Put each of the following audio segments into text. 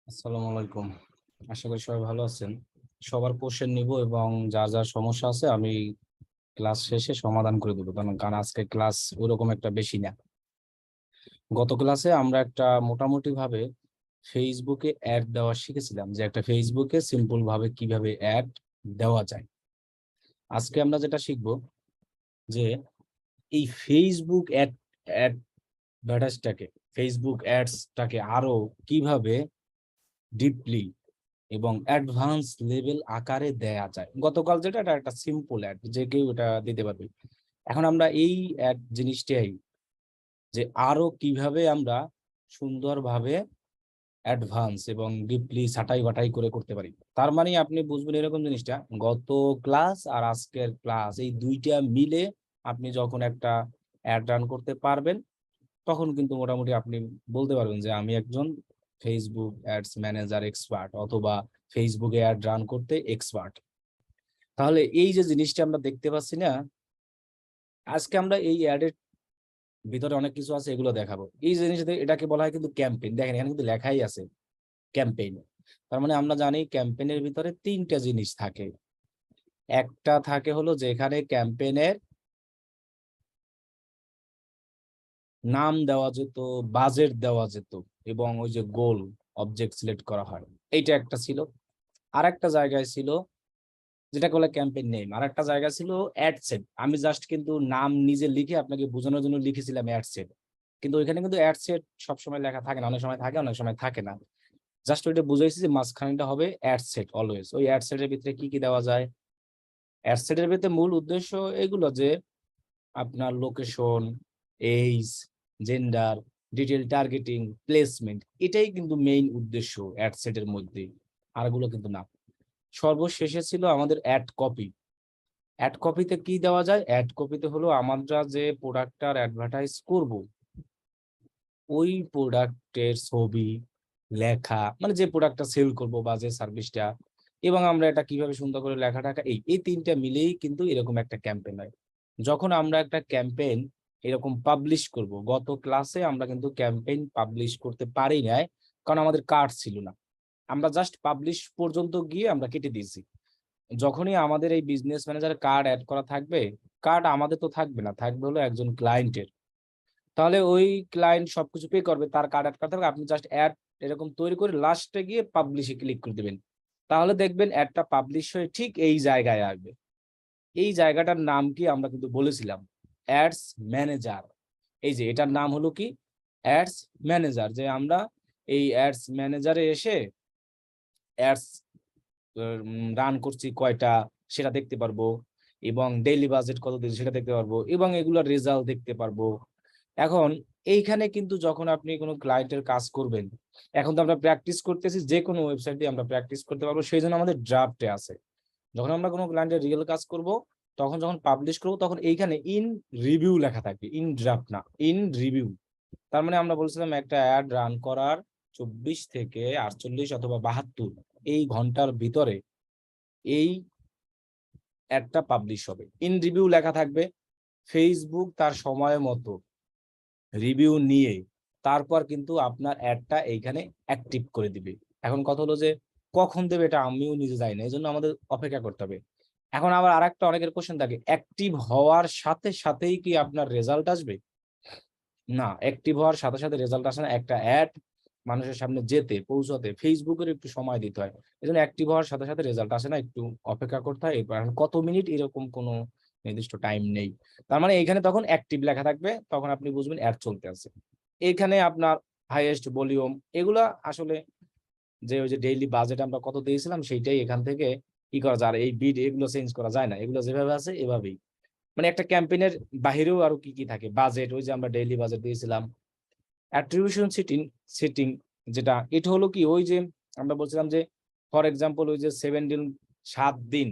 আসসালামু আলাইকুম। আশা করি সবাই ভালো আছেন। সবার কোশ্চেন নিব এবং যার যার সমস্যা আছে আমি ক্লাস শেষে সমাধান করে দেবো, কারণ আজকে ক্লাস ওইরকম একটা বেশি না। গত ক্লাসে আমরা একটা মোটামুটি ভাবে ফেসবুকে অ্যাড দেওয়া শিখেছিলাম, যে একটা ফেসবুকে সিম্পল ভাবে কিভাবে অ্যাড দেওয়া যায়। আজকে আমরা যেটা শিখবো যে এই ফেসবুক অ্যাডভার্টাইজটাকে ফেসবুক অ্যাডসটাকে আরো কিভাবে ডিপলি এবং অ্যাডভান্স লেভেল আকারে দেয়া যায়। গতকাল যেটা এটা একটা সিম্পল অ্যাড, যে কেউ এটা দিতে পারবে। এখন আমরা এই অ্যাড জিনিসটাই যে আরো কিভাবে আমরা সুন্দরভাবে অ্যাডভান্স এবং ডিপলি ছাটাই বাটাই করে করতে পারি। তার মানে আপনি বুঝবেন এরকম জিনিসটা, গত ক্লাস আর আজকের ক্লাস এই দুইটা মিলে আপনি যখন একটা অ্যাড রান করতে পারবেন, তখন কিন্তু মোটামুটি আপনি বলতে পারবেন যে আমি একজন ফেসবুক অ্যাডস ম্যানেজার এক্সপার্ট অথবা ফেসবুকে অ্যাড রান করতে এক্সপার্ট। তাহলে এই যে জিনিসটা আমরা দেখতে পাচ্ছি না, আজকে আমরা এই অ্যাডের ভিতরে অনেক কিছু আছে, এগুলো দেখাবো। এই জিনিস এটাকে বলা হয় কিন্তু ক্যাম্পেইন। দেখেন এখানে কিন্তু লেখাই আছে ক্যাম্পেইন। তার মানে আমরা জানি ক্যাম্পেইনের ভিতরে তিনটা জিনিস থাকে। একটা থাকে হলো যেখানে ক্যাম্পেইনের নাম দেওয়া যেত, বাজেট দেওয়া যেত এবং ওই যে গোল অবজেক্ট সিলেক্ট করা হয়, এইটা একটা ছিল। আর একটা জায়গায় ছিল যেটাকে বলে ক্যাম্পেইন নেম। আর একটা জায়গা ছিল অ্যাড সেট। আমি জাস্ট কিন্তু নাম নিজে লিখে আপনাকে বোঝানোর জন্য লিখেছিলাম অ্যাড সেট, কিন্তু ওইখানে কিন্তু অ্যাড সেট সবসময় লেখা থাকে না, অনেক সময় থাকে অনেক সময় থাকে না। জাস্ট ওইটা বুঝাইছি যে মাঝখানেটা হবে অ্যাড সেট অলওয়েজ। ওই অ্যাড সেটের ভিতরে কি কি দেওয়া যায়? অ্যাড সেটের ভিতরে মূল উদ্দেশ্য এগুলো যে আপনার location, age, gender, detail targeting, placement, এটাই কিন্তু মেইন উদ্দেশ্য অ্যাড সেটের মধ্যে, আরগুলো কিন্তু না। সর্বশেষে ছিল আমাদের অ্যাড কপি। অ্যাড কপিতে কি দেওয়া যায়? অ্যাড কপিতে হলো আমরা যে প্রোডাক্টটার অ্যাডভার্টাইজ করব, ওই প্রোডাক্টের ছবি, লেখা, মানে যে প্রোডাক্টটা সেল করব বা যে সার্ভিসটা, এবং আমরা এটা কিভাবে সুন্দর করে লেখা টাকা, এই তিনটা মিলেই কিন্তু এরকম একটা ক্যাম্পেইন হয়। যখন আমরা একটা ক্যাম্পেইন এরকম পাবলিশ করব, গত ক্লাসে আমরা কিন্তু ক্যাম্পেইন পাবলিশ করতে পারি নাই, কারণ আমাদের কার্ড ছিল না। আমরা জাস্ট পাবলিশ পর্যন্ত গিয়ে আমরা কেটে দিয়েছি। যখনই আমাদের এই বিজনেস ম্যানেজারের কার্ড অ্যাড করা থাকবে, কার্ড আমাদের তো থাকবে না, থাকবে হলো একজন ক্লায়েন্টের। তাহলে ওই ক্লায়েন্ট সবকিছু পে করবে, তার কার্ড অ্যাড করা থাকবে, আপনি জাস্ট অ্যাড এরকম তৈরি করে লাস্টে গিয়ে পাবলিশে ক্লিক করে দিবেন। তাহলে দেখবেন অ্যাডটা পাবলিশ হয়ে ঠিক এই জায়গায় আসবে। এই জায়গাটার নাম কি আমরা কিন্তু বলেছিলাম? Ads manager. এই যে এটার নাম হলো কি? Ads manager. যে আমরা এই অ্যাডস ম্যানেজারে এসে অ্যাডস রান করছি কয়টা সেটা দেখতে পারবো, এবং ডেইলি বাজেট কত দিয়েছে সেটা দেখতে পারবো, এবং এগুলোর রেজাল্ট দেখতে পারবো। এখন এইখানে কিন্তু যখন আপনি কোনো ক্লায়েন্টের কাজ করবেন, এখন তো আমরা প্র্যাকটিস করতেছি, যে কোনো ওয়েবসাইট দিয়ে আমরা প্র্যাকটিস করতে পারবো, সেই জন্য আমাদের ড্রাফটে আছে। যখন আমরা কোনো ক্লায়েন্টের রিয়েল কাজ করব, তখন যখন পাবলিশ করবো, তখন এইখানে ইন রিভিউ লেখা থাকবে, ইন ড্রাফট না, ইন রিভিউ। তার মানে আমরা বলছিলাম একটা অ্যাড রান করার 24 থেকে 48 অথবা 72 এই ঘন্টার ভিতরে এই অ্যাডটা পাবলিশ হবে। ইন রিভিউ লেখা থাকবে। ফেসবুক তার সময় মতো রিভিউ নিয়ে তারপর কিন্তু আপনার অ্যাডটা এইখানে অ্যাক্টিভ করে দিবে। এখন কথা হলো যে কখন দেবে এটা আমিও নিজে জানি না, এই জন্য আমাদের অপেক্ষা করতে হবে। এখন আবার আরেকটা অনেকের কোশ্চেন থাকে, অ্যাক্টিভ হওয়ার সাথে সাথেই কি আপনার রেজাল্ট আসবে? না, অ্যাক্টিভ হওয়ার সাথে সাথে রেজাল্ট আসে না। একটা অ্যাড মানুষের সামনে যেতে পৌঁছাতে ফেসবুকের একটু সময় দিতে হয়। এজন্য অ্যাক্টিভ হওয়ার সাথে সাথে রেজাল্ট আসে না, একটু অপেক্ষা করতে হয়। এরপর এখন কত মিনিট এরকম কোনো নির্দিষ্ট টাইম নেই। তার মানে এখানে তখন অ্যাক্টিভ লেখা থাকবে, তখন আপনি বুঝবেন অ্যাড চলতে আছে। এখানে আপনার হাইয়েস্ট ভলিউম, এগুলা আসলে যে ওই যে ডেইলি বাজেট আমরা কত দিয়েছিলাম সেইটাই এখান থেকে কি করা যায়। আর এই বিড এগুলো চেঞ্জ করা যায় না, এগুলো যেভাবে আছে এভাবেই। মানে একটা ক্যাম্পেইনের বাহিরেও আরো কি কি থাকে, বাজেট, ওই যে আমরা ডেইলি বাজেট দিয়েছিলাম। অ্যাট্রিবিউশন সেটিং যেটা, এটা হলো কি, ওই যে আমরা বলছিলাম যে ফর এক্সাম্পল ওই যে 7 দিন, 7 দিন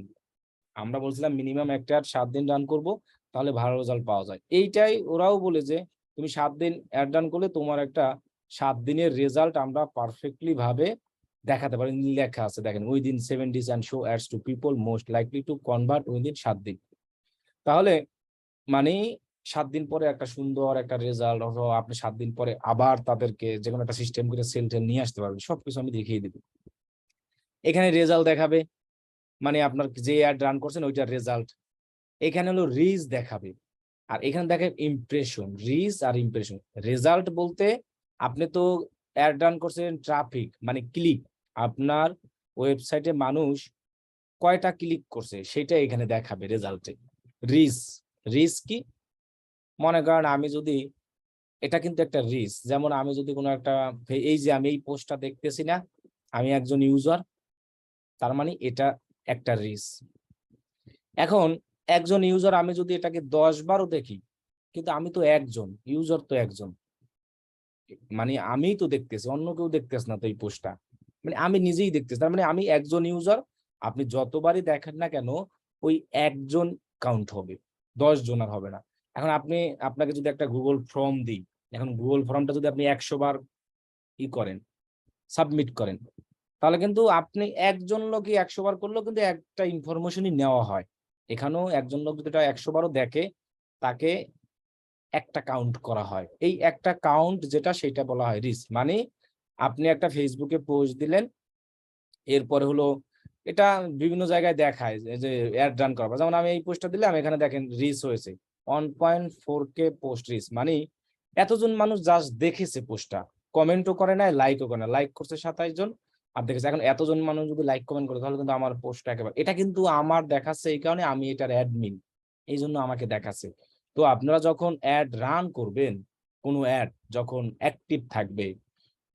আমরা বলছিলাম মিনিমাম একটা 7 দিন রান করব, তাহলে ভালো রেজাল্ট পাওয়া যায়। এইটাই ওরাও বলে যে তুমি 7 দিন অ্যাড রান করলে তোমার একটা 7 দিনের রেজাল্ট আমরা পারফেক্টলি ভাবে দেখাতে পারি। লেখা আছে দেখেন, within 7 days and show ads to people most likely to convert within 7 দিন। তাহলে মানে 7 দিন পরে একটা সুন্দর একটা রেজাল্ট, অথবা আপনি 7 দিন পরে আবার তাদেরকে যে কোনো একটা সিস্টেম করে সেল টেল নিয়ে আসতে পারবেন, সবকিছু আমি দেখিয়ে দিব। এখানে রেজাল্ট দেখাবে, মানে আপনার যে অ্যাড রান করছেন ওইটার রেজাল্ট। এখানে হলো রিচ দেখাবে, আর এখানে দেখেন ইমপ্রেশন, রিচ আর ইমপ্রেশন। রেজাল্ট বলতে আপনি তো অ্যাড রান করছেন, ট্রাফিক মানে ক্লিক, আপনার ওয়েবসাইটে মানুষ কয়টা ক্লিক করছে সেটা এখানে দেখাবে রেজাল্টে। রিচ, রিচ কি, মনে করেন আমি যদি, এটা কিন্তু একটা রিচ, যেমন আমি যদি কোনো একটা, এই যে আমি এই পোস্টটা দেখতেছি না, আমি একজন ইউজার, তার মানে এটা একটা রিচ। এখন একজন ইউজার আমি যদি এটাকে 10 বারও দেখি, কিন্তু আমি তো একজন ইউজার, তো একজন, মানে আমিই তো দেখতেছি, অন্য কেউ দেখতেছে না তো এই পোস্টটা, মানে আমি নিজেই দেখতেছি, তার মানে আমি একজন ইউজার। আপনি যতবারই দেখেন না কেন, ওই একজন কাউন্ট হবে, 10 জন আর হবে না। এখন আপনাকে যদি একটা গুগল ফর্ম দিই, এখন গুগল ফর্মটা যদি আপনি 100 বার করেন, সাবমিট করেন, তাহলে কিন্তু আপনি একজন লোকই 100 বার করলেও কিন্তু একটা ইনফরমেশনই নেওয়া হয়। এখানেও একজন লোক যদি এটা 100 বারও দেখে, তাকে একটা কাউন্ট করা হয়। এই একটা কাউন্ট যেটা, সেটা বলা হয় রিচ। মানে আপনি একটা ফেসবুকে পোস্ট দিলেন, এরপরে হলো এটা বিভিন্ন জায়গায় দেখায় যে অ্যাড রান করা, যেমন আমি এই পোস্টটা দিলাম, এখানে দেখেন রিচ হয়েছে 1.4K পোস্ট রিচ, মানে এতজন মানুষ জাস্ট দেখেছে পোস্টটা, কমেন্টও করে নাই, লাইকও করে না, লাইক করছে 27 জন আর দেখেছে। এখন এতজন মানুষ যদি লাইক কমেন্ট করে, তাহলে কিন্তু আমার পোস্টটা একেবারে, এটা কিন্তু আমার দেখাচ্ছে এই কারণে আমি এটার অ্যাডমিন, এই জন্য আমাকে দেখাচ্ছে। তো আপনারা যখন অ্যাড রান করবেন, কোনো অ্যাড যখন অ্যাক্টিভ থাকবে,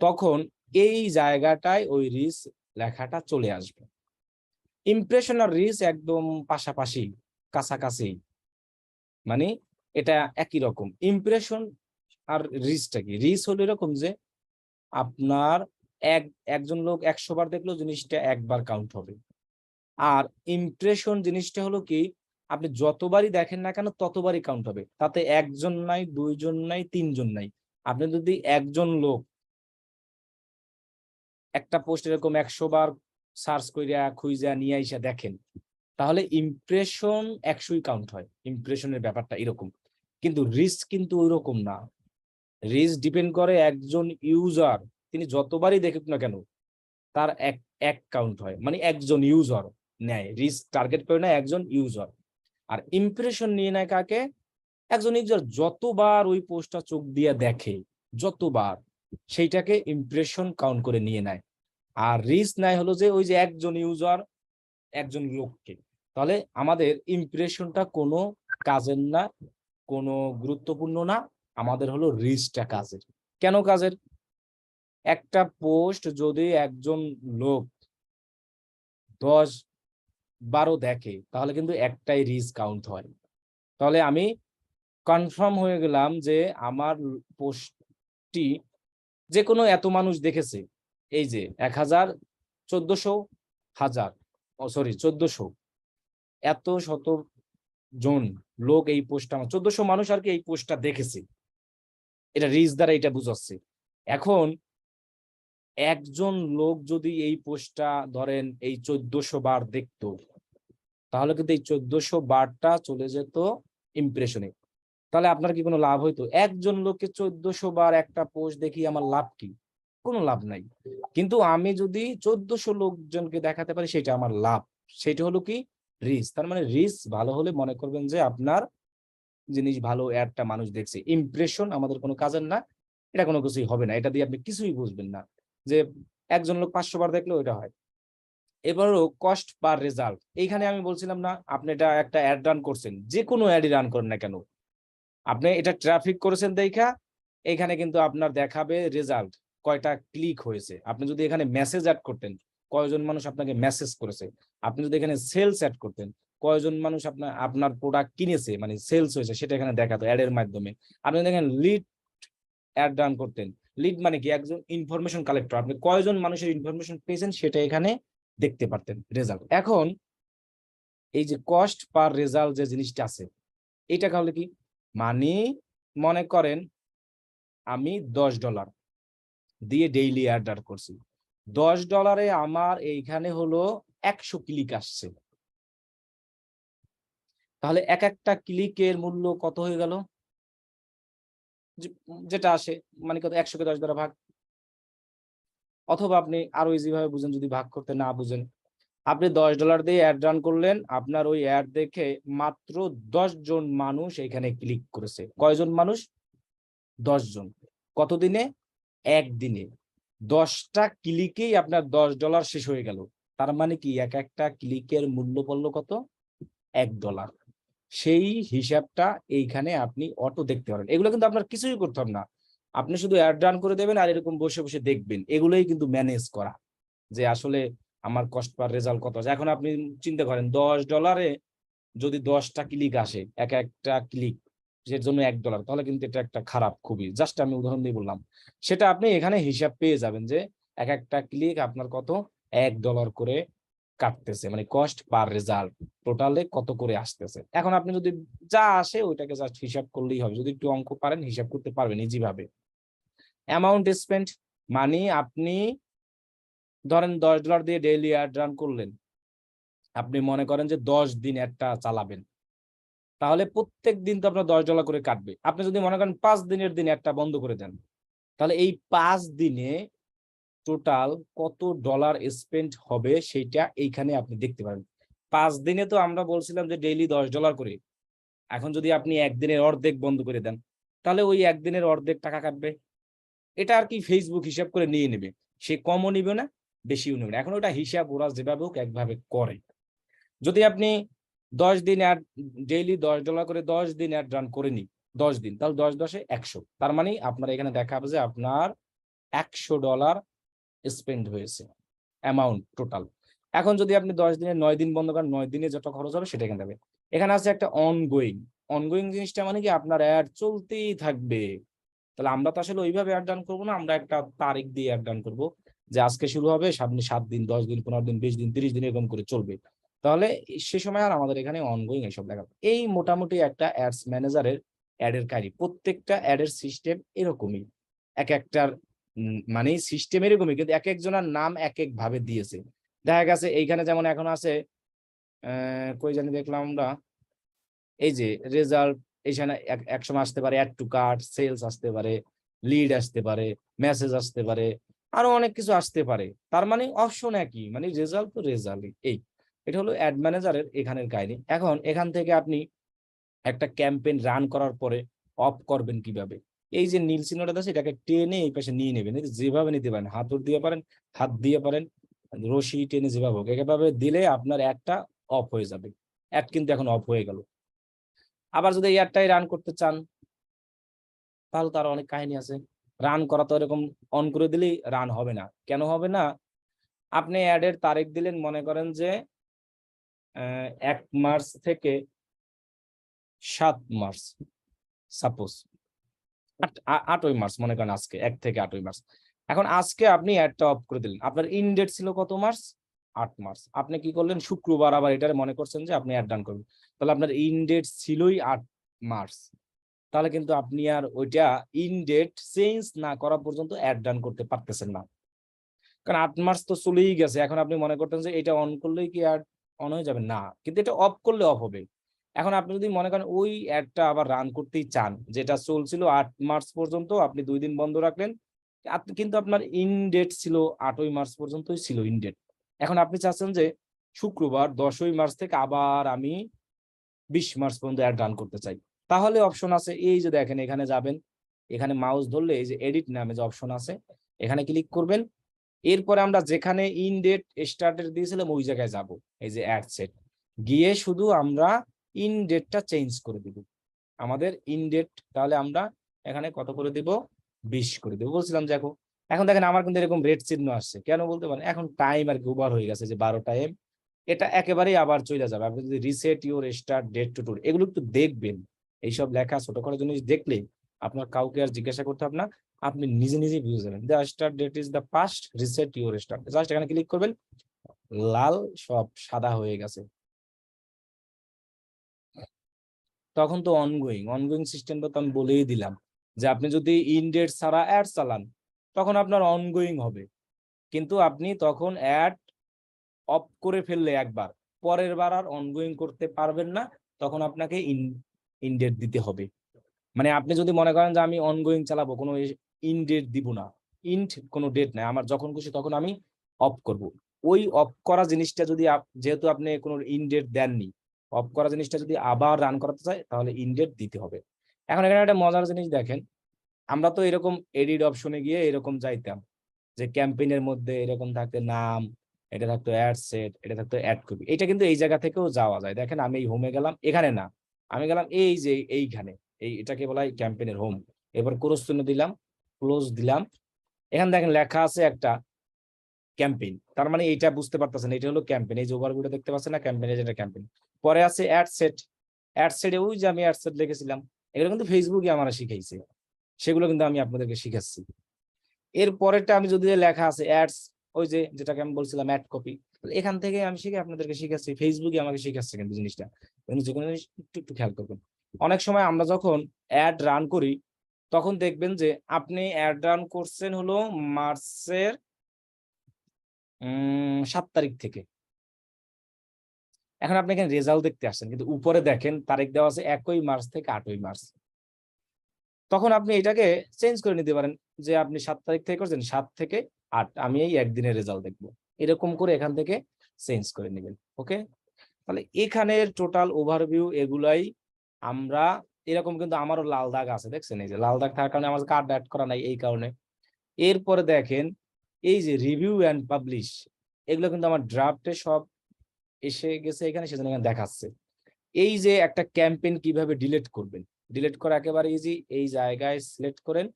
তখন এই জায়গাটায় ওই রিচ লেখাটা চলে আসবে। ইমপ্রেশন আর রিচ একদম পাশাপাশি, কাছাকাছি, মানে এটা একই রকম। ইমপ্রেশন আর রিচটা কি, রিচ হলো এরকম যে আপনার একজন লোক 100 বার দেখলো, জিনিসটা একবার কাউন্ট হবে। আর ইমপ্রেশন জিনিসটা হলো কি, আপনি যতবারই দেখেন না কেন ততবারই কাউন্ট হবে, তাতে একজন নাই, দুইজন নাই, তিনজন নাই। আপনি যদি একজন লোক একটা পোস্ট এরকম 100 বার সার্চ কইরা খুঁজা নিয়ে আইসা দেখেন, তাহলে ইমপ্রেশন 100ই কাউন্ট হয়। ইমপ্রেশনের ব্যাপারটা এরকম, কিন্তু রিস্ক কিন্তু ওইরকম না। রিস্ক ডিপেন্ড করে একজন ইউজার, তিনি যতবারই দেখুক না কেন, তার এক এক কাউন্ট হয়, মানে একজন ইউজার নেয়, রিস্ক টার্গেট করে না একজন ইউজার। আর ইমপ্রেশন নিয়ে নেয় কাকে, একজন ইউজার যতবার ওই পোস্টটা চোখ দিয়ে দেখে, যতবার, সেইটাকে ইমপ্রেশন কাউন্ট করে নিয়ে নেয়। আর রিস্ক নেয় হলো যে ওই যে একজন ইউজার, একজন লোককে। তাহলে আমাদের ইমপ্রেশনটা কোনো কাজের না, কোনো গুরুত্বপূর্ণ না, আমাদের হলো রিচটা কাজের। কেন কাজের? একটা পোস্ট যদি একজন লোক 10 বারও দেখে, তাহলে কিন্তু একটাই রিচ কাউন্ট হয়। তাহলে আমি কনফার্ম হয়ে গেলাম যে আমার পোস্টটি যে কোনো এত মানুষ দেখেছে, এই যে 1000, 1400, 1000, সরি 1400, এত শত জন লোক এই পোস্টটা, 1400 মানুষ আর কি এই পোস্টটা দেখেছে, এটা রিচ দ্বারা এটা বুঝাচ্ছে। এখন একজন লোক যদি এই পোস্টটা ধরেন এই 1400 বার দেখতো, তাহলে কিন্তু এই 1400 বারটা চলে যেত ইমপ্রেশনে। তাহলে আপনার কি কোনো লাভ হইতো? একজন লোককে 1400 বার একটা পোস্ট দেখি আমার লাভ কি? কোনো লাভ নাই। কিন্তু আমি যদি 1400 লোকজনকে দেখাতে পারি, সেটা আমার লাভ। সেটা হলো কি, রিচ। তার মানে রিচ ভালো হলে মনে করবেন যে আপনার জিনিস ভালো, অ্যাডটা মানুষ দেখছে। ইমপ্রেশন আমাদের কোনো কাজের না, এটা কোনো কিছুই হবে না, এটা দিয়ে আপনি কিছুই বুঝবেন না যে একজন লোক 500 বার দেখলেও এটা হয়। এবারও কস্ট পার রেজাল্ট, এইখানে আমি বলছিলাম না, আপনি এটা একটা অ্যাড রান করছেন, যে কোনো অ্যাডই রান করেন না কেন, আপনি এটা ট্রাফিক করেছেন দেখা, এখানে কিন্তু আপনার দেখাবে রেজাল্ট, কয়টা ক্লিক হয়েছে। আপনি যদি এখানে মেসেজ অ্যাড করতেন, কয়জন মানুষ আপনাকে মেসেজ করেছে। আপনি যদি এখানে সেলস অ্যাড করতেন, কয়জন মানুষ আপনার প্রোডাক্ট কিনেছে, মানে সেলস হয়েছে, সেটা এখানে দেখাতো অ্যাড এর মাধ্যমে। আপনি দেখেন লিড অ্যাড রান করতেন, লিড মানে কি, একজন ইনফরমেশন কালেক্টর, আপনি কয়জন মানুষের ইনফরমেশন পেয়েছেন সেটা এখানে দেখতে পারতেন রেজাল্ট। এখন এই যে কস্ট পার রেজাল্ট যে জিনিসটা আছে, এটা তাহলে কি, মানে মনে করেন আমি $10 দিয়ে ডেইলি অ্যাড করছি, $10 আমার এইখানে হলো 100 ক্লিক আসছে, তাহলে এক একটা ক্লিকের মূল্য কত হয়ে গেল? যেটা আসে, মানে কত 100-কে 10 দ্বারা ভাগ। অথবা আপনি আরো ইজি ভাবে বুঝেন, যদি ভাগ করতে না বুঝেন, আপনি $10 দিয়ে অ্যাড রান করলেন, আপনার ওই অ্যাড দেখে মাত্র 10 জন মানুষ এখানে ক্লিক করেছে। কয়জন মানুষ? 10 জন। কত দিনে? একদিনে। 10টা ক্লিকেই আপনার $10 শেষ হয়ে গেল। তার মানে কি এক একটা ক্লিকের মূল্য পড়লো কত? $1। সেই হিসাবটা এইখানে আপনি অটো দেখতে পারেন। এগুলো কিন্তু আপনার কিছুই করতে হবে না। আপনি শুধু অ্যাড রান করে দেবেন আর এরকম বসে বসে দেখবেন। এগুলোই কিন্তু ম্যানেজ করা, যে আসলে আমার কস্ট পার রেজাল্ট কত আছে। এখন আপনি চিন্তা করেন $10 যদি 10টা ক্লিক আসে, এক একটা ক্লিক এর জন্য $1, তাহলে কিন্তু এটা একটা খারাপ খুবই। জাস্ট আমি উদাহরণ দিয়ে বললাম। সেটা আপনি এখানে হিসাব পেয়ে যাবেন যে এক একটা ক্লিক আপনার কত $1 করে কাটতেছে, মানে কস্ট পার রেজাল্ট টোটালে কত করে আসতেছে। এখন আপনি যদি যা আসে ওইটাকে জাস্ট হিসাব করলেই হবে। যদি একটু অঙ্ক পারেন হিসাব করতে পারবেন ইজি ভাবে। অ্যামাউন্ট স্পেন্ট মানে আপনি ধরেন $10 দিয়ে ডেইলি অ্যাড রান করলেন। আপনি মনে করেন যে 10 দিন অ্যাডটা চালাবেন, তাহলে প্রত্যেক দিন তো আপনার $10 করে কাটবে। আপনি যদি মনে করেন 5 দিনের দিন অ্যাডটা বন্ধ করে দেন, তাহলে এই 5 দিনে টোটাল কত ডলার স্পেন্ড হবে সেইটা এইখানে আপনি দেখতে পারেন। 5 দিনে তো আমরা বলছিলাম যে ডেইলি $10 করে। এখন যদি আপনি একদিনের অর্ধেক বন্ধ করে দেন, তাহলে ওই একদিনের অর্ধেক টাকা কাটবে। এটা আর কি ফেসবুক হিসাব করে নিয়ে নেবে। সে কমও নিবে না, বেশিও নেবে না। এখন ওটা হিসাব ওরা যেভাবে হোক একভাবে করে। যদি আপনি 10 দিন অ্যাড ডেইলি $10 করে 10 দিন অ্যাড রান করে নি, 10 দিন, তাহলে 10 × 10 = 100। তার মানে আপনার এখানে দেখাবে যে আপনার $100 স্পেন্ড হয়েছে, অ্যামাউন্ট টোটাল। এখন যদি আপনি 10 দিনে 9 দিন বন্ধ করেন, 9 দিনে যত খরচ হবে সেটা এখানে দেবে। এখানে আছে একটা অনগোয়িং। অনগোয়িং জিনিসটা মানে কি আপনার অ্যাড চলতেই থাকবে। তাহলে আমরা তো আসলে ওইভাবে অ্যাড রান করবো না, আমরা একটা তারিখ দিয়ে অ্যাড রান করবো, যে আজকে শুরু হবে, সামনে 7 দিন, 10 দিন, 15 দিন, 20 দিন, 30 দিন এরকম করে চলবে। তাহলে সে সময় আর আমাদের এখানে অনগোয়িং এসব দেখাবে। এই মোটামুটি একটা অ্যাডস ম্যানেজারের অ্যাডের কাহিনী। প্রত্যেকটা অ্যাডের সিস্টেম এরকমই, এক একটার মানে সিস্টেম এরকমই, কিন্তু এক একজনের নাম এক এক ভাবে দিয়েছে। দেখা গেছে এইখানে যেমন এখন আছে কই জানি দেখলাম আমরা, এই যে রেজাল্ট, এইখানে এক সময় আসতে পারে অ্যাড টু কার্ট, সেলস আসতে পারে, লিড আসতে পারে, মেসেজ আসতে পারে, আরো অনেক কিছু আসতে পারে। তার মানে অপশন একই, মানে রেজাল্ট তো রেজাল্টই। এই এটা হলো অ্যাড ম্যানেজারের এখানের কাহিনী। এখন এখান থেকে আপনি একটা ক্যাম্পেইন রান করার পরে অফ করবেন কিভাবে? এই যে নীল চিহ্নটা আছে এটাকে টেনে এই পাশে নিয়ে নেবেন। যেভাবে নিতে পারেন, হাতুড় দিয়ে পারেন, হাত দিয়ে পারেন, রশি টেনে যেভাবে হোক, এভাবে দিলে আপনার একটা অফ হয়ে যাবে। অ্যাড কিন্তু এখন অফ হয়ে গেল। আবার যদি এই অ্যাডটাই রান করতে চান, তাহলে তার অনেক কাহিনী আছে। রান করা তো এরকম অন করে দিলেই রান হবে না। কেন হবে না? আপনি অ্যাডের তারিখ দিলেন, মনে করেন যে 1 মার্চ থেকে 7 মার্চ, সাপোজ 8ই মার্চ মনে করেন, আজকে 1 থেকে 8ই মার্চ। এখন আজকে আপনি অ্যাডটা অফ করে দিলেন। আপনার ইন ডেট ছিল কত মার্চ? 8 মার্চ। আপনি কি করলেন? শুক্রবার আবার এটারে মনে করছেন যে আপনি অ্যাড রান করবেন। তাহলে আপনার ইন ডেট ছিলই 8 মার্চ। তাহলে কিন্তু আপনি আর ওইটা ইন ডেট চেঞ্জ না করা পর্যন্ত অ্যাড রান করতে পারতেছেন না। কারণ 8 মার্চ তো চলেই গেছে। এখন আপনি মনে করতেন যে এটা অন করলেই কি অ্যাড অন হয়ে যাবে? না, কিন্তু এটা অফ করলে অফ হবে। এখন আপনি যদি মনে করেন ওই অ্যাডটা আবার রান করতেই চান, যেটা চলছিল 8 মার্চ পর্যন্ত, আপনি 2 দিন বন্ধ রাখলেন, কিন্তু আপনার ইন ডেট ছিল 8ই মার্চ পর্যন্তই ছিল ইন ডেট। এখন আপনি চাচ্ছেন যে শুক্রবার 10ই মার্চ থেকে আবার আমি 20 মার্চ পর্যন্ত অ্যাড রান করতে চাই। তাহলে অপশন আছে, এই যে দেখেন এখানে যাবেন, এখানে মাউস ধরলে এই যে এডিট নামে যে অপশন আছে, এখানে ক্লিক করবেন। এরপরে আমরা যেখানে ইন ডেট স্টার্টেড দিয়েছিলাম ওই জায়গায় যাব, এই যে অ্যাড সেট, গিয়ে শুধু আমরা ইন ডেটটা চেঞ্জ করে দিব। আমাদের ইন ডেট তাহলে আমরা এখানে কত করে দিব? 20 করে দেবো বলছিলাম। দেখো এখন দেখেন আমার কিন্তু এরকম রেড চিহ্ন আসছে, কেন বলতে পারেন? এখন টাইম আর কি ওভার হয়ে গেছে, যে 12টা AM। এটা একেবারেই আবার চলে যাবে। আপনি যদি reset your start date to tour এগুলো একটু দেখবেন, এইসব লেখা ছোট করে জিনিস দেখলে আপনার কাউকে আর জিজ্ঞাসা করতে হবে না, আপনি নিজে নিজেই বুঝে যাবেন। The start date is the past, reset your start, just এখানে ক্লিক করবেন, লাল সব সাদা হয়ে গেছে। তখন তো অনগোয়িং অনগোয়িং সিস্টেমটা তো আমি বলেই দিলাম, যে আপনি যদি ইন ডেট ছাড়া অ্যাড চালান তখন আপনার অনগোয়িং হবে, কিন্তু আপনি তখন অ্যাড অফ করে ফেললে একবার, পরের বার আর অনগোয়িং করতে পারবেন না, তখন আপনাকে ইন ডেট দিতে হবে। মানে আপনি যদি মনে করেন যে আমি অনগোয়িং চালাবো, কোনো ইন ডেট দিব না, ইন্ট কোনো ডেট নাই, আমার যখন খুশি তখন আমি অফ করব। ওই অফ করা জিনিসটা যদি যেহেতু আপনি কোনো ইন ডেট দেননি, অফ করা জিনিসটা যদি আবার রান করাতে চাই তাহলে ইন ডেট দিতে হবে। এখন এখানে একটা মজার জিনিস দেখেন, আমরা তো এরকম এডিট অপশনে গিয়ে এরকম যাইতাম যে ক্যাম্পেইনের মধ্যে এরকম থাকতে নাম, এটা থাকতো অ্যাড সেট, এটা থাকতো অ্যাড কপি। এটা কিন্তু এই জায়গা থেকেও যাওয়া যায়। দেখেন আমি এই হোমে গেলাম, এখানে না, আমি গেলাম এই যে এইখানে, এটাকে বলা হয় ক্যাম্পেইনের হোম। এবার ক্রস চিহ্ন দিলাম, ক্লোজ দিলাম। এখানে দেখেন লেখা আছে একটা ক্যাম্পেইন, তার মানে এইটা বুঝতে পারতেছেন এটা হলো ক্যাম্পেইন। এই যে ওভারভিউটা দেখতে পাচ্ছেন না, ক্যাম্পেইন, যেটা ক্যাম্পেইন। পরে আছে অ্যাড সেট, অ্যাড সেটে ওই যে আমি অ্যাড সেট লিখেছিলাম, এগুলো কিন্তু ফেসবুকে আমার শিখাইছে, সেগুলো কিন্তু আমি আপনাদেরকে শিখাচ্ছি। এর পরেরটা আমি যদি লেখা আছে অ্যাডস, ওই যে যেটাকে আমি বলছিলাম অ্যাড কপি, এখান থেকে আমি শিখে আপনাদেরকে শিখাচ্ছি, ফেসবুকে আমাকে শিখাচ্ছে কিন্তু জিনিসটা। যে কোনো জিনিস একটু একটু খেয়াল করবেন। অনেক সময় আমরা যখন অ্যাড রান করি তখন দেখবেন যে আপনি অ্যাড রান করছেন হলো মার্চের 7 তারিখ থেকে। এখন আপনি এখানে রেজাল্ট দেখতে আসছেন, কিন্তু উপরে দেখেন তারিখ দেওয়া আছে 1 মার্চ থেকে 8 মার্চ। তখন আপনি এটাকে চেঞ্জ করে নিতে পারেন যে আপনি 7 তারিখ থেকে করছেন, 7 থেকে 8, আমি এই একদিনের রেজাল্ট দেখবো, এরকম করে এখান থেকে চেঞ্জ করে নেবেন। ওকে, তাহলে এখানের টোটাল ওভারভিউ এগুলাই আমরা। এরকম কিন্তু আমারও লাল দাগ আছে, দেখছেন এই যে লাল দাগ থাকার কারণে আমার কার্ড অ্যাড করা নাই এই কারণে। এরপরে দেখেন এই যে রিভিউ এন্ড পাবলিশ, এগুলো কিন্তু আমার ড্রাফটে সব এসে গেছে এখানে, সেজন্য এখানে দেখাচ্ছে। এই যে একটা ক্যাম্পেইন কিভাবে ডিলিট করবেন, ডিলিট করা একেবারে ইজি। এই জায়গায় সিলেক্ট করেন,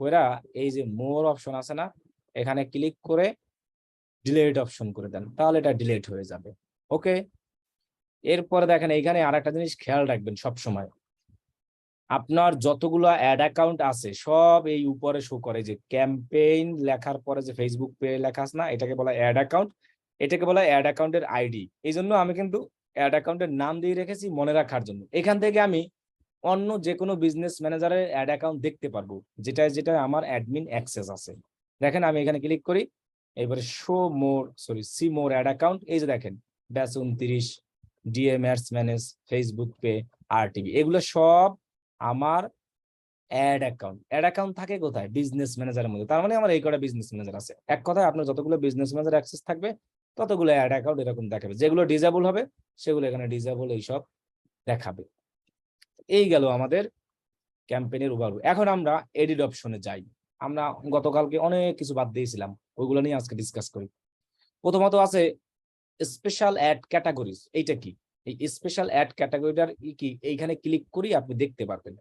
ওরা এই যে মোর অপশন আছে না, এখানে ক্লিক করে ডিলিট অপশন করে দেন, তাহলে এটা ডিলিট হয়ে যাবে। ওকে, এরপরে দেখেন এইখানে আর একটা জিনিস খেয়াল রাখবেন সব সময়, আপনার যতগুলো অ্যাড অ্যাকাউন্ট আছে সব এই উপরে শো করে, যে ক্যাম্পেইন লেখার পরে যে ফেসবুক পে লেখা আছে না, এটাকে বলা অ্যাড অ্যাকাউন্ট, এটাকে বলা অ্যাড অ্যাকাউন্টের আইডি। এই জন্য আমি কিন্তু অ্যাড অ্যাকাউন্টের নাম দিয়ে রেখেছি মনে রাখার জন্য। এখান থেকে আমি অন্য যে কোনো বিজনেস ম্যানেজারের অ্যাড অ্যাকাউন্ট দেখতে পারবো, যেটা যেটা আমার অ্যাডমিন অ্যাক্সেস আছে। দেখেন আমি এখানে ক্লিক করি, এবারে show more, sorry see more add account, এই যে দেখেন ব্যাস 29, DM ads manage, Facebook pay, RTV, এগুলো সব আমার অ্যাড অ্যাকাউন্ট। অ্যাড অ্যাকাউন্ট থাকে কোথায়? বিজনেস ম্যানেজারের মধ্যে। তার মানে আমার এই কটা বিজনেস ম্যানেজার আছে। এক কথায় আপনার যতগুলো বিজনেস ম্যানেজার অ্যাক্সেস থাকবে ততগুলো অ্যাড অ্যাকাউন্ট এরকম দেখাবে। যেগুলো ডিজেবল হবে সেগুলো এখানে ডিজেবল এইসব দেখাবে। এই গেল আমাদের ক্যাম্পেইনের ওভারভিউ। এখন আমরা এডিট অপশনে যাই। আমরা গতকালকে অনেক কিছু বাদ দিয়েছিলাম, ওইগুলো নিয়ে আজকে ডিসকাস করি। প্রথমত আছে স্পেশাল অ্যাড ক্যাটাগরিজ। এইটা কি? এই স্পেশাল অ্যাড ক্যাটাগরিটার কি, এইখানে ক্লিক করি আপনি দেখতে পারবেন।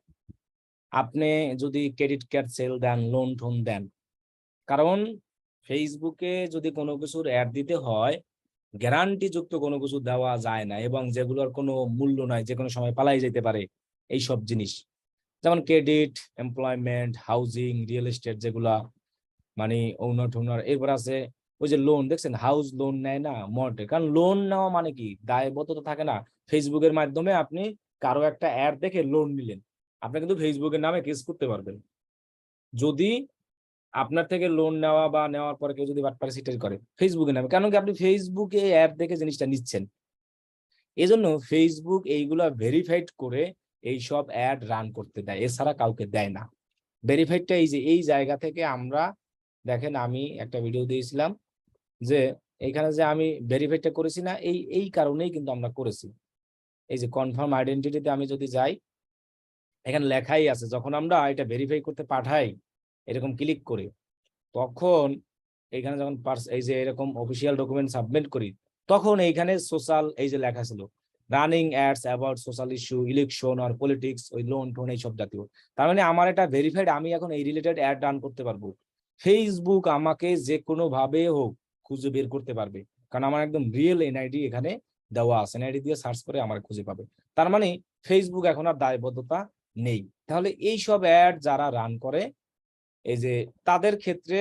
আপনি যদি ক্রেডিট কার্ড সেল দেন, লোন টোন দেন, কারণ ফেসবুকে যদি কোনো কিছুর অ্যাড দিতে হয় গ্যারান্টি যুক্ত কোনো কিছু দেওয়া যায় না, এবং যেগুলোর কোনো মূল্য নাই, যে কোনো সময় পালাই যেতে পারে এই সব জিনিস, যেমন credit, employment, housing, real estate, যেগুলা মানে ওনার টোনার। এরপর আছে ওই যে লোন, দেখছেন হাউস লোন নেয় না, মর্টগেজ। কারণ লোন নেওয়া মানে কি, দায়বদ্ধতা থাকে না। ফেসবুকের মাধ্যমে আপনি কারো একটা অ্যাড দেখে লোন নিলেন, আপনি কিন্তু ফেসবুকের নামে কেস করতে পারবেন যদি আপনার থেকে লোন নেওয়া বা নেওয়ার পরে কেউ যদি বাটপারি সিটারি করে ফেসবুকের নামে। কারণ কি, আপনি ফেসবুকে অ্যাড দেখে জিনিসটা নিচ্ছেন। এজন্য ফেসবুক এইগুলা ভেরিফাইড করে এইসব অ্যাড রান করতে দেয়, এছাড়া কাউকে দেয় না। ভেরিফাইডটা এই যে এই জায়গা থেকে আমরা, দেখেন আমি একটা ভিডিও দিয়েছিলাম যে এখানে যে আমি ভেরিফাইডটা করেছি না, এই এই কারণেই কিন্তু আমরা করেছি। এই যে কনফার্ম আইডেন্টিটিতে আমি যদি যাই, এখানে লেখাই আছে যখন আমরা এটা ভেরিফাই করতে পাঠাই এরকম ক্লিক করে, তখন এখানে যখন এই যে এরকম অফিসিয়াল ডকুমেন্ট সাবমিট করি, তখন এইখানে সোশ্যাল, এই যে লেখা ছিল running ads about social issue, election আর পলিটিক্স, ওই লোন টোন এইসব জাতীয়। তার মানে আমার এটা ভেরিফাইড, আমি এখন এই রিলেটেড অ্যাড রান করতে পারবো। ফেসবুক আমাকে যে কোনো ভাবে হোক খুঁজে বের করতে পারবে, কারণ আমার একদম রিয়েল এনআইডি এখানে দেওয়া আছে, এনআইডি দিয়ে সার্চ করে আমার খুঁজে পাবে। তার মানে ফেসবুক এখন আর দায়বদ্ধতা নেই। তাহলে এইসব অ্যাড যারা রান করে এই যে তাদের ক্ষেত্রে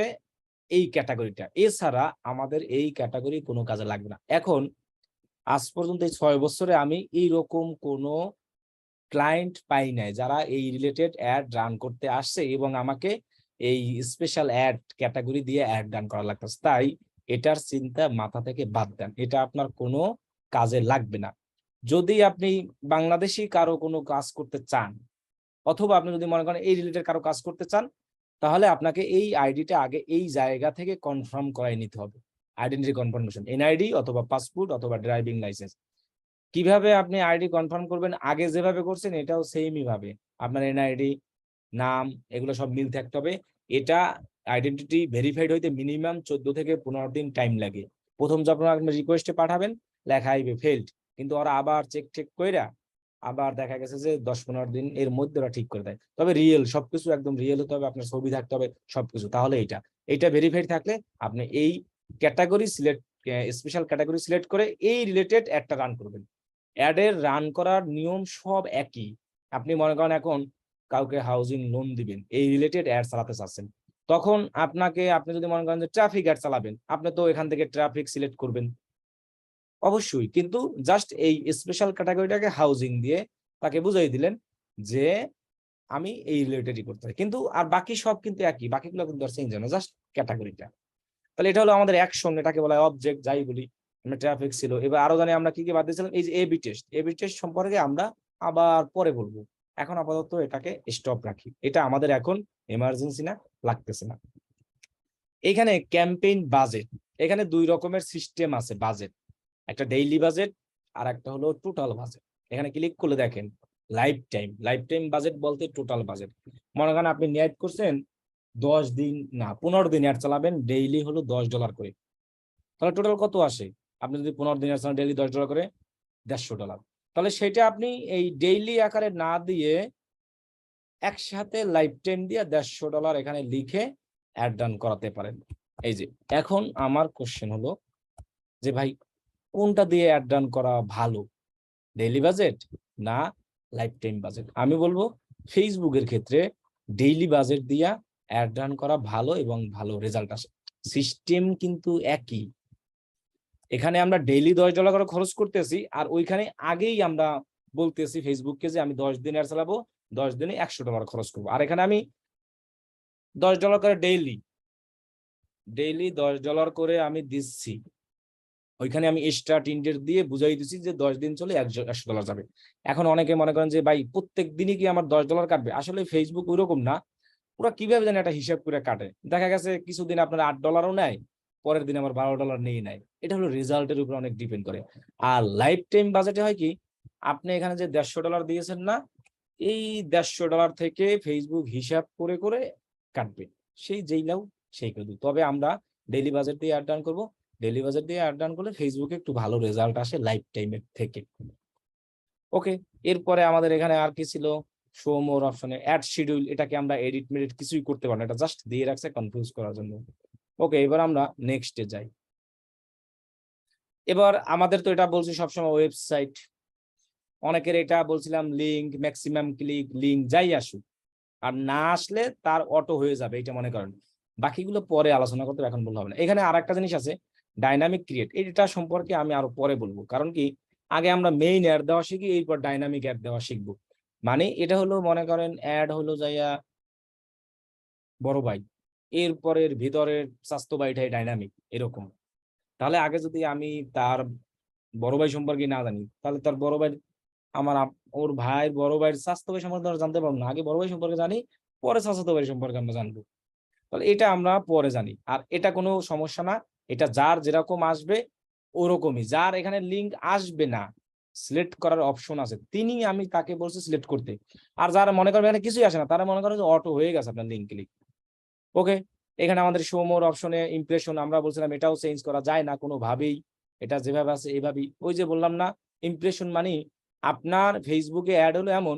এই ক্যাটাগরিটা, এছাড়া আমাদের এই ক্যাটাগরি কোনো কাজে লাগবে না। এখন আজ পর্যন্ত এই 6 বছরে আমি এইরকম কোনো ক্লায়েন্ট পাই নাই যারা এই রিলেটেড অ্যাড রান করতে আসছে এবং আমাকে এই স্পেশাল অ্যাড ক্যাটাগরি দিয়ে অ্যাড রান করা লাগতেছে। তাই এটার চিন্তা মাথা থেকে বাদ দেন, এটা আপনার কোনো কাজে লাগবে না। যদি আপনি বাংলাদেশি কারো কোনো কাজ করতে চান, অথবা আপনি যদি মনে করেন এই রিলেটেড কারো কাজ করতে চান, তাহলে আপনাকে এই আইডিটা আগে এই জায়গা থেকে কনফার্ম করাই নিতে হবে। আইডেন্টিটি কনফার্মেশন, এনআইডি অথবা পাসপোর্ট অথবা ড্রাইভিং লাইসেন্স। কিভাবে আপনি আইডি কনফার্ম করবেন? আগে যেভাবে করছেন এটাও সেমই ভাবে, আপনার এনআইডি, নাম, এগুলো সব মিল থাকতে হবে। এটা আইডেন্টিটি ভেরিফাইড হইতে মিনিমাম 14 থেকে 15 দিন টাইম লাগে। প্রথম যখন আপনি রিকোয়েস্টে পাঠাবেন লেখা আইবে ফেল্ড, কিন্তু ওরা আবার চেক কইরা আবার দেখা গেছে যে 10-15 দিন এর মধ্যে ওরা ঠিক করে দেয়। তবে রিয়েল সবকিছু একদম রিয়েল হতে হবে, আপনার ছবি থাকতে হবে সবকিছু, তাহলে এইটা ভেরিফাইড থাকলে আপনি এই category select, special category select করে এই রিলেটেড অ্যাডটা রান করবেন। অ্যাডের রান করার নিয়ম সব একই। আপনি মনে করেন এখন কাউকে হাউজিং লোন দিবেন, এই রিলেটেড অ্যাড চালাতে চাচ্ছেন, তখন আপনি যদি মনে করেন যে ট্রাফিক অ্যাড চালাবেন, আপনি তো এখান থেকে ট্রাফিক সিলেক্ট করবেন অবশ্যই, কিন্তু জাস্ট এই স্পেশাল ক্যাটাগরিটাকে হাউজিং দিয়ে তাকে বুঝাই দিলেন যে আমি এই রিলেটেডই করতে পারি, কিন্তু আর বাকি সব কিন্তু একই, বাকিগুলো কিন্তু চেঞ্জ হয় না, জাস্ট ক্যাটাগরিটা। তাহলে এটা হলো আমাদের অ্যাকশন, এটাকে বলা হয় অবজেক্ট, যাই বলি। আমরা ট্রাফিক ছিল, এবার আরো জানি আমরা কি কি বাদ দিয়েছিলাম, এই যে এবি টেস্ট সম্পর্কে আমরা আবার পরে বলবো। এখন আপাতত এটাকে স্টপ রাখি, এটা আমাদের এখন এমার্জেন্সি না, লাগতেছে না। এখানে ক্যাম্পেইন বাজেট, এখানে 2 রকমের সিস্টেম আছে বাজেট, একটা ডেইলি বাজেট আর একটা হলো টোটাল বাজেট। এখানে ক্লিক করলে দেখেন লাইফ টাইম বাজেট বলতে টোটাল বাজেট। মনে করেন আপনি নেট করছেন 10 দিন না 15 দিন অ্যাড চালাবেন, ডেইলি হলো $10 করে, তাহলে টোটাল কত আসে? আপনি যদি 15 দিন অ্যাড চালান ডেইলি $10 করে, $150। তাহলে সেটা আপনি এই ডেইলি আকারে না দিয়ে একসাথে লাইফ টাইম দিয়ে $150 এখানে লিখে অ্যাড ডান করাতে পারেন। এই যে এখন আমার কোশ্চেন হলো যে ভাই কোনটা দিয়ে অ্যাড ডান করা ভালো, ডেইলি বাজেট না লাইফ টাইম বাজেট? আমি বলবো ফেসবুকের ক্ষেত্রে ডেইলি বাজেট দিয়া অ্যাড রান করা ভালো এবং ভালো রেজাল্ট আসে। সিস্টেম কিন্তু একই, এখানে আমরা ডেইলি $10 করে খরচ করতেছি, আর ওইখানে আগেই আমরা বলতেছি ফেসবুককে যে আমি 10 দিন অ্যাড চালাবো, 10 দিনে $100 খরচ করবো। আর এখানে আমি $10 করে ডেইলি $10 করে আমি দিচ্ছি, ওইখানে আমি স্টার্ট ইন্ডেট দিয়ে বুঝাই দিচ্ছি যে 10 দিন চলে $100 যাবে। এখন অনেকে মনে করেন যে ভাই প্রত্যেক দিনই কি আমার $10 কাটবে? আসলে ফেসবুক ওইরকম না, ওরা কিভাবে জানে একটা হিসাব করে কাটে। দেখা গেছে কিছুদিন আপনার $8 নেয়, পরের দিন আবার $12 নিয়ে নেয়। এটা হলো রেজাল্টের উপর অনেক ডিপেন্ড করে। আর লাইফ টাইম বাজেটে হয় কি, আপনি এখানে যে $150 দিয়েছেন না, এই $150 থেকে ফেসবুক হিসাব করে করে কাটবে, সেই যেই নাও সেই করে দিই। তবে আমরা ডেইলি বাজেট দিয়ে অ্যাড ডান করবো, ডেইলি বাজেট দিয়ে অ্যাড ডান করলে ফেসবুকে একটু ভালো রেজাল্ট আসে লাইফ টাইমের থেকে। ওকে, এরপরে আমাদের এখানে আর কি ছিল, শো মোর অপশনে অ্যাড শিডিউল, এটাকে আমরা এডিট মেডিট কিছুই করতে পারি না, এটা জাস্ট দিয়ে রাখছে কনফিউজ করার জন্য। ওকে, এবার আমরা নেক্সটে যাই। এবার আমাদের তো এটা বলছি সবসময় ওয়েবসাইট, অনেকের এটা বলছিলাম লিঙ্ক, ম্যাক্সিমাম ক্লিক, লিঙ্ক যাই আসুক, আর না আসলে তার অটো হয়ে যাবে, এটা মনে করেন। বাকিগুলো পরে আলোচনা করতে এখন বলতে হবে না। এখানে আর একটা জিনিস আছে ডাইনামিক ক্রিয়েট, এটা সম্পর্কে আমি আরো পরে বলবো, কারণ কি আগে আমরা মেইন অ্যাড দেওয়া শিখি, এরপর ডাইনামিক অ্যাড দেওয়া শিখবো। মানে এটা হলো মনে করেন অ্যাড হলো যাইয়া বড় ভাই, এরপরের ভিতরের স্বাস্থ্য ভাইটাই ডাইনামিক, এরকম। তাহলে আগে যদি আমি তার বড় ভাই সম্পর্কে না জানি, তাহলে তার বড় ভাই ওর ভাইয়ের বড় ভাইয়ের স্বাস্থ্য ভাই সম্পর্কে আমরা জানতে পারবো না। আগে বড় ভাই সম্পর্কে জানি, পরে স্বাস্থ্য ভাই সম্পর্কে আমরা জানবো। তাহলে এটা আমরা পরে জানি, আর এটা কোনো সমস্যা না। এটা যার যেরকম আসবে ওরকমই, যার এখানে লিঙ্ক আসবে না, সিলেক্ট করার অপশন আছে, আমি তাকে বলছি সিলেক্ট করতে। আর যারা মনে করবে এখানে কিছুই আসে না, তারা মনে করে যে অটো হয়ে গেছে আপনার লিঙ্ক ক্লিক। ওকে, এখানে আমাদের শো মোর অপশনে ইমপ্রেশন আমরা বলছিলাম এটাও চেঞ্জ করা যায় না কোনোভাবেই, এটা যেভাবে আছে এভাবেই। ওই যে বললাম না, ইমপ্রেশন মানে আপনার ফেসবুকে অ্যাড হলো এমন,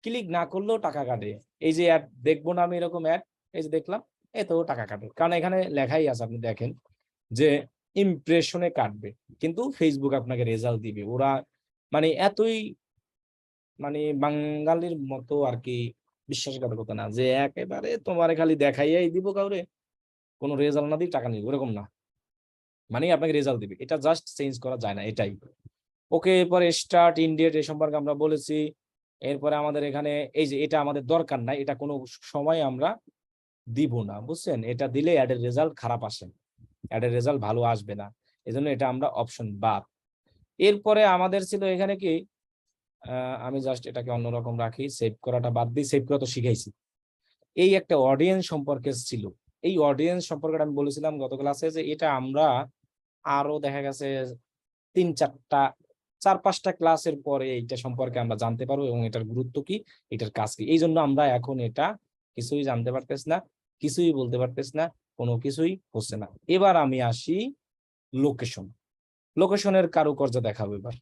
ক্লিক না করলেও টাকা কাটে। এই যে অ্যাড দেখবো না আমি এরকম অ্যাড, এই যে দেখলাম, এতেও টাকা কাটে, কারণ এখানে লেখাই আছে, আপনি দেখেন যে ইমপ্রেশনে কাটবে, কিন্তু ফেসবুক আপনাকে রেজাল্ট দিবে। ওরা মানে এতই মানে বাঙালির মতো আর কি বিশ্বাসঘাতকতা না, যে একেবারে তোমার খালি দেখাইয়াই দিব কাউরে, কোনো রেজাল্ট না দিয়ে টাকা নিবে, ওরকম না। মানে আপনাকে রেজাল্ট দিবে, এটা জাস্ট চেঞ্জ করা যায় না, এটাই। ওকে, এরপরে স্টার্ট ইন্ডিয়েট এ সম্পর্কে আমরা বলেছি। এরপরে আমাদের এখানে এই যে এটা আমাদের দরকার নাই, এটা কোনো সময় আমরা দিব না, বুঝছেন? এটা দিলে অ্যাডের রেজাল্ট খারাপ আসে, অ্যাডের রেজাল্ট ভালো আসবে না, এজন্য এটা আমরা অপশন বাদ। এরপরে আমাদের ছিল এখানে কি আমি জাস্ট এটাকে অন্যরকম রাখি, সেভ করাটা বাদ দিই, সেভ করা তো শিখাইছি। এই একটা অডিয়েন্স সম্পর্কে ছিল, এই অডিয়েন্স সম্পর্কে আমি বলেছিলাম গত ক্লাসে যে এটা আমরা আরো দেখা গেছে 4-5টা ক্লাসের পরে এইটা সম্পর্কে আমরা জানতে পারবো এবং এটার গুরুত্ব কি, এটার কাজ কি। এই জন্য আমরা এখন এটা কিছুই জানতে পারতেছি না, কিছুই বলতে পারতেছি না, কোনো কিছুই হচ্ছে না। এবার আমি আসি লোকেশন, লোকেশনের কারুকার্য দেখাবো এবার।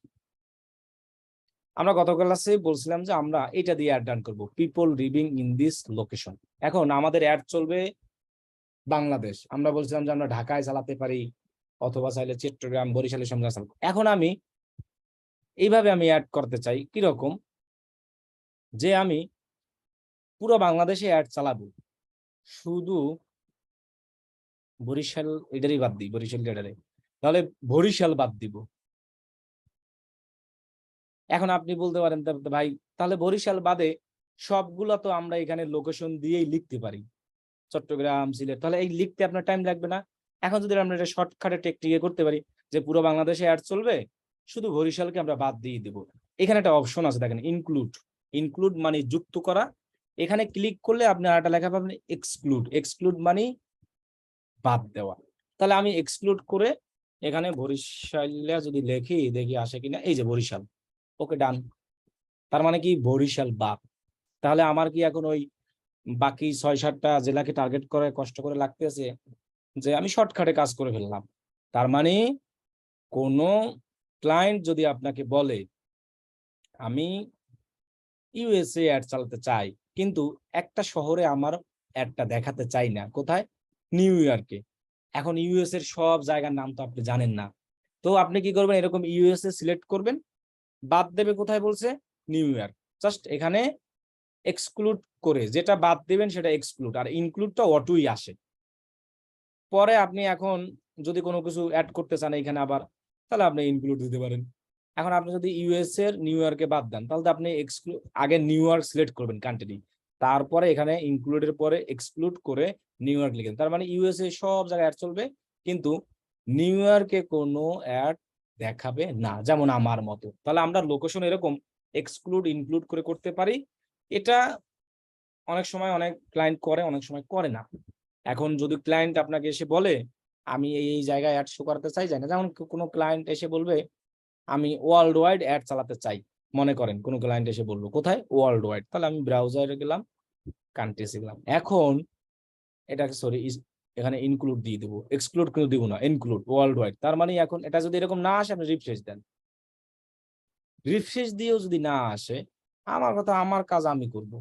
আমরা গত ক্লাসে বলছিলাম যে আমরা এটা দিয়ে অ্যাড রান করবো, people living in this location. এখন আমাদের অ্যাড চলবে বাংলাদেশ, আমরা বলছিলাম যে আমরা ঢাকায় চালাতে পারি অথবা চাইলে চট্টগ্রাম বরিশালের সঙ্গে চালাবো। এখন আমি এইভাবে আমি অ্যাড করতে চাই কিরকম, যে আমি পুরো বাংলাদেশে অ্যাড চালাবো, শুধু বরিশাল এটারই বাদ দিই, বরিশাল এটারে, তাহলে বরিশাল বাদ দিব। এখন আপনি বলতে পারেন ভাই তাহলে বরিশাল বাদে সবগুলা তো আমরা এখানে লোকেশন দিয়েই লিখতে পারি, চট্টগ্রাম সিলেট, তাহলে এই লিখতে আপনার টাইম লাগবে না। এখন যদি আমরা এটা শর্টকাটে টেকনিকে করতে পারি যে পুরো বাংলাদেশে অ্যাড চলবে, শুধু বরিশালকে আমরা বাদ দিয়ে দিব। এখানে একটা অপশন আছে দেখেন, ইনক্লুড, ইনক্লুড মানে যুক্ত করা। এখানে ক্লিক করলে আপনি আরেকটা লেখা পাবেন এক্সক্লুড, এক্সক্লুড মানে বাদ দেওয়া। তাহলে আমি এক্সক্লুড করে এখানে বরিশাল যদি লিখি, দেখি আসে কিনা, এই যে বরিশাল, ওকে ডান। তার মানে কি বরিশাল বাদ। তাহলে আমার কি এখন ওই বাকি 6-7টা জেলাকে টার্গেট করে কষ্ট করে লাগতেছে যে আমি শর্টকাটে কাজ করে ফেললাম। তার মানে কোন ক্লায়েন্ট যদি আপনাকে বলে আমি ইউএসএ অ্যাড চালাতে চাই, কিন্তু একটা শহরে আমার অ্যাডটা দেখাতে চাই না, কোথায়, নিউ ইয়র্কে। এখন ইউএস এর সব জায়গার নাম তো আপনি জানেন না, তো আপনি কি করবেন, এরকম ইউএসএ সিলেক্ট করবেন, বাদ দেবে কোথায় বলছে, নিউ ইয়র্ক। জাস্ট এখানে এক্সক্লুড করে যেটা বাদ দিবেন সেটা এক্সক্লুড, আর ইনক্লুডটা অটোই আসে। পরে আপনি এখন যদি কোনো কিছু অ্যাড করতে চান এখানে আবার, তাহলে আপনি ইনক্লুড দিতে পারেন। এখন আপনি যদি ইউএস এর নিউ ইয়র্কে বাদ দেন, তাহলে আপনি আগে নিউ ইয়র্ক সিলেক্ট করবেন কান্ট্রি, তারপরে এখানে ইনক্লুডের পরে এক্সক্লুড করে নিউ ইয়র্ক লিখেন। তার মানে ইউএসএ সব জায়গায় অ্যাড চলবে, কিন্তু নিউ ইয়র্কে কোনো অ্যাড দেখাবে না, যেমন আমার মতো। তাহলে আমরা লোকেশন এরকম এক্সক্লুড ইনক্লুড করে করতে পারি। এটা অনেক সময় অনেক ক্লায়েন্ট করে, অনেক সময় করে না। এখন যদি ক্লায়েন্ট আপনাকে এসে বলে আমি এই জায়গায় অ্যাড শো করাতে চাই, যায় না, যেমন কোনো ক্লায়েন্ট এসে বলবে আমি ওয়ার্ল্ড ওয়াইড অ্যাড চালাতে চাই, মনে করেন কোনো ক্লায়েন্ট এসে বললো কোথায়, ওয়ার্ল্ড ওয়াইড, তাহলে আমি ব্রাউজারে গেলাম, কান্ট্রিজে গেলাম। এখন এটাকে সরি এখানে ইনক্লুড দিয়ে দেবো, এক্সক্লুড কিন্তু দিব না, ইনক্লুড ওয়ার্ল্ড ওয়াইড। তার মানে এখন এটা যদি এরকম না আসে আপনি রিফ্রেশ দেন, রিফ্রেশ দিয়েও যদি না আসে, আমার কথা আমার কাজ আমি করব,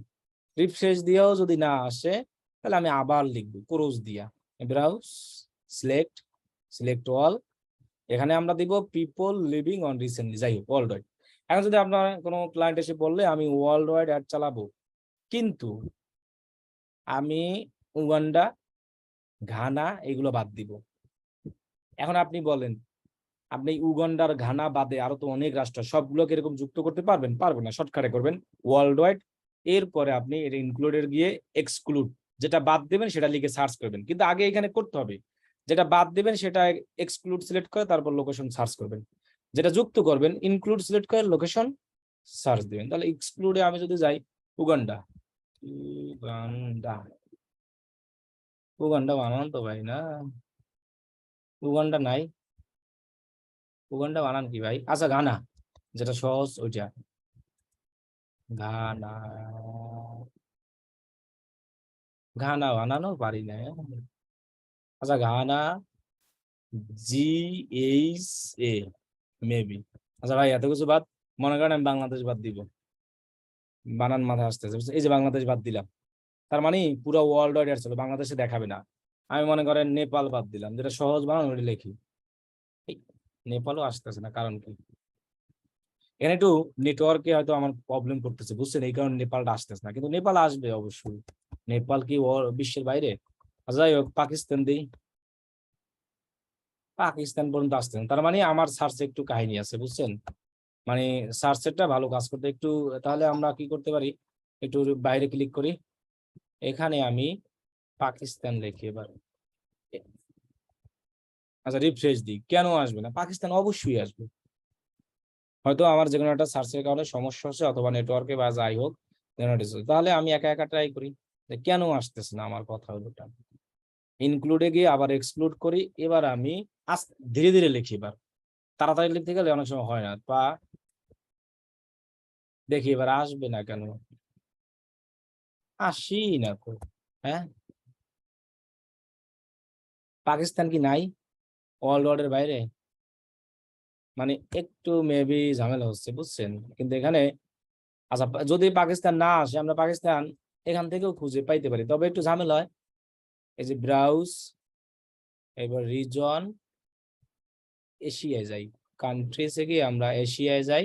রিফ্রেশ দিয়েও যদি না আসে, তাহলে আমি আবার লিখবো ক্রস দিয়া, ব্রাউজ সিলেক্ট, সিলেক্ট অল, এখানে আমরা দিব পিপল লিভিং অন রিসেন্টলি, যাই হোক ওয়ার্ল্ড ওয়াইড। এখন যদি আপনার কোনো ক্লায়েন্ট এসে বললে আমি ওয়ার্ল্ড ওয়াইড অ্যাড চালাবো, কিন্তু আমি উগান্ডা, ঘানা এগুলো বাদ দিব। এখন আপনি বলেন আপনি উগান্ডার, ঘানা বাদে আরো তো অনেক রাষ্ট্র, সবগুলোকে এরকম যুক্ত করতে পারবেন, পারবেন না। শর্টকাটে করবেন ওয়ার্ল্ড ওয়াইড, এরপরে আপনি এটা ইনক্লুডের গিয়ে এক্সক্লুড, যেটা বাদ দেবেন সেটা লিখে সার্চ করবেন, কিন্তু আগে এখানে করতে হবে যেটা বাদ দেবেন সেটা এক্সক্লুড সিলেক্ট করে তারপর লোকেশন সার্চ করবেন, যেটা যুক্ত করবেন ইনক্লুড সিলেক্ট করে লোকেশন সার্চ দিবেন। তাহলে এক্সক্লুডে আমি যদি যাই উগান্ডা, উগান্ডা, উগান্ডা বানান তো ভাই না, উগান্ডা নাই, উগান্ডা বানান কি ভাই, আচ্ছা ঘানা, যেটা সহজ ওইটা, ঘানা, ঘানা বানানো পারি না। আচ্ছা ঘানা, GHA মেবি। আচ্ছা ভাই এত কিছু বাদ, মনে করেন আমি বাংলাদেশ বাদ দিব, বানান মাথায় আসতেছে, এই যে বাংলাদেশ বাদ দিলাম, তার মানে পুরো ওয়ার্ল্ড ওয়াইড ছিল, বাংলাদেশে দেখাবে না। আমি মনে করেন নেপাল বাদ দিলাম, যেটা সহজ বানান ওটা লিখি, এই নেপালও আসতেছে না, কারণ কি, এখানে একটু নেটওয়ার্কে হয়তো আমার প্রবলেম করতেছে, বুঝছেন, এই কারণে নেপালটা আসতেছে না, কিন্তু নেপাল আসবে অবশ্যই। নেপাল কি বিশ্বের বাইরে? আচ্ছা যাই হোক, পাকিস্তান দিই, পাকিস্তান পর্যন্ত আসতেন, তার মানে আমার সার্চে একটু কাহিনী আছে, বুঝছেন, মানে সার্চেরটা ভালো কাজ করতে একটু। তাহলে আমরা কি করতে পারি, একটু বাইরে ক্লিক করি, এখানে আমি পাকিস্তান লিখি এবার, আচ্ছা রিফ্রেশ দিই, কেন আসবে না, পাকিস্তান অবশ্যই আসবে। হয়তো আমার যে কোনো একটা সার্চের কারণে সমস্যা হচ্ছে, অথবা নেটওয়ার্কে বা যাই হোক, তাহলে আমি একা একা ট্রাই করি যে কেন আসতেছে না। আমার কথা হলো ইনক্লুডে গিয়ে আবার এক্সক্লুড করি। এবার আমি ধীরে ধীরে লিখি। এবার তাড়াতাড়ি লিখতে গেলে অনেক সময় হয় না। বা দেখি এবার আসবে না কেন, আসি না তো। হ্যাঁ, পাকিস্তান কি নাই ওয়ার্ল্ড ওয়ার্ডের বাইরে? মানে একটু মেবি ঝামেলা হচ্ছে, বুঝছেন? কিন্তু এখানে আচ্ছা, যদি পাকিস্তান না আসে, আমরা পাকিস্তান এখান থেকেও খুঁজে পাইতে পারি, তবে একটু ঝামেলা হয়। এই যে ব্রাউজ, এবার রিজন, এশিয়ায় যাই, কান্ট্রিজে গিয়ে আমরা এশিয়ায় যাই,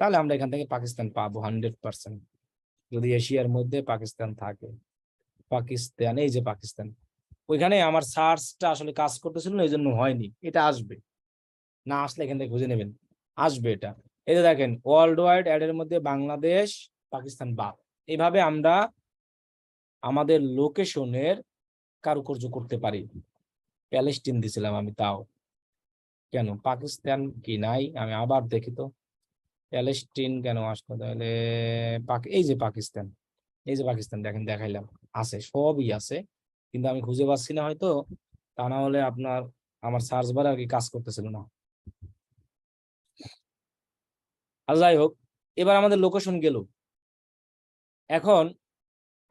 তাহলে আমরা এখান থেকে পাকিস্তান পাবো 100%। যদি এশিয়ার মধ্যে পাকিস্তান থাকে, পাকিস্তান, এই যে পাকিস্তান, ওইখানে আমার সার্চটা আসলে কাজ করতেছিল না, এই জন্য হয়নি। এটা আসবে, না আসলে এখান থেকে খুঁজে নেবেন, আসবে এটা। এই যে দেখেন, ওয়ার্ল্ড ওয়াইড অ্যাড এর মধ্যে বাংলাদেশ, পাকিস্তান বাদ। এইভাবে আমরা আমাদের লোকেশনের কারুকার্য করতে পারি। প্যালেস্টিন দিছিলাম আমি, তাও কেন পাকিস্তান কি নাই? আমি আবার দেখি তো, প্যালেস্টিন কেন আসলো তাহলে? এই যে পাকিস্তান, এই যে পাকিস্তান, দেখেন দেখাইলাম, আছে, সবই আছে, কিন্তু আমি খুঁজে পাচ্ছি না হয়তো। তা না হলে আপনার আমার সার্চ বার আর কি কাজ করতেছিল না। আর যাই হোক, এবার আমাদের লোকেশন গেল। এখন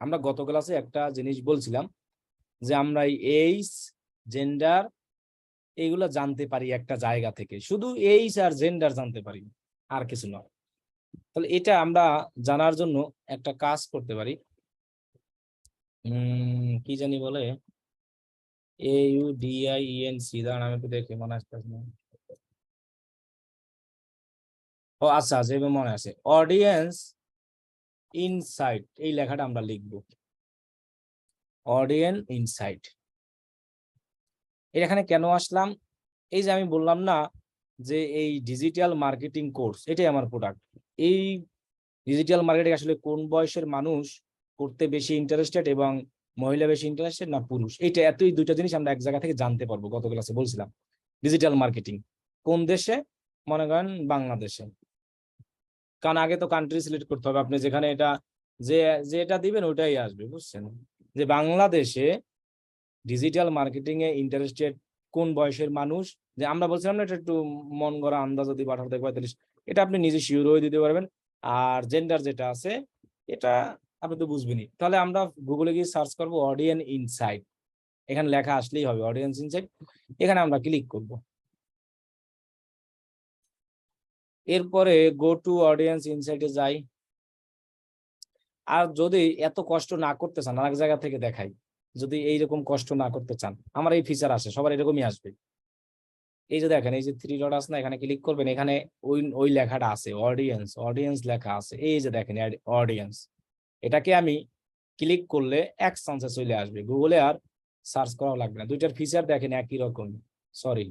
আমরা গত ক্লাসে একটা জিনিস বলছিলাম যে আমরা এইজ, জেন্ডার, এইগুলো জানতে পারি একটা জায়গা থেকে, শুধু এইজ আর জেন্ডার জানতে পারি, আর কিছু নয়। তাহলে এটা আমরা জানার জন্য একটা কাজ করতে পারি। কি জানি বলে, AUDIENC, দাঁড়ান আমি একটু দেখি, মনে আসতেছে না। ও আচ্ছা আচ্ছা, এবার মনে আছে, অডিয়েন্স ইনসাইট, এই লেখাটা আমরা লিখব, অডিয়েন্স ইনসাইট। এখানে কেন আসলাম? এই যে আমি বললাম না যে এই ডিজিটাল মার্কেটিং কোর্স, এটাই আমার প্রোডাক্ট। এই ডিজিটাল মার্কেটিং আসলে কোন বয়সের মানুষ করতে বেশি ইন্টারেস্টেড, এবং মহিলা বেশি ইন্টারেস্টেড না পুরুষ, এইটা এতই দুইটা জিনিস আমরা এক জায়গা থেকে জানতে পারবো। গত ক্লাসে বলছিলাম ডিজিটাল মার্কেটিং কোন দেশে, মনে করেন বাংলাদেশে, কারণ আগে তো কান্ট্রি সিলেক্ট করতে হবে। আপনি যেখানে এটা যে যেটা দিবেন ওটাই আসবে, বুঝছেন? যে বাংলাদেশে ডিজিটাল মার্কেটিং এ ইন্টারেস্টেড কোন বয়সের মানুষ, যে আমরা বলছিলাম না, এটা একটু মন গড়া আন্দাজ, যদি 18 থেকে 45, এটা আপনি নিজে শিওর হয়ে দিতে পারবেন। আর জেন্ডার যেটা আছে, এটা আপনি তো বুঝবেনই। তাহলে আমরা গুগলে গিয়ে সার্চ করবো অডিয়েন্স ইনসাইট, এখানে লেখা আসলেই হবে অডিয়েন্স ইনসাইট, এখানে আমরা ক্লিক করব। এরপরে গো টু অডিয়েন্স ইনসাইটে যাই। আর যদি এত কষ্ট না করতে চান, আরেক জায়গা থেকে দেখাই, যদি এইরকম কষ্ট না করতে চান, আমার এই ফিচার আসে, সবার এরকমই আসবে। এই যে দেখেন, এই যে 3 ডট আছে না, এখানে ক্লিক করবেন, এখানে ওই ওই লেখাটা আছে, অডিয়েন্স, অডিয়েন্স লেখা আছে, এই যে দেখেন অডিয়েন্স। এটাকে আমি ক্লিক করলে এক চান্সে চলে আসবে, গুগলে আর সার্চ করা লাগবে না। দুইটার ফিচার দেখেন একই রকম। সরি,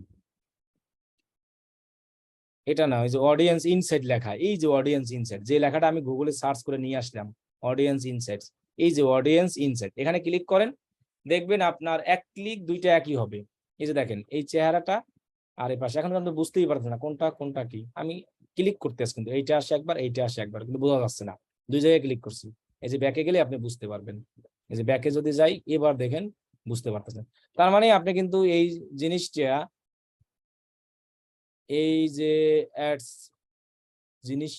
এটা না, ওই যে অডিয়েন্স ইনসাইট লেখা, এই যে অডিয়েন্স ইনসাইট, যে লেখাটা আমি গুগলে সার্চ করে নিয়ে আসলাম, অডিয়েন্স ইনসাইটস, এই যে অডিয়েন্স ইনসাইট, এখানে ক্লিক করেন, দেখবেন আপনার এক ক্লিক দুইটা একই হবে। এই যে দেখেন এই চেহারাটা আর এই পাশে, এখন আপনি বুঝতেই পারছেন না কোনটা কোনটা কি। আমি ক্লিক করতেছি, কিন্তু এইটা আসে একবার, এইটা আসে একবার, কিন্তু বোঝা যাচ্ছে না, দুই জায়গায় ক্লিক করছি। এই যে ব্যাকে গেলে আপনি বুঝতে পারবেন। এই যে ব্যাকে যদি যাই, এবার দেখেন বুঝতে পারতেছেন। তার মানে আপনি কিন্তু এই জিনিসটা, এই যে অ্যাডস জিনিস,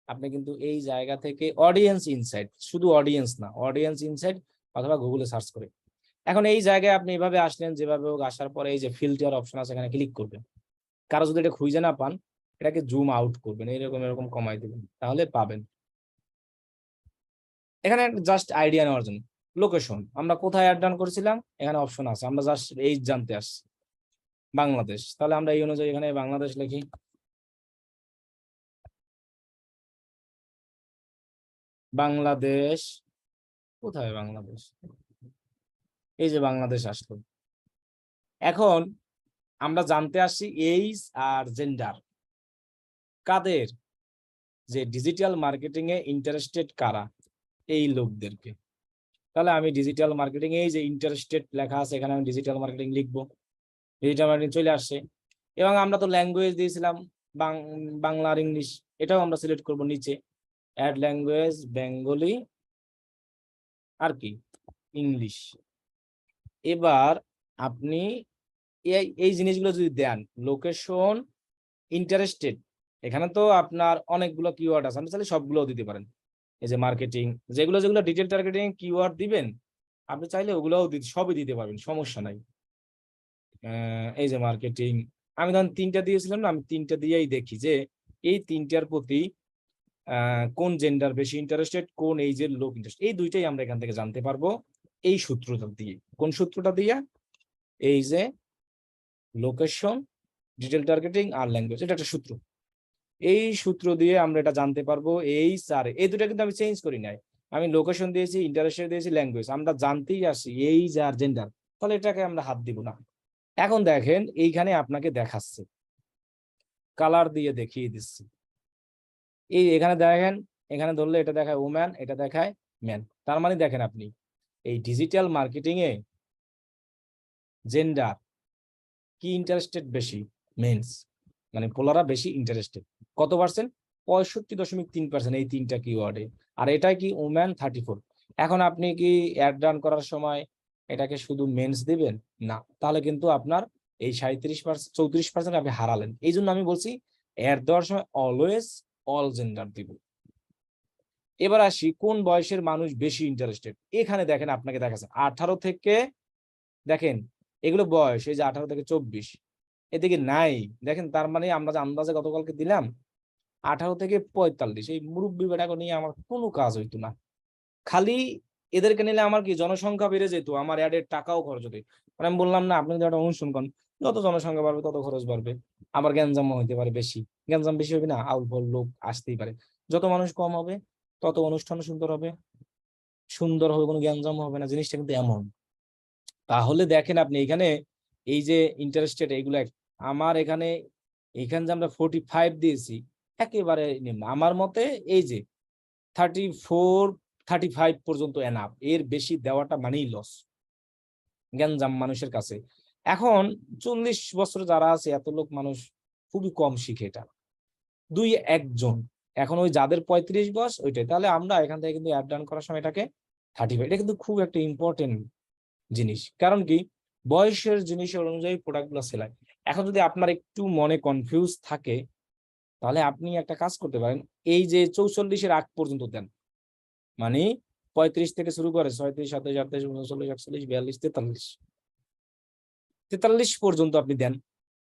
আপনি কিন্তু এই জায়গা থেকে অডিয়েন্স ইনসাইট, শুধু অডিয়েন্স না, অডিয়েন্স ইনসাইট অথবা গুগলে সার্চ করে, এখন এই জায়গায় আপনি এভাবে আসলেন, যেভাবে হোক আসার পরে এই যে ফিল্টার অপশন আছে, এখানে ক্লিক করবেন। কারো যদি এটা খুঁজে না পান, এটাকে জুম আউট করবেন, এরকম এরকম কমাই দিবেন, তাহলে পাবেন। এখানে জাস্ট আইডিয়া নেওয়ার জন্য। লোকেশন আমরা কোথায় অ্যাড ডান করেছিলাম, এখানে অপশন আছে, আমরা জাস্ট এই জানতে আসছি বাংলাদেশ, তাহলে আমরা এই অনুযায়ী এখানে বাংলাদেশ লিখি। বাংলাদেশ, কোথায় বাংলাদেশ? এই যে বাংলাদেশ আসলো। এখন আমরা জানতে আসছি এইজ আর জেন্ডার কাদের, যে ডিজিটাল মার্কেটিং এ ইন্টারেস্টেড কারা, এই লোকদেরকে। তাহলে আমি ডিজিটাল মার্কেটিং, এই যে ইন্টারেস্টেড লেখা আছে, এখানে আমি ডিজিটাল মার্কেটিং লিখবো, ডিজিটাল মার্কেটিং চলে আসছে। এবং আমরা তো ল্যাঙ্গুয়েজ দিয়েছিলাম বাংলা আর ইংলিশ, এটাও আমরা সিলেক্ট করব নিচে। অ্যাড ল্যাঙ্গুয়েজ বেঙ্গলি আর কি ইংলিশ। এবার আপনি এই জিনিসগুলো যদি দেন, লোকেশন, ইন্টারেস্টেড, এখানে তো আপনার অনেকগুলো কিওয়ার্ড আছে, আপনি চাইলে সবগুলো দিতে পারেন। এই যে মার্কেটিং, যেগুলো যেগুলো ডিটেল টার্গেটিং কিওয়ার্ড দিবেন, আপনি চাইলে ওগুলোও সবই দিতে পারবেন, সমস্যা নাই। এই যে মার্কেটিং, আমি ধরেন 3টা দিয়েছিলাম না, আমি 3টা দিয়েই দেখি যে এই 3টার প্রতি কোন জেন্ডার বেশি ইন্টারেস্টেড, কোন এইজের লোক ইন্টারেস্ট, এই দুইটাই আমরা এখান থেকে জানতে পারবো এই সূত্রটা দিয়ে। কোন সূত্রটা দিয়ে? এই যে লোকেশন, ডিটেল টার্গেটিং আর ল্যাঙ্গুয়েজ, এটা একটা সূত্র। এই সূত্র দিয়ে আমরা এটা জানতে পারবো। এই দুটা কিন্তু আমি চেঞ্জ করি নাই, আমি লোকেশন দিয়েছি, ইন্টারেস্টেড দিয়েছি, ল্যাঙ্গুয়েজ, আমরা জানতেই আসি এই যে আর জেন্ডার, তাহলে এটাকে আমরা হাত দিব না। এখন দেখেন এইখানে আপনাকে দেখাচ্ছে, কালার দিয়ে দেখিয়ে দিচ্ছি। এই এখানে দেখেন, এখানে ধরলে এটা দেখায় ওম্যান, এটা দেখায় ম্যান। তার মানে দেখেন আপনি এই ডিজিটাল মার্কেটিং এ জেন্ডার কি ইন্টারেস্টেড বেশি? মেন্স, মানে পোলারা বেশি ইন্টারেস্টেড। কত পার্সেন্ট? 65.3%, এই 3টা কিওয়ার্ডে। আর এটা কি ওম্যান 34। এখন আপনি কি অ্যাড রান করার সময় এটাকে শুধু মেন্স দিবেন? না, তাহলে কিন্তু আপনার এই 37%, 34% আপনি হারালেন। এই জন্য আমি বলছি অ্যাড দেওয়ার সময় অলওয়েজ অল জেন্ডার দিব। এবার আসি কোন বয়সের মানুষ বেশি ইন্টারেস্টেড। এখানে দেখেন আপনাকে দেখাচ্ছে 18 থেকে, দেখেন এগুলো বয়স, এই যে 18 থেকে 24, এদিকে নাই। দেখেন তার মানে আমরা যে আন্দাজে গতকালকে দিলাম 18 থেকে 45, এই মুরব্বী বেটাকে নিয়ে আমার কোনো কাজ হইতো না। খালি এদেরকে নিলে আমার কি জনসংখ্যা বেড়ে যেত, আমার অ্যাডের টাকাও খরচ হতো। মানে আমি বললাম না, আপনি যদি একটা অনুষ্ঠান করেন, যত জনসংখ্যা বাড়বে তত খরচ বাড়বে, আবার গ্যাঞ্জাম হইতে পারে বেশি। গ্যাঞ্জাম বেশি হবে না, আউল ফাউল লোক আসতেই পারে। যত মানুষ কম হবে তত অনুষ্ঠান সুন্দর হবে, সুন্দর হবে, কোনো গ্যাঞ্জাম হবে না, জিনিসটা কিন্তু এমন। তাহলে দেখেন আপনি এখানে এই যে ইন্টারেস্টেড, এইগুলো আমার এখানে যে আমরা 45 দিয়েছি, একেবারে নিম্ন আমার মতে। এই যে 34, 35 পর্যন্ত এনাফ, এর বেশি দেওয়াটা মানেই লস গ্যাঞ্জাম মানুষের কাছে। এখন 40 বছর যারা আছে, এত লোক মানুষ খুবই কম শিখে এটা, 2-1 জন। এখন ওই যাদের 35 বয়স ওইটাই, তাহলে আমরা এখান থেকে কিন্তু অ্যাড ডান করার সময় এটাকে 35, এটা কিন্তু খুব একটা ইম্পর্টেন্ট জিনিস। কারণ কি, বয়সের জিনিসের অনুযায়ী প্রোডাক্ট গুলো সেলাই। এখন যদি আপনার একটু মনে কনফিউজ থাকে, তাহলে আপনি একটা কাজ করতে পারেন, এই যে 44-এর আগ পর্যন্ত দেন, মানে 35 থেকে শুরু করে 36, 27, 28, 39, 41, 42, 43, 43 পর্যন্ত আপনি দেন।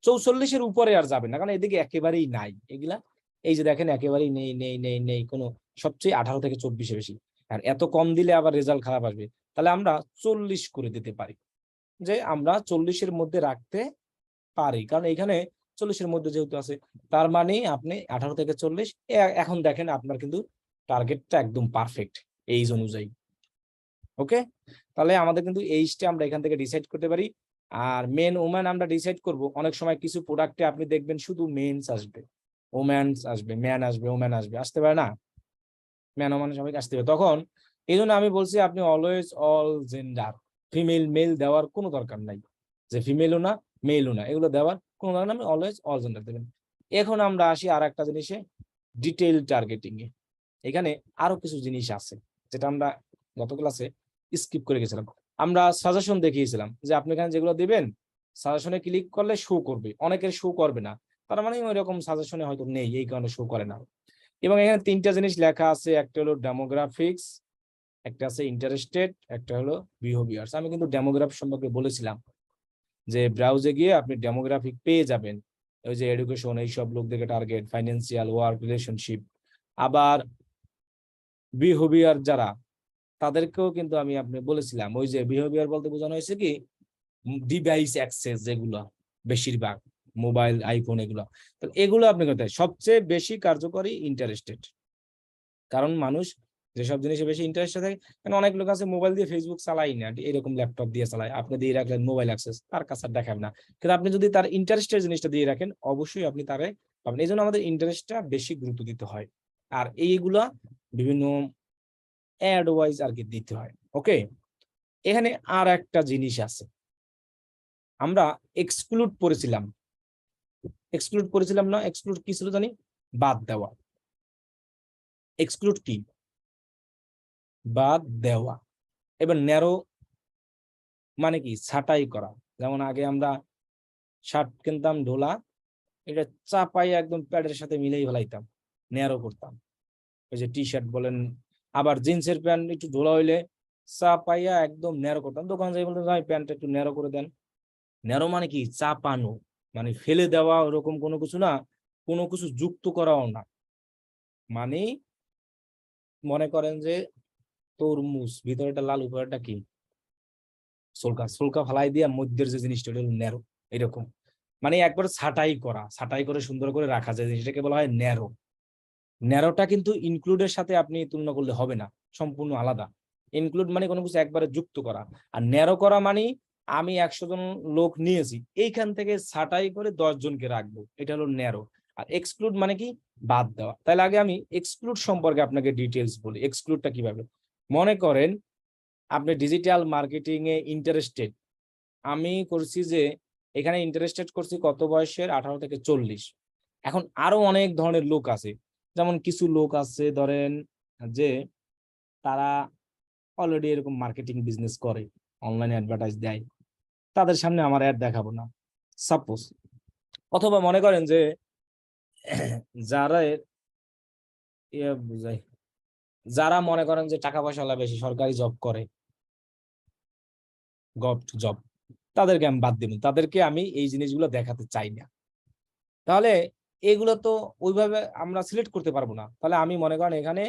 44-এর উপরে আর যাবেন না, কারণ এদিকে একেবারেই নাই এগুলা। এই যে দেখেন একেবারেই নেই নেই নেই নেই কোনো, সবচেয়ে 18 থেকে 24 বেশি। আর এত কম দিলে আবার রেজাল্ট খারাপ আসবে। তাহলে আমরা 40 করে দিতে পারি, যে আমরা 40-এর মধ্যে রাখতে পারি, কারণ এখানে 40-এর মধ্যে যেহেতু আছে, তার মানে আপনি 18 থেকে 40। এখন দেখেন আপনার কিন্তু টার্গেটটা একদম পারফেক্ট এইজ অনুযায়ী। ওকে, তাহলে আমাদের কিন্তু এইজটা আমরা এখান থেকে ডিসাইড করতে পারি। আর মেন ওম্যান আমরা ডিসাইড করব। অনেক সময় কিছু প্রোডাক্টে আপনি দেখবেন শুধু মেন্স আসবে, ওম্যানস আসবে, ম্যান আসবে, ওম্যান আসবে, আসতে পারে না, ম্যান ওম্যান সবাইকে আসতে হবে। তখন এই জন্য আমি বলছি আপনি always all gender, female male দেওয়ার কোনো দরকার নাই, যে ফিমেলও না মেলও না, এগুলো দেওয়ার কোনো দরকার নেই, অলওয়েজ অল জেন্ডার দেবেন। এখন আমরা আসি আর একটা জিনিসে, ডিটেইল টার্গেটিং এ। এখানে আরো কিছু জিনিস আছে যেটা আমরা গত ক্লাসে স্কিপ করে গেছিলাম। আমরা সাজেশন দেখিয়েছিলাম যে আপনি এখানে যেগুলো দিবেন, সাজেশনে ক্লিক করলে শো করবে, অনেকের শো করবে না, তার মানে ওই রকম সাজেশনে হয়তো নেই, এই কারণে শো করে না। এবং এখানে 3টা জিনিস লেখা আছে, একটা হলো ডেমোগ্রাফিক্স, একটা আছে ইন্টারেস্টেড, একটা হলো বিহেভিয়ার্স। আমি কিন্তু ডেমোগ্রাফি সম্পর্কে বলেছিলাম যে ব্রাউজে গিয়ে আপনি ডেমোগ্রাফিক পেয়ে যাবেন, ওই যে এডুকেশন, এইসব লোকদেরকে টার্গেট, ফাইন্যান্সিয়াল, ওয়ার্ক, রিলেশনশিপ। আবার বিহেভিয়ার যারা, তাদেরকেও কিন্তু আমি আপনি বলেছিলাম, ওই যে বিহেভিয়ার বলতে বোঝানো হয়েছে কি, ডিভাইস অ্যাক্সেস, যেগুলো বেশিরভাগ মোবাইল, আইফোন, এগুলো। তো এগুলো আপনি কোথায় সবচেয়ে বেশি কার্যকরী? ইন্টারেস্টেড। কারণ মানুষ যেসব জিনিসে বেশি ইন্টারেস্টেড থাকে, কারণ অনেক লোক আছে মোবাইল দিয়ে ফেসবুক চালাই না, এরকম ল্যাপটপ দিয়ে চালায়, আপনি দিয়ে রাখলেন মোবাইল অ্যাক্সেস, তার কাছে দেখাবে না। কিন্তু আপনি যদি তার ইন্টারেস্টের জিনিসটা দিয়ে রাখেন, অবশ্যই আপনি তারে পাবেন। এই জন্য আমাদের ইন্টারেস্টটা বেশি গুরুত্ব দিতে হয়, আর এইগুলা বিভিন্ন অ্যাড ওয়াইজ আর কি দিতে হয়। ওকে, এখানে আর একটা জিনিস আছে, আমরা এক্সক্লুড করেছিলাম এক্সক্লুড করেছিলাম না? এক্সক্লুড কি ছিল জানি? বাদ দেওয়া। এক্সক্লুড কি? বাদ দেওয়া। এবার ন্যারো মানে কি? ছাঁটাই করা। যেমন আগে আমরা শার্ট কিনতাম ঢোলা, এটা চাপাই একদম প্যাডের সাথে মিলেই ফেলাইতাম, ন্যারো করতাম। ওই যে টি শার্ট বলেন, আবার জিন্সের প্যান্ট একটু ঢোলা হইলে চাপাইয়া একদম ন্যারো করতাম। দোকান যাই বলতে ভাই প্যান্টটা একটু ন্যারো করে দেন। ন্যারো মানে কি? চাপানো, মানে ফেলে দেওয়া ওরকম কোনো কিছু না, কোনো কিছু যুক্ত করাও না। মানে মনে করেন যে তরমুজ, ভিতরেটা লাল উপরেটা কি? সোলকা, সোলকা ফালাই দিয়া মধ্যের যে জিনিসটা হলো ন্যারো, এরকম। মানে একবার ছাঁটাই করা, ছাঁটাই করে সুন্দর করে রাখা যায়, জিনিসটাকে বলা হয় ন্যারো। ন্যারোটা কিন্তু ইনক্লুডের সাথে আপনি তুলনা করলে হবে না, সম্পূর্ণ আলাদা। ইনক্লুড মানে কোনো কিছু একবারে যুক্ত করা, আর ন্যারো করা মানে আমি 100 জন লোক নিয়েছি, এইখান থেকে ছাঁটাই করে 10 জনকে রাখবো, এটা হলো ন্যারো। আর এক্সক্লুড মানে কি? বাদ দেওয়া। তাহলে আগে আমি এক্সক্লুড সম্পর্কে আপনাকে ডিটেলস বলি। এক্সক্লুডটা কিভাবে? মনে করেন আপনি ডিজিটাল মার্কেটিং এ ইন্টারেস্টেড, আমি করছি যে এখানে ইন্টারেস্টেড করছি কত বয়সের? 18 থেকে 40। এখন আরো অনেক ধরনের লোক আছে, যেমন কিছু লোক আছে ধরেন যে তারা অলরেডি এরকম মার্কেটিং বিজনেস করে, অনলাইনে অ্যাডভার্টাইজ দেয়, তাদের সামনে আমার অ্যাড দেখাবো না, সাপোজ। অথবা মনে করেন যে যারা বুঝাই, যারা মনে করেন যে টাকা পয়সা বেশি, সরকারি জব করে, গভর্নমেন্ট জব, তাদেরকে আমি বাদ দিব, তাদেরকে আমি এই জিনিসগুলো দেখাতে চাই না। তাহলে এগুলো তো ওইভাবে আমরা সিলেক্ট করতে পারবো না। তাহলে আমি মনে করেন এখানে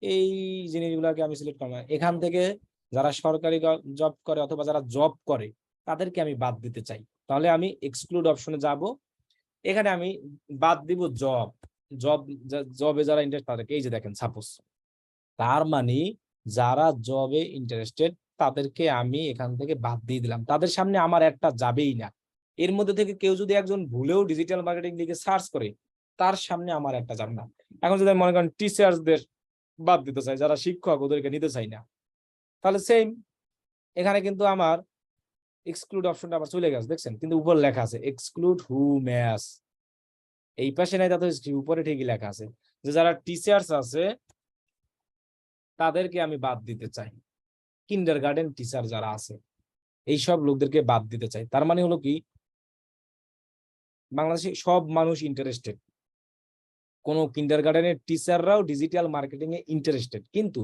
এই জিনিসগুলোকে আমি সিলেক্ট করবো, এখান থেকে যারা সরকারি জব করে অথবা যারা জব করে তাদেরকে আমি বাদ দিতে চাই। তাহলে আমি এক্সক্লুড অপশনে যাব, এখানে আমি বাদ দিব জব। জব, জবে যারা ইন্টারেস্ট তাদেরকে, এই যে দেখেন সাপোজ, তার মানে যারা জবে ইন্টারেস্টেড তাদেরকে আমি এখান থেকে বাদ দিয়ে দিলাম, তাদের সামনে আমার একটা যাবেই না। এর মধ্যে থেকে কেউ যদি একজন ভুলেও ডিজিটাল মার্কেটিং লিখে সার্চ করে, তার সামনে আমার একটা যাবে না। এখন যদি মনে করেন টিচার্সদের বাদ দিতে চাই, যারা শিক্ষক, ওদেরকে নিতে চাই না, তাহলে সেম, এখানে কিন্তু আমার এক্সক্লুড অপশনটা আবার চলে গেছে, দেখছেন? কিন্তু উপর লেখা আছে এক্সক্লুড হু ম্যাস, এই পাশে নাই, তাতে উপরে ঠিকই লেখা আছে যে যারা টিচার্স আছে তাদেরকে আমি বাদ দিতে চাই, কিন্ডারগার্টেন টিচার যারা আছে এইসব লোকদেরকে বাদ দিতে চাই। তার মানে হলো কি, বাংলাদেশে সব মানুষ ইন্টারেস্টেড, কোন কিন্ডারগার্টেনের টিচাররাও ডিজিটাল মার্কেটিং এ ইন্টারেস্টেড, কিন্তু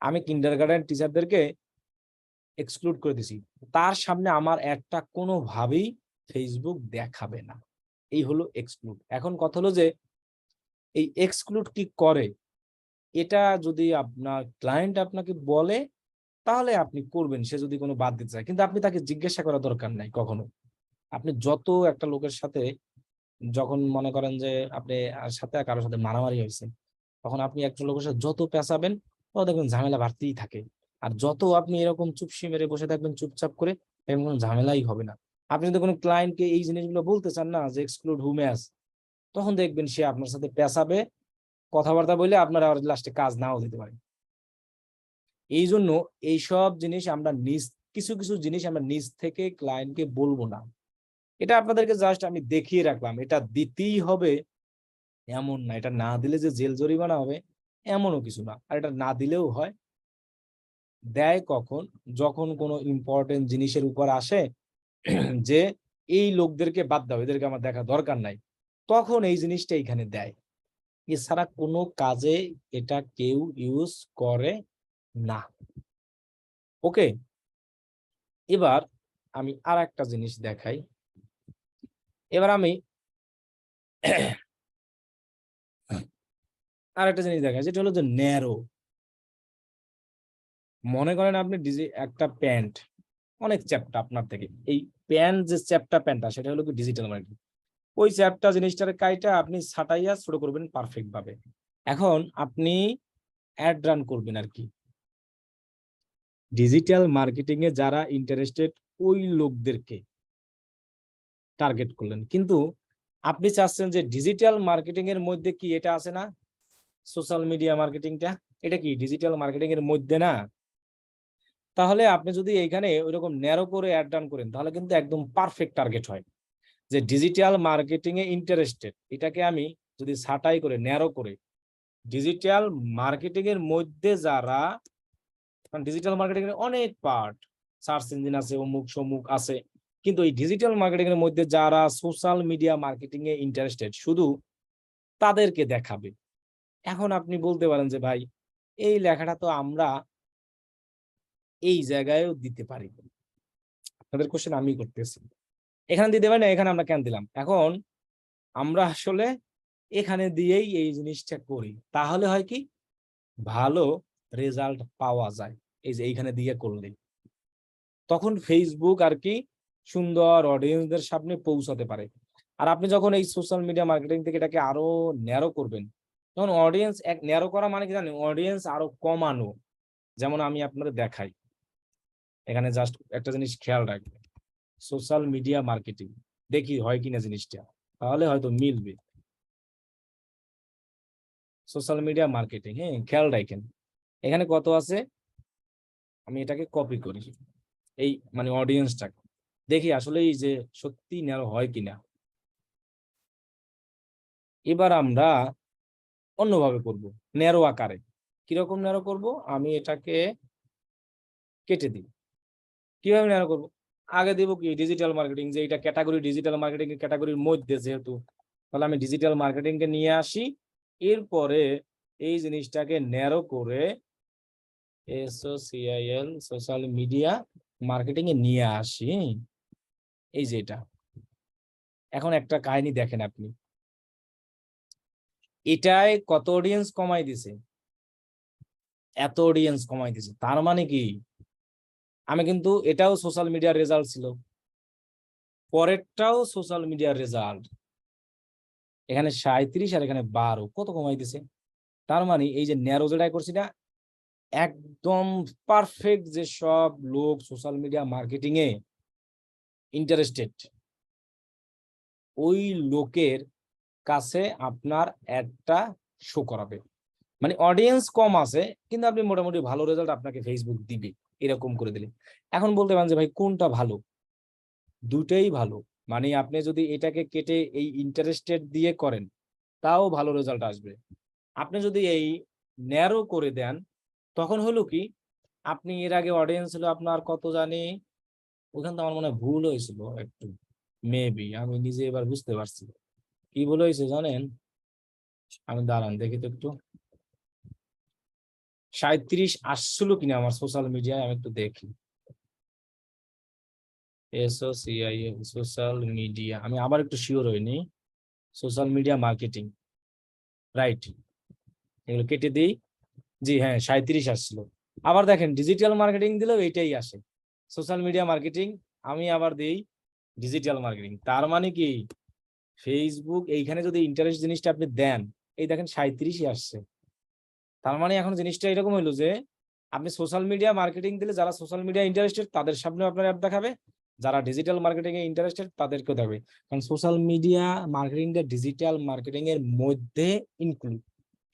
আমি কিন্ডারগার্টেন টিচারদেরকে এক্সক্লুড করে দিছি, তার সামনে আমার একটা কোনোভাবেই ফেসবুক দেখাবে না। এই হলো এক্সক্লুড। এখন কথা হলো যে এই এক্সক্লুড কি করে, এটা যদি আপনার ক্লায়েন্ট আপনাকে বলে তাহলে আপনি করবেন, সে যদি কোনো বাদ দিতে চায়, কিন্তু আপনি তাকে জিজ্ঞাসা করার দরকার নাই কখনো। আপনি যত একটা লোকের সাথে, যখন মনে করেন যে আপনি সাথে কারোর সাথে মারামারি হয়েছে, তখন আপনি একটা লোকের সাথে যত পেঁচাবেন তত দেখবেন ঝামেলা বাড়তেই থাকে। আর যত আপনি এরকম চুপসি মেরে বসে থাকবেন চুপচাপ করে, এরকম কোনো ঝামেলাই হবে না। আপনি যদি কোনো ক্লায়েন্টকে এই জিনিসগুলো বলতে চান না যে এক্সক্লুড হু ম্যাচ, তখন দেখবেন সে আপনার সাথে পেঁচাবে, কথাবার্তা বলে আপনার আর লাস্টে কাজ নাও দিতে পারে। এই জন্য এইসব জিনিস আমরা নিজ, কিছু কিছু জিনিস আমরা নিজ থেকে ক্লায়েন্টকে বলবো না। এটা আপনাদেরকে জাস্ট আমি দেখিয়ে রাখলাম, এটা দিতেই হবে এমন না, এটা না দিলে যে জেল জরিমানা হবে এমনও কিছু না। আর এটা না দিলেও হয়, দেয় কখন? যখন কোনো ইম্পর্টেন্ট জিনিসের উপর আসে যে এই লোকদেরকে বাদ দাও, এদেরকে আমার দেখা দরকার নাই, তখন এই জিনিসটা এখানে দেয়। এছাড়া কোনো কাজে এটা কেউ ইউজ করে না। ওকে, এবার আমি আর একটা জিনিস দেখাই। এবার আমি আর একটা জিনিস দেখাই, যেটা হলো যে ন্যারো। মনে করেন আপনি একটা প্যান্ট অনেক চ্যাপ্টা আপনার থেকে, এই প্যান্ট যে চ্যাপ্টা প্যান্টটা, সেটা হলো কি ডিজিটাল মার্কেটিং। ওই চ্যাপ্টা জিনিসটার কাইটা আপনি ছাটাইয়া ছোট করবেন পারফেক্ট ভাবে। এখন আপনি অ্যাড রান করবেন আর কি, ডিজিটাল মার্কেটিং এ যারা ইন্টারেস্টেড ওই লোকদেরকে টার্গেট করলেন, কিন্তু আপনি চাচ্ছেন যে ডিজিটাল মার্কেটিং এর মধ্যে কি এটা আছে না, সোশ্যাল মিডিয়া মার্কেটিংটা, এটা কি ডিজিটাল মার্কেটিং এর মধ্যে না? তাহলে আপনি যদি এইখানে ওইরকম ন্যারো করে অ্যাড রান করেন তাহলে কিন্তু একদম পারফেক্ট টার্গেট হয়। যে ডিজিটাল মার্কেটিং এ ইন্টারেস্টেড, এটাকে আমি যদি ছাঁটাই করে ন্যারো করে ডিজিটাল মার্কেটিং এর মধ্যে যারা, কারণ ডিজিটাল মার্কেটিং এর অনেক পার্ট, সার্চ ইঞ্জিন আছে, অমুক সমুক আছে, কিন্তু এই ডিজিটাল মার্কেটিং এর মধ্যে যারা সোশ্যাল মিডিয়া মার্কেটিং এ ইন্টারেস্টেড শুধু তাদেরকে দেখাবে। এখন আপনি বলতে পারেন যে ভাই এই লেখাটা তো আমরা এই জায়গায়ও দিতে পারি। আপনাদের কোশ্চেন আমি করতেছি, এখানে দিতে পারি না, এখানে আমরা কেন দিলাম? এখন আমরা আসলে এখানে দিয়েই এই জিনিসটা করি, তাহলে হয় কি ভালো রেজাল্ট পাওয়া যায়। এই যে এইখানে দিয়ে করলে তখন ফেসবুক আর কি সুন্দর অডিয়েন্সদের সামনে পৌঁছাতে পারে। আর আপনি যখন এই সোশ্যাল মিডিয়া মার্কেটিং থেকে এটাকে আরো ন্যারো করবেন, তখন অডিয়েন্স এক ন্যারো করা মানে কি জানেন, অডিয়েন্স আরো কমানো। যেমন আমি আপনাদের দেখাই, এখানে জাস্ট একটা জিনিস খেয়াল রাখবেন, সোশ্যাল মিডিয়া মার্কেটিং, দেখি হয় কিনা জিনিসটা, তাহলে হয়তো মিলবে। সোশ্যাল মিডিয়া মার্কেটিং, হ্যাঁ খেয়াল রাখেন এখানে কত আছে, আমি এটাকে কপি করি, এই মানে অডিয়েন্সটাকে দেখি আসলে এই যে সত্যি ন্যারো হয় কিনা। এবার আমরা অন্যভাবে করব, ন্যারো আকারে। কিরকম ন্যারো করব, আমি এটাকে কেটে দিই। কিভাবে ন্যারো করব, আগে দিব কি ডিজিটাল মার্কেটিং, যে এটা ক্যাটাগরি ডিজিটাল মার্কেটিং এর ক্যাটাগরির মধ্যে যেহেতু, তাহলে আমি ডিজিটাল মার্কেটিং কে নিয়ে আসি, এরপরে এই জিনিসটাকে ন্যারো করে SOCIL সোশ্যাল মিডিয়া মার্কেটিং এ নিয়ে আসি। এই যে এটা, এখন একটা কাহিনী দেখেন আপনি, এটায় কত অডিয়েন্স কমাই দিছে, এত অডিয়েন্স কমাই দিছে, তার মানে কি আমি কিন্তু এটাও সোশ্যাল মিডিয়ার রেজাল্ট ছিল, পরেরটাও সোশ্যাল মিডিয়ার রেজাল্ট, এখানে 37 আর এখানে 12, কত কমাই দিছে। তার মানে এই যে ন্যারো যেটা করছি না, একদম পারফেক্ট যে সব লোক সোশ্যাল মিডিয়া মার্কেটিং এ ইন্টারেস্টেড, ওই লোকের কাছে আপনার অ্যাডটা শো করাবে। মানে অডিয়েন্স কম আছে কিন্তু আপনি মোটামুটি ভালো রেজাল্ট আপনাকে ফেসবুক দিবে, এরকম করে দিলে। এখন বলতে পারেন যে ভাই কোনটা ভালো, দুটেই ভালো। মানে আপনি যদি এটাকে কেটে এই ইন্টারেস্টেড দিয়ে করেন তাও ভালো রেজাল্ট আসবে। আপনি যদি এই ন্যারো করে দেন, তখন হলো কি আপনি এর আগে অডিয়েন্স ছিল আপনার কত জানি, ওখানে তো আমার মনে হয় ভুল হয়েছিল একটু, মেবি আমি নিজে এবার বুঝতে পারছি কি ভুল হয়েছে জানেন, আমি দাঁড়ান দেখি তো একটু, 37 আসছিল কিনা আমার সোশ্যাল মিডিয়ায়, আমি একটু দেখি। SOCIL সোশ্যাল মিডিয়া, আমি আবার একটু শিওর হইনি, সোশ্যাল মিডিয়া মার্কেটিং, রাইট, এগুলো কেটে দিই। জি হ্যাঁ 37 আসছিল। আবার দেখেন ডিজিটাল মার্কেটিং দিলেও এইটাই আসে, সোশ্যাল মিডিয়া মার্কেটিং, আমি আবার দিই ডিজিটাল মার্কেটিং। তার মানে কি ফেসবুক এইখানে যদি ইন্টারেস্ট জিনিসটা আপনি দেন, এই দেখেন 37ই আসছে। তার মানে এখন জিনিসটা এরকম হইলো যে আপনি সোশ্যাল মিডিয়া মার্কেটিং দিলে যারা সোশ্যাল মিডিয়া ইন্টারেস্টেড তাদের সামনে আপনার অ্যাপ দেখাবে, যারা ডিজিটাল মার্কেটিং এ ইন্টারেস্টেড তাদেরকেও দেখাবে। কারণ সোশ্যাল মিডিয়া মার্কেটিংটা ডিজিটাল মার্কেটিং এর মধ্যে ইনক্লুড,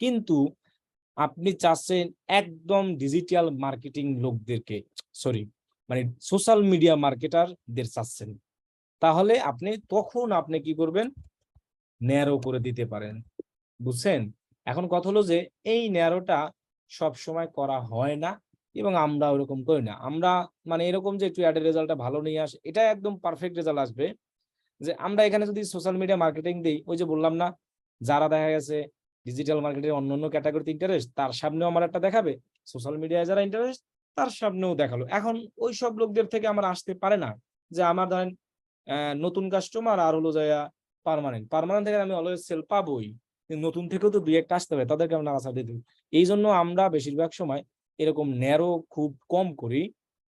কিন্তু আপনি চাচ্ছেন একদম ডিজিটাল মার্কেটিং লোকদেরকে, সরি মানে সোশ্যাল মিডিয়া মার্কেটারদের চাচ্ছেন, তাহলে আপনি তখন আপনি কি করবেন, ন্যারো করে দিতে পারেন। বুঝছেন? এখন কথা হলো যে এই ন্যারোটা সব সময় করা হয় না এবং আমরা ওরকম করি না। আমরা মানে এরকম যে একটু অ্যাডের রেজাল্টটা ভালো নিয়ে আসে, এটা একদম পারফেক্ট রেজাল্ট আসবে। যে আমরা এখানে যদি সোশ্যাল মিডিয়া মার্কেটিং দিই, ওই যে বললাম না, যারা দেখা গেছে ডিজিটাল মার্কেটের অন্যান্য ক্যাটাগরিতে ইন্টারেস্ট, তার সামনেও আমার একটা দেখাবে, সোশ্যাল মিডিয়ায় যারা ইন্টারেস্ট তার সামনেও দেখালো। এখন ওই সব লোকদের থেকে আমার আসতে পারে না, যে আমার ধরেন নতুন কাস্টমার আর হলো যায় পার্মানেন্ট, পার্মানেন্ট থেকে আমি অলওয়েজ সেল পাবোই, কিন্তু নতুন থেকেও তো দুই একটা আসতে হবে, তাদেরকে আমরা নাড়াচাড়া দিয়ে দিই। এই জন্য আমরা বেশিরভাগ সময় এরকম ন্যারো খুব কম করি।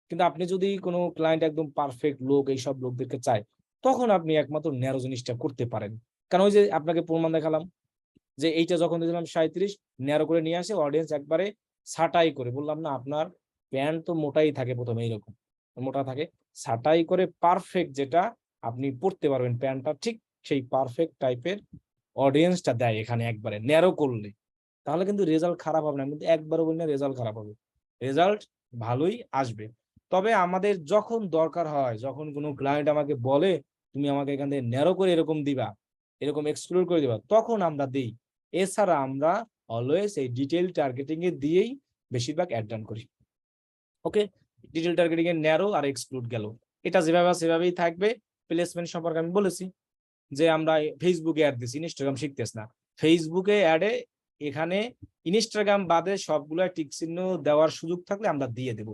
কিন্তু আপনি যদি কোনো ক্লায়েন্ট একদম পারফেক্ট লোক এইসব লোকদেরকে চায়, তখন আপনি একমাত্র ন্যারো জিনিসটা করতে পারেন। কারণ ওই যে আপনাকে প্রমাণ দেখালাম যে এইটা যখন দিলাম 37, ন্যারো করে নিয়ে আসে অডিয়েন্স একবারে ছাঁটাই করে, বললাম না আপনার প্যান্ট তো মোটাই থাকে প্রথমে, এইরকম মোটা থাকে, ছাঁটাই করে পারফেক্ট যেটা আপনি পড়তে পারবেন প্যান্টটা, ঠিক সেই পারফেক্ট টাইপের অডিয়েন্সটা দেয় এখানে একবারে ন্যারো করলে। তাহলে কিন্তু রেজাল্ট খারাপ হবে না, কিন্তু একবারও বলি না রেজাল্ট খারাপ হবে, রেজাল্ট ভালোই আসবে। তবে আমাদের যখন দরকার হয়, যখন কোনো ক্লায়েন্ট আমাকে বলে তুমি আমাকে এখান থেকে ন্যারো করে এরকম দিবা, এরকম এক্সক্লুড করে দিবা, তখন আমরা দিই। এছাড়া আমরা অলওয়েজ এই ডিটেইল টার্গেটিং এ দিয়েই বেশিরভাগ অ্যাড রান করি। ওকে, ডিটেইল টার্গেটিং এর ন্যারো আর এক্সক্লুড গেল, এটা যেভাবে সেভাবেই থাকবে। প্লেসমেন্ট সম্পর্কে আমি বলেছি যে আমরা ফেসবুকে অ্যাড দিচ্ছি, ইনস্টাগ্রাম শিখতেছ না। ফেসবুকে অ্যাডে এখানে ইনস্টাগ্রাম বাদে সবগুলো টিক চিহ্ন দেওয়ার সুযোগ থাকলে আমরা দিয়ে দেব,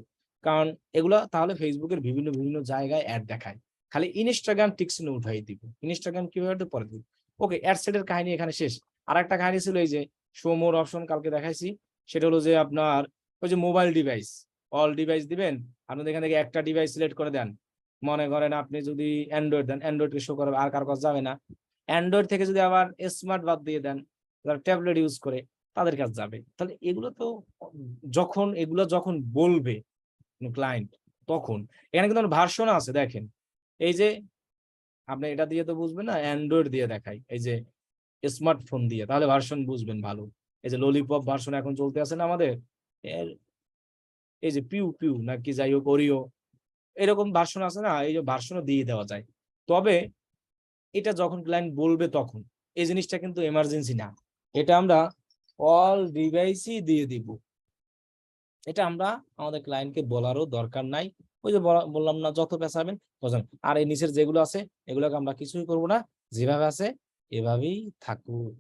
কারণ এগুলো তাহলে ফেসবুকের বিভিন্ন বিভিন্ন জায়গায় অ্যাড দেখায়। খালি ইনস্টাগ্রাম টিক চিহ্ন উঠাই দিব, ইনস্টাগ্রাম কিভাবে পরে দিব। ওকে, অ্যাড সেটের কাহিনী এখানে শেষ। আর একটা কাহিনী ছিল এই যে শো মোর অপশন কালকে দেখাইছি, সেটা হলো যে আপনার ওই যে মোবাইল ডিভাইস, অল ডিভাইস দিবেন, আপনি এখান থেকে একটা ডিভাইস সিলেক্ট করে দেন। মনে করেন আপনি যদি অ্যান্ড্রয়েড দেন, অ্যান্ড্রয়েডকে শো করবে, আর কার কাছে যাবে না। অ্যান্ড্রয়েড থেকে যদি আবার স্মার্ট বাদ দিয়ে দেন, যারা ট্যাবলেট ইউজ করে তাদের কাছে যাবে। তাহলে এগুলো তো যখন বলবে ক্লায়েন্ট, তখন এখানে কিন্তু ভার্সন আছে দেখেন। এই যে আপনি এটা দিয়ে তো বুঝবেন না, অ্যান্ড্রয়েড দিয়ে দেখাই, এই যে স্মার্টফোন দিয়ে, তাহলে ভার্সন বুঝবেন ভালো। এই যে ললিপপ ভার্সন এখন চলতে আছে না আমাদের, এই যে পিউ পিউ নাকি যাই হোক ওরিও, এরকম ভার্সন আছে না, এই যে ভার্সনও দিয়ে দেওয়া যায়। তবে এটা যখন ক্লায়েন্ট বলবে তখন, এই জিনিসটা কিন্তু এমার্জেন্সি না, এটা আমরা অল ডিভাইসই দিয়ে দিব। এটা আমরা আমাদের ক্লায়েন্টকে বলারও দরকার নাই। ওই যে বললাম না, যত পেঁচাবেন বুঝলেন। আর এই নিচের যেগুলো আছে এগুলোকে আমরা কিছুই করব না, যেভাবে আছে এভাবেই থাকুক।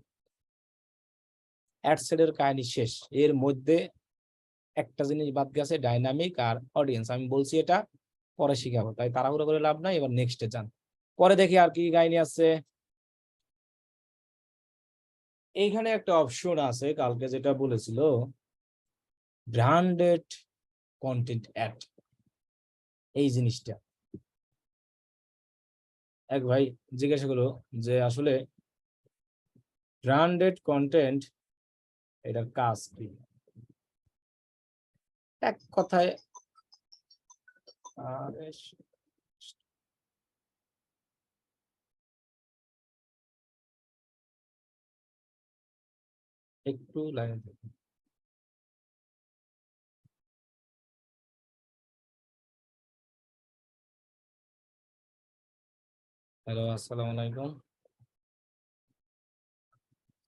অ্যাডসেটের কাহিনী শেষ। এর মধ্যে একটা জিনিস বাদ গেছে, ডাইনামিক আর অডিয়েন্স। আমি বলছি এটা পরে শিখাবো, তাই তাড়াহুড়ো করে লাভ নাই, এবার নেক্সটে যান। পরে দেখি আর কি কাহিনী আছে। এইখানে একটা অপশন আছে কালকে যেটা বলেছিল, ব্র্যান্ডেড কন্টেন্ট অ্যাড। এই জিনিসটা এক ভাই জিজ্ঞাসা করলো যে আসলে ব্র্যান্ডেড কন্টেন্ট এটার কাজ কি। এক কথায় আরে একটু লাইনে থাকুন। হ্যালো, আসসালামু আলাইকুম।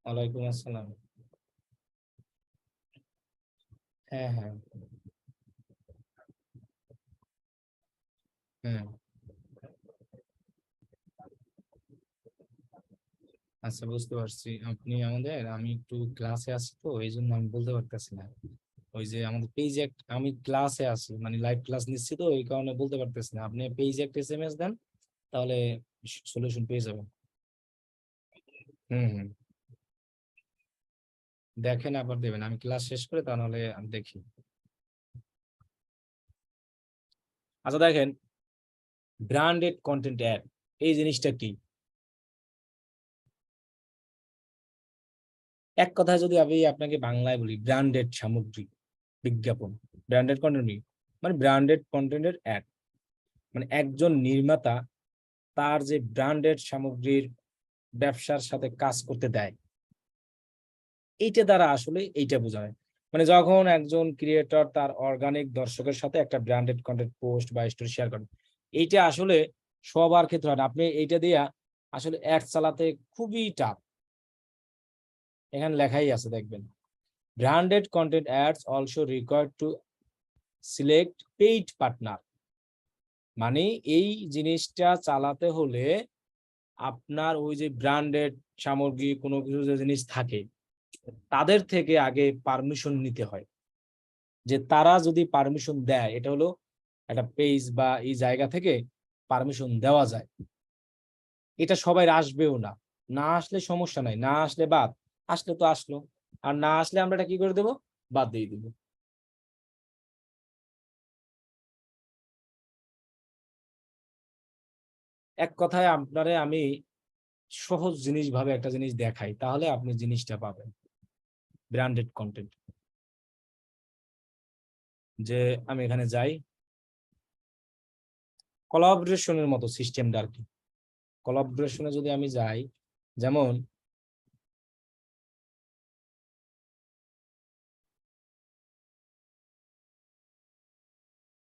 ওয়ালাইকুম আসসালাম। হ্যাঁ হ্যাঁ হ্যাঁ। আচ্ছা, বুঝতে পারছি। আপনি আমাদের, আমি একটু ক্লাসে আছি তো এই জন্য আমি বলতে পারতেছি না। ওই যে আমাদের পেজে আমি ক্লাসে আছি, মানে লাইভ ক্লাস নিচ্ছি তো এই কারণে বলতে পারতেছি না। আপনি পেজে একটা এসএমএস দেন, তাহলে সলিউশন পেয়ে যাবেন। হুম হুম, দেখেন আবার দেবেন, আমি ক্লাস শেষ করে তাহলে আমি দেখি। আচ্ছা দেখেন, ব্র্যান্ডেড কন্টেন্ট অ্যাড এই জিনিসটা কি। এক কথায় যদি আমি আপনাকে বাংলায় বলি, ব্র্যান্ডেড সামগ্রী বিজ্ঞাপন, ব্র্যান্ডেড কন্টেন্ট মানে ব্র্যান্ডেড কন্টেন্টের অ্যাড, মানে একজন নির্মাতা তার যে ব্র্যান্ডেড সামগ্রীর ব্যবসার সাথে কাজ করতে দেয়, এইটা দ্বারা আসলে এইটা বোঝায়। মানে যখন একজন ক্রিয়েটর তার অর্গানিক দর্শকের সাথে একটা ব্র্যান্ডেড কন্টেন্ট পোস্ট বা স্টোরি শেয়ার করেন, এইটা আসলে সবার ক্ষেত্রে হয় না। আপনি এইটা দিয়া আসলে অ্যাড চালাতে খুবই টাফ। এখানে লেখাই আছে দেখবেন, branded content ads also required to select paid partner. মানে এই জিনিসটা চালাতে হলে আপনার ওই যে ব্র্যান্ডেড সামগ্রী কোনো কিছু যে জিনিস থাকে, তাদের থেকে আগে পারমিশন নিতে হয়। যে তারা যদি পারমিশন দেয়, এটা হলো একটা পেজ বা এই জায়গা থেকে পারমিশন দেওয়া যায়। এটা সবাই আসবেও না, না আসলে সমস্যা নাই, না আসলে বাদ, আসলে তো আসলো, আর না আসলে আমরা এটা কি করে দেবো, বাদ দিয়ে দিব। এক কথায় আপনারে আমি সহজ জিনিস ভাবে একটা জিনিস দেখাই, তাহলে আপনি জিনিসটা পাবেন। ব্র্যান্ডেড কন্টেন্ট, যে আমি এখানে যাই, কোলাবোরেশনের মতো সিস্টেমটা আর কি। কোলাবোরেশনে যদি আমি যাই, যেমন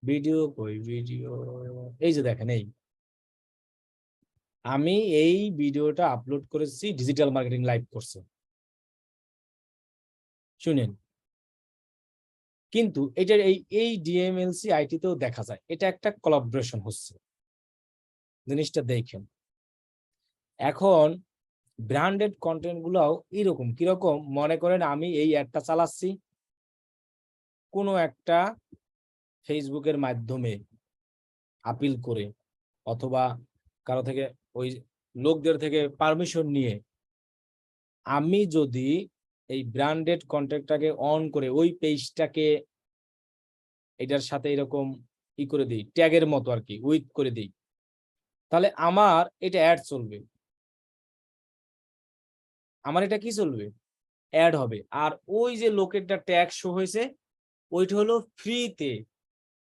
ভিডিও, কই ভিডিও, এই যে দেখেন, এই আমি এই ভিডিওটা আপলোড করেছি ডিজিটাল মার্কেটিং লাইভ কোর্সে, শুনেন। কিন্তু এটার এই ডিএমএলসি আইটিতেও দেখা যায় এটা একটা কোলাবোরেশন হচ্ছে, জিনিসটা দেখেন। এখন ব্র্যান্ডেড কন্টেন্ট গুলাও এরকম, কিরকম মনে করেন আমি এই অ্যাডটা চালাচ্ছি কোনো একটা ফেসবুকের মাধ্যমে আপিল করে, অথবা কারো থেকে ওই লোকদের থেকে পারমিশন নিয়ে আমি যদি এই ব্র্যান্ডেড কন্টেন্টটাকে অন করে ওই পেজটাকে এটার সাথে এরকম করে দিই, ট্যাগের মতো আর কি উইথ করে দিই, তাহলে আমার এটা অ্যাড চলবে, আমার এটা কি চলবে, অ্যাড হবে। আর ওই যে লোকেরটা ট্যাগ শো হয়েছে ওইটা হলো ফ্রিতে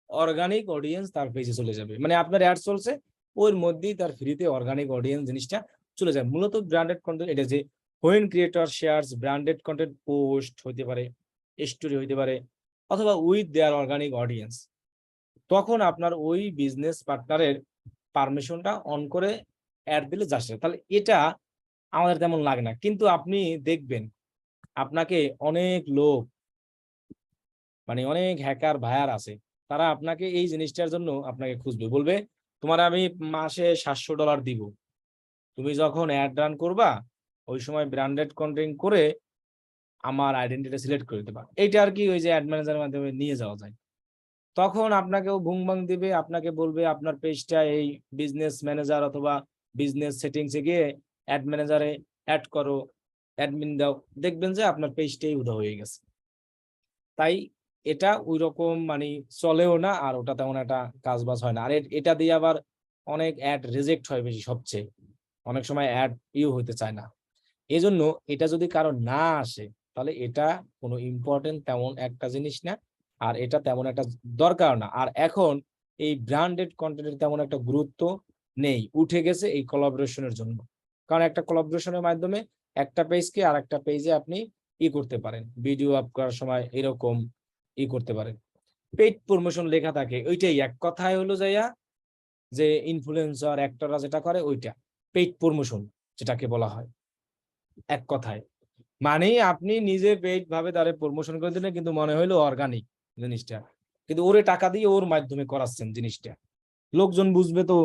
অর্গানিক অডিয়েন্স তার পেজে চলে যাবে, মানে আপনার অ্যাড চলছে ওর মধ্যেই তার ফ্রিতে অর্গানিক অডিয়েন্স জিনিসটা চলে যায়। মূলত ব্র্যান্ডেড কন্টেন্ট এটা যে when creator shares branded content post হইতে পারে, স্টোরি হইতে পারে, অথবা উইথ দেয়ার অর্গানিক অডিয়েন্স, তখন আপনার ওই বিজনেস পার্টনারের পারমিশনটা অন করে অ্যাড দিলে যাচ্ছে। তাহলে এটা আমাদের তেমন লাগে না, কিন্তু আপনি দেখবেন আপনাকে অনেক লোক, মানে অনেক হ্যাকার ভাইয়ার আছে, তারা আপনাকে এই জিনিসটার জন্য আপনাকে খুঁজবে, বলবে তোমার আমি মাসে $700 দিব, তুমি যখন অ্যাড রান করবা ওই সময় ব্র্যান্ডেড কন্টেন্ট করে আমার আইডেন্টিটি সিলেক্ট করে দেবা। এইটা আর কি ওই যে অ্যাড ম্যানেজারের মাধ্যমে নিয়ে যাওয়া যায়। তখন আপনাকেও ভুং ভাং দিবে, আপনাকে বলবে আপনার পেজটা এই বিজনেস ম্যানেজার অথবা বিজনেস সেটিংসে গিয়ে অ্যাড ম্যানেজারে অ্যাড করো, অ্যাডমিন দাও, দেখবেন যে আপনার পেজটাই উধাও হয়ে গেছে। তাই এটা ওই রকম মানে চলেও না, আর ওটা তেমন একটা কাজ বাজ হয় না। আর এটা দিয়ে আবার অনেক অ্যাড রিজেক্ট হয় বেশি, সবচেয়ে অনেক সময় অ্যাড হইতে চায় না। এজন্য এটা যদি কারো না আসে তাহলে এটা কোনো ইম্পর্টেন্ট তেমন একটা জিনিস না, আর এটা তেমন একটা দরকার না। আর এখন এই ব্র্যান্ডেড কন্টেন্টের তেমন একটা গুরুত্ব নেই, উঠে গেছে এই কোলাবোরেশনের জন্য। কারণ একটা কোলাবোরেশনের মাধ্যমে একটা পেজকে আর একটা পেজে আপনি করতে পারেন, ভিডিও আপ করার সময় এরকম করতে পারেন। পেইড প্রমোশন লেখা থাকে, ওইটাই এক কথায় হলো যাইয়া যে ইনফ্লুয়েন্সার অ্যাক্টররা যেটা করে ওইটা পেইড প্রমোশন যেটাকে বলা হয় এক কথায়। মানে আপনি নিজে পেইড ভাবে তারে প্রমোশন করে দিলেন, কিন্তু মনে হইলো অর্গানিক জিনিসটা, কিন্তু ওরে টাকা দিয়ে ওর মাধ্যমে করাচ্ছেন জিনিসটা। লোকজন বুঝবে তো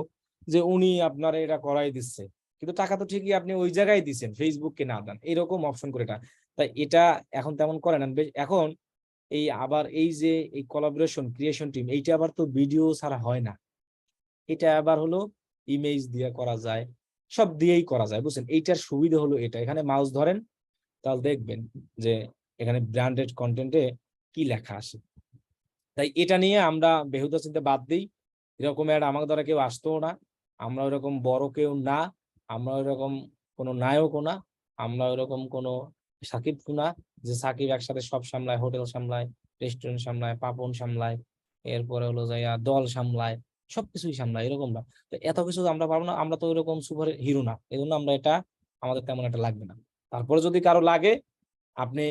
যে উনি আপনার এটা করাই দিচ্ছে, কিন্তু টাকা তো ঠিকই আপনি ওই জায়গায় দিচ্ছেন, ফেসবুককে না দেন, এরকম অপশন করে এটা। তাই এটা এখন তেমন করে না। এখন এই আবার এই যে এই কোলাবোরেশন ক্রিয়েশন টিম, এইটা আবার তো ভিডিও ছাড়া হয় না, এটা আবার হলো ইমেজ দিয়ে করা যায়, সব দিয়েই করা যায়, বুঝছেন। এইটার সুবিধা হলো এটা, এখানে মাউস ধরেন তাহলে দেখবেন যে এখানে ব্র্যান্ডেড কন্টেন্টে কি লেখা আসে। তাই এটা নিয়ে আমরা বেহুদা চিন্তা বাদ দিই, এরকম অ্যাড আমার দ্বারা কেউ আসতেও না, আমরা ওরকম বড় কেউ না, আমরা ওরকম কোনো নায়কও না, আমরা ওরকম কোনো সাকিব না যে সাকিব একসাথে সব সামলায়, হোটেল সামলায়, রেস্টুরেন্ট সামলায়, পাপন সামলায়, এরপরে হলো যাইয়া দল সামলায়, সবকিছুই সামলায়, এরকম না। তো এত কিছু আমরা পারবো না, আমরা তো ওইরকম সুপার হিরো না, এই জন্য আমরা এটা আমাদের তেমন একটা লাগবে না। তারপরে যদি কারো লাগে আপনি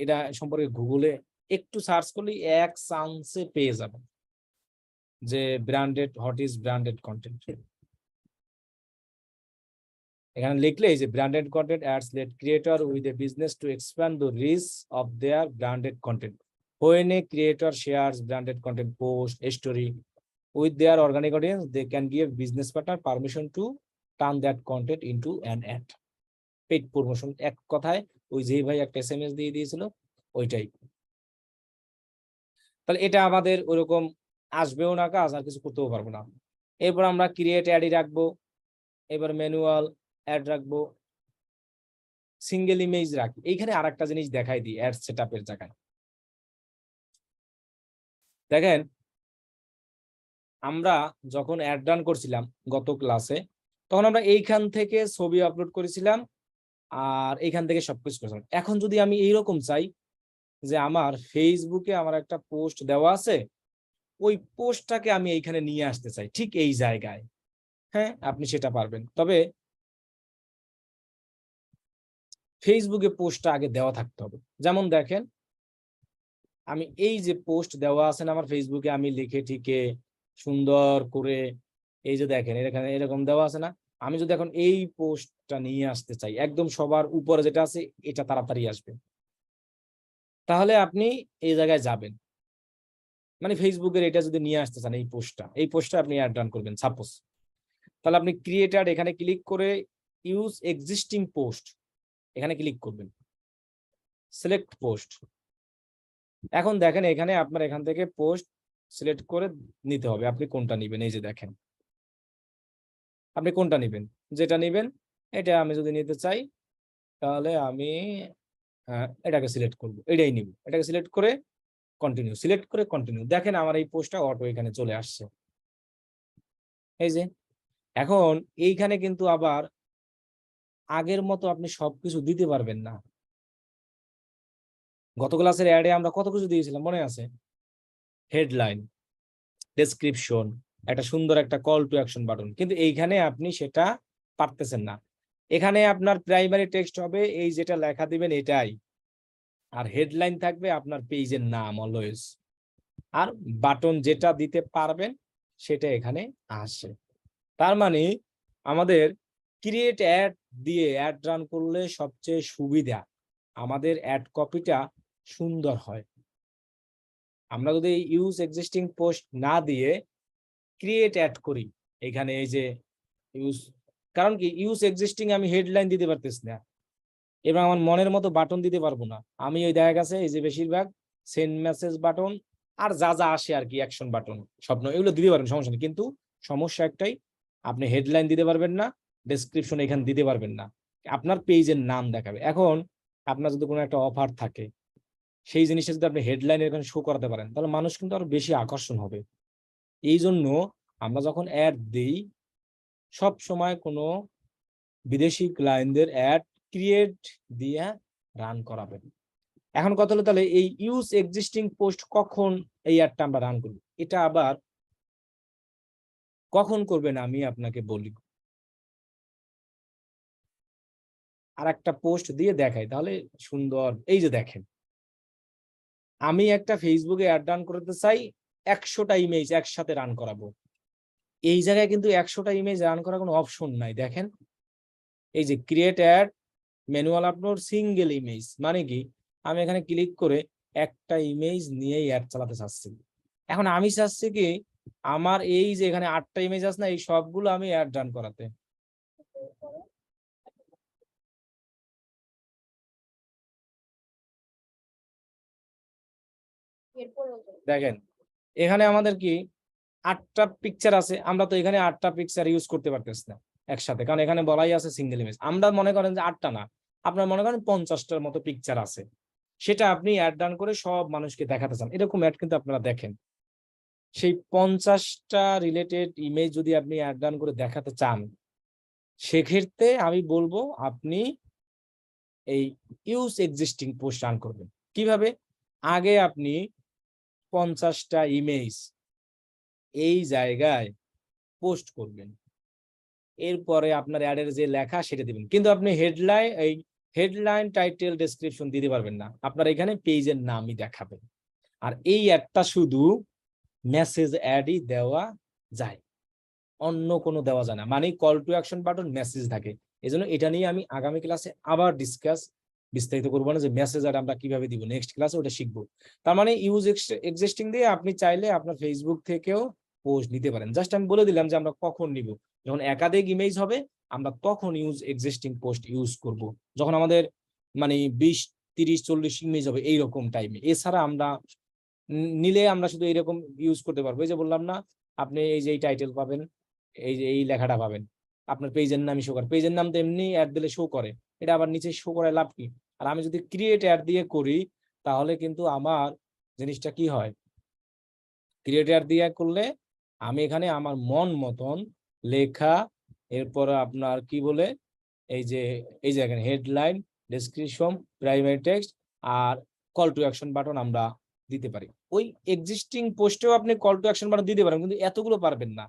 এটা সম্পর্কে গুগলে একটু সার্চ করলেই এক চান্সে পেয়ে যাবেন যে branded what is branded content. এখানে লিখলে এই যে branded content ads let creator with a business to expand the reach of their branded content. When a creator shares branded content post a story with their organic audience, they can give business partner permission to turn that content into an ad. Paid promotion এক কথায় ওই যে ভাই একটা SMS দিয়ে দিয়েছিল ওইটাই। তাহলে এটা আমাদের ওইরকম আসবেও না কাজ, আর কিছু করতেও পারবো না। এরপর আমরা ক্রিয়েট অ্যাডই রাখবো, এবার ম্যানুয়াল অ্যাড রাখবো, সিঙ্গেল ইমেজ রাখি। এইখানে আরেকটা জিনিস দেখাই দিই অ্যাড সেটআপের জায়গায়। দেখেন আমরা যখন অ্যাড রান করছিলাম গত ক্লাসে, তখন আমরা এইখান থেকে ছবি আপলোড করেছিলাম আর এইখান থেকে সবকিছু করেছিলাম। এখন যদি আমি এইরকম চাই যে আমার ফেসবুকে আমার একটা পোস্ট দেওয়া আছে, ওই পোস্টটাকে আমি এইখানে নিয়ে আসতে চাই ঠিক এই জায়গায়, হ্যাঁ আপনি সেটা পারবেন। তবে ফেসবুকে পোস্টটা আগে দেওয়া থাকতে হবে। যেমন দেখেন আমি এই যে পোস্ট দেওয়া আছে না আমার ফেসবুকে, আমি লিখে ঠিকে সুন্দর করে এই যে দেখেন এখানে এরকম দেওয়া আছে না, আমি যদি এখন এই পোস্টটা নিয়ে আসতে চাই, একদম সবার উপরে যেটা আছে এটা তাড়াতাড়ি আসবে, তাহলে আপনি এই জায়গায় যাবেন। মানে ফেসবুকের এটা যদি নিয়ে আসতে চান, এই পোস্টটা আপনি অ্যাড রান করবেন সাপোজ, তাহলে আপনি ক্রিয়েটার এখানে ক্লিক করে ইউজ এক্সিস্টিং পোস্ট এখানে ক্লিক করবেন, সিলেক্ট পোস্ট। এখন দেখেন এখানে আপনার এখান থেকে পোস্ট সিলেক্ট করে নিতে হবে, আপনি কোনটা নেবেন। এই যে দেখেন আপনি কোনটা নেবেন, যেটা নেবেন। এটা আমি যদি নিতে চাই তাহলে আমি এটাকে সিলেক্ট করব, এটাই নিব। এটাকে সিলেক্ট করে কন্টিনিউ, সিলেক্ট করে কন্টিনিউ। দেখেন আমার এই পোস্টটা অটো এখানে চলে আসছে। এই যে এখন এইখানে কিন্তু আবার আগের মতো আপনি সবকিছু দিতে পারবেন না। গত ক্লাসের অ্যাডে আমরা কত কিছু দিয়েছিলাম মনে আছে? হেডলাইন, ডেসক্রিপশন, একটা সুন্দর একটা কল টু অ্যাকশন বাটন, কিন্তু এইখানে আপনি সেটা পারতেছেন না। এখানে আপনার প্রাইমারি টেক্সট হবে এই যেটা লেখা দিবেন এটাই, আর হেডলাইন থাকবে আপনার পেজের নাম অলওয়েজ, আর বাটন যেটা দিতে পারবেন সেটা এখানে আসে। তার মানে আমাদের ক্রিয়েট অ্যাড দিয়ে অ্যাড রান করলে সবচেয়ে সুবিধা, আমাদের অ্যাড কপিটা সুন্দর হয়। আমরা যদি ইউজ এক্সিস্টিং পোস্ট না দিয়ে ক্রিয়েট অ্যাড করি, এখানে এই যে ইউজ, কারণ কি ইউজ এক্সিস্টিং আমি হেডলাইন দিতে পারতেছি না, এবং আমার মনের মতো বাটন দিতে পারবো না। আমি ওই দেখা গেছে এই যে বেশিরভাগ সেন্ড মেসেজ বাটন আর যা যা আসে আর কি, অ্যাকশন বাটন, স্বপ্ন, এগুলো দিতে পারবেন, সমস্যা নেই। কিন্তু সমস্যা একটাই, আপনি হেডলাইন দিতে পারবেন না, ডেসক্রিপশন এখানে দিতে পারবেন না, আপনার পেজের নাম দেখাবে। এখন আপনার যদি কোনো একটা অফার থাকে, সেই জিনিসটা যদি আপনি হেডলাইনের এখানে শো করাতে পারেন, তাহলে মানুষ কিন্তু আরো বেশি আকর্ষণ হবে। এই জন্য আমরা যখন অ্যাড দিই, সব সময় কোনো বিদেশি ক্লায়েন্টদের অ্যাড ক্রিয়েট দিয়ে রান করাবেন। এখন কথা হলো তাহলে এই ইউজ এক্সিস্টিং পোস্ট কখন এই অ্যাডটা আমরা রান করব, এটা আবার কখন করবেন আমি আপনাকে বলি। আর একটা পোস্ট দিয়ে দেখাই তাহলে সুন্দর। এই যে দেখেন, আমি একটা ফেসবুকে অ্যাড রান করতে চাই, 100টা ইমেজ একসাথে রান করাবো। এই জায়গায় কিন্তু 100টা ইমেজ রান করার কোনো অপশন নাই। দেখেন এই যে create add, manual upload, single image, মানে কি আমি এখানে ক্লিক করে একটা ইমেজ নিয়েই অ্যাড চালাতে চাচ্ছি। এখন আমি চাচ্ছি কি আমার এই যে এখানে 8টা ইমেজ আছে না, এই সবগুলো আমি অ্যাড রান করাতে। দেখেন এখানে আমাদের কি 8টা পিকচার আছে, আমরা তো এখানে 8টা পিকচার ইউজ করতে পারতেছি না একসাথে, কারণ এখানে বলাই আছে সিঙ্গেল ইমেজ। আমরা মনে করেন যে 8টা না, আপনার মনে করেন 50টার মতো পিকচার আছে, সেটা আপনি অ্যাড রান করে সব মানুষকে দেখাতে চান, এরকম অ্যাড কিন্তু আপনারা দেখেন। সেই 50টা রিলেটেড ইমেজ যদি আপনি অ্যাড রান করে দেখাতে চান, সেক্ষেত্রে আমি বলবো আপনি এই ইউজ এক্সিস্টিং পোস্ট রান করবেন। কিভাবে? আগে আপনি 50টা ইমেজ এই জায়গায় পোস্ট করবেন, এরপরে আপনার অ্যাডের যে লেখা সেটা দিবেন, কিন্তু আপনি হেডলাইন টাইটেল ডেসক্রিপশন দিতে পারবেন না, আপনার এখানে পেজের নামই দেখাবেন। আর এই অ্যাডটা শুধু মেসেজ অ্যাডই দেওয়া যায়, অন্য কোনো দেওয়া যায় না, মানে call to action button message থাকে। এই জন্য এটা নিয়ে আমি আগামী ক্লাসে আবার বিস্তারিত করবো না, যে মেসেজ আর আমরা কিভাবে দিব, নেক্সট ক্লাসে ওটা শিখবো। তার মানে ইউজ এক্সিস্টিং দিয়ে আপনি চাইলে আপনার ফেসবুক থেকেও পোস্ট নিতে পারেন। জাস্ট আমি বলে দিলাম যে আমরা কখন নিব, যখন একাধিক ইমেজ হবে আমরা তখন ইউজ এক্সিস্টিং পোস্ট ইউজ করব, যখন আমাদের মানে 20, 30, 40 ইমেজ হবে এইরকম টাইমে। এছাড়া আমরা নিলে আমরা শুধু এইরকম ইউজ করতে পারবো। এই যে বললাম না, আপনি এই যে এই টাইটেল পাবেন, এই যে এই লেখাটা পাবেন, আপনার পেজের নামই শো করে, পেজের নাম তো এমনি অ্যাড দিলে শো করে, এটা আবার নিচে শো করে লাভ কি? আর আমি যদি ক্রিয়েট অ্যাড দিয়ে করি তাহলে কিন্তু আমার জিনিসটা কি হয়, ক্রিয়েট অ্যাড দিয়ে করলে আমি এখানে আমার মন মতন লেখা, এরপর আপনার কি বলে এই যে এখানে হেডলাইন, ডেসক্রিপশন, প্রাইমারি টেক্সট আর কল টু অ্যাকশন বাটন আমরা দিতে পারি। ওই এক্সিস্টিং পোস্টেও আপনি কল টু অ্যাকশন বাটন দিতে পারেন, কিন্তু এতগুলো পারবেন না।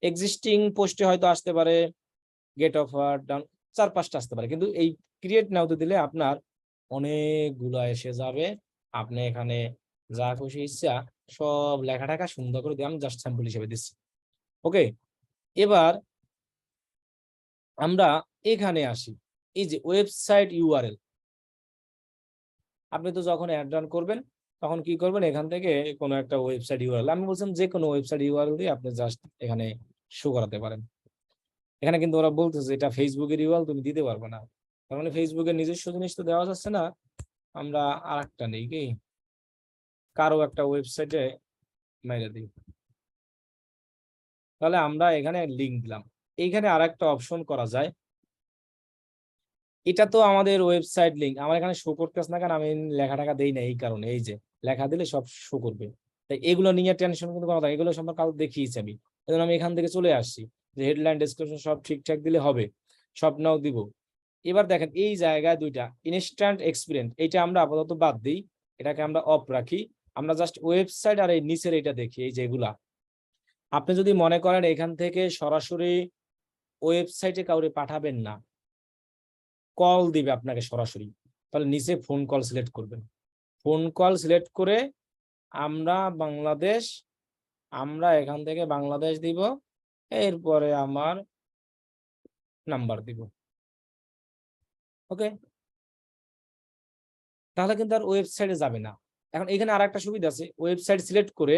এক্সিস্টিং পোস্টে হয়তো আসতে পারে গেট অফার ডাউন, 4-5টা আসতে পারে, কিন্তু এই ক্রিয়েট নাওতে দিলে আপনার অনেকগুলো এসে যাবে। আপনি এখানে যা খুশি ইচ্ছা সব লেখা টাকা সুন্দর করে দিয়ে, আমি জাস্ট স্যাম্পল হিসেবে দিচ্ছি। ওকে, এবার আমরা এখানে আসি, এই যে ওয়েবসাইট ইউআরএল, আপনি তো যখন অ্যাড রান করবেন তখন কি করবেন, এখান থেকে কোনো একটা ওয়েবসাইট ইউআরএল, আমি বলছিলাম যে কোনো ওয়েবসাইট ইউআরএল দিয়ে আপনি জাস্ট এখানে শো করাতে পারেন। এখানে কিন্তু ওরা বলতেছে এটা ফেসবুকের ইউআরএল, তুমি দিতে পারবে না। তার মানে ফেসবুকের নিজস্ব জিনিস তো দেওয়া যাচ্ছে না। আমরা আরেকটা নেই, কি কারো একটা ওয়েবসাইটে মেরে দিই, তাহলে আমরা এখানে লিঙ্ক দিলাম। এইখানে আরেকটা অপশন করা যায়, এটা তো আমাদের ওয়েবসাইট লিঙ্ক আমার এখানে শো করতেছে না, কারণ আমি লেখা টাকা দেই না, এই কারণে। এই যে লেখা দিলে সব শো করবে, তাই এগুলো নিয়ে টেনশন কিন্তু কোনো কথা, এগুলো সম্পর্কে কাল দেখিয়েছি আমি। এই জন্য আমি এখান থেকে চলে আসছি, যে হেডলাইন ডেসক্রিপশন সব ঠিকঠাক দিলে হবে, সব নাও দিব। এবার দেখেন এই জায়গায় দুইটা ইনস্ট্যান্ট এক্সপিরিয়েন্স, এটা আমরা আপাতত বাদ দিই, এটাকে আমরা অফ রাখি। আমরা জাস্ট ওয়েবসাইট আর এই নিচের এটা দেখি, এই যেগুলা আপনি যদি মনে করেন এখান থেকে সরাসরি ওয়েবসাইটে কাউরে পাঠাবেন না, কল দিবে আপনাকে সরাসরি, তাহলে নিচে ফোন কল সিলেক্ট করবেন। ফোন কল সিলেক্ট করে আমরা বাংলাদেশ, আমরা এখান থেকে বাংলাদেশ দিব, এরপরে আমার নাম্বার দিব। ওকে, তাহলে কিন্তু আর ওয়েবসাইটে যাবে না। এখন এখানে আর একটা সুবিধা আছে, ওয়েবসাইট সিলেক্ট করে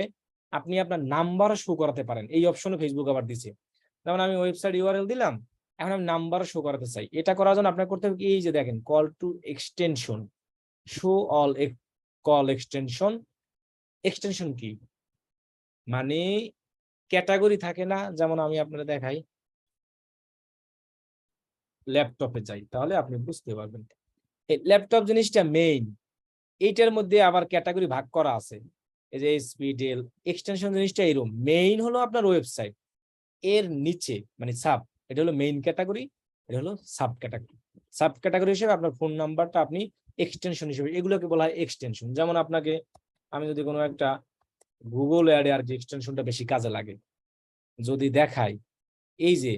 আপনি আপনার নাম্বার শো করাতে পারেন, এই অপশনে ফেসবুক আবার দিছে। যেমন আমি ওয়েবসাইট ইউআরএল দিলাম, এখন আমি নাম্বার শো করাতে চাই, এটা করার জন্য আপনার করতে হবে কি, এই যে দেখেন call to extension, show all call extension. Extension কি মানে, ক্যাটাগরি থাকে না, যেমন আমি আপনাদের দেখাই, ল্যাপটপে যাই তাহলে আপনি বুঝতে পারবেন। এই ল্যাপটপ জিনিসটা মেইন, এইটার মধ্যে আবার ক্যাটাগরি ভাগ করা আছে, এই যে স্পিডেল এক্সটেনশন জিনিসটা এরকম। মেইন হলো আপনার ওয়েবসাইট, এর নিচে মানে সাব, এটা হলো মেইন ক্যাটাগরি, এটা হলো সাব ক্যাটাগরি। সাব ক্যাটাগরি হিসেবে আপনার ফোন নাম্বারটা আপনি এক্সটেনশন হিসেবে, এগুলোকে বলা হয় এক্সটেনশন। যেমন আপনাকে আমি যদি কোনো একটা গুগল অ্যাডে আর কি এক্সটেনশনটা বেশি কাজে লাগে যদি দেখাই, এই যে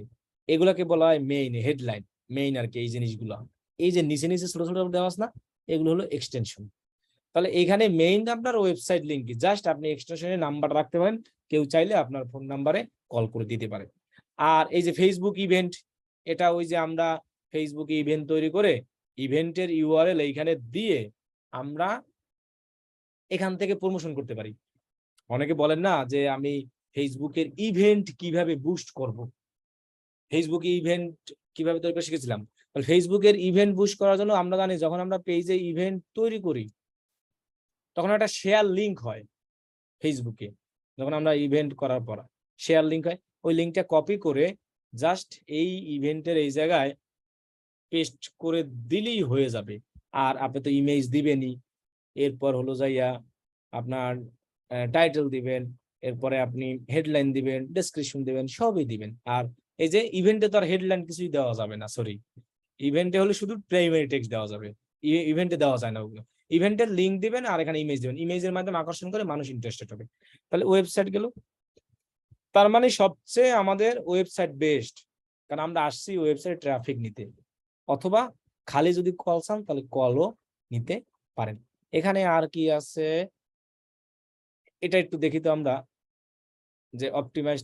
এগুলাকে বলা হয় মেইন, হেডলাইন মেইন আর কি, এই জিনিসগুলো এই যে নিচে নিচে ছোট ছোট দেওয়া আছে না, এগুলো হলো এক্সটেনশন। তাহলে এখানে মেইন আপনার ওয়েবসাইট লিঙ্ক, জাস্ট আপনি এক্সটেনশনের নাম্বার রাখতে পারেন, কেউ চাইলে আপনার ফোন নাম্বারে কল করে দিতে পারে। আর এই যে ফেসবুক ইভেন্ট, এটা ওই যে আমরা ফেসবুকে ইভেন্ট তৈরি করে ইভেন্টের ইউআরএল এইখানে দিয়ে আমরা এখান থেকে প্রমোশন করতে পারি। অনেকে বলেন না যে আমি ফেসবুকের ইভেন্ট কিভাবে বুস্ট করব, ফেসবুকে ইভেন্ট কিভাবে তৈরি করে শিখেছিলাম। ফেসবুকের ইভেন্ট বুস্ট করার জন্য আমরা জানি, যখন আমরা পেজে ইভেন্ট তৈরি করি তখন একটা শেয়ার লিঙ্ক হয় ফেসবুকে, যখন আমরা ইভেন্ট করার পর শেয়ার লিঙ্ক হয়, ওই লিঙ্কটা কপি করে জাস্ট এই ইভেন্টের এই জায়গায় পেস্ট করে দিলেই হয়ে যাবে। আর আপনি তো ইমেজ দিবেনই, এরপর হলো যাইয়া আপনার টাইটেল দিবেন, এরপরে আপনি হেডলাইন দিবেন, ডেসক্রিপশন দিবেন, সবই দিবেন। আর এই যে ইভেন্টে তো আর হেডলাইন কিছুই দেওয়া যাবে না, সরি, ইভেন্টে হলে শুধু প্রাইমারি টেক্সট দেওয়া যাবে, ইভেন্টে দেওয়া যায় না ওগুলো। ইভেন্টের লিঙ্ক দিবেন আর এখানে ইমেজ দিবেন, ইমেজের মাধ্যমে আকর্ষণ করে মানুষ ইন্টারেস্টেড হবে। তাহলে ওয়েবসাইট গেল, তার মানে সবচেয়ে আমাদের ওয়েবসাইট বেস্ট, কারণ আমরা আসছি ওয়েবসাইট ট্রাফিক নিতে, অথবা খালি যদি কল চান তাহলে কলও নিতে পারেন। এখানে আর কি আছে এটা একটু দেখি তো আমরা, যে অপটিমাইজ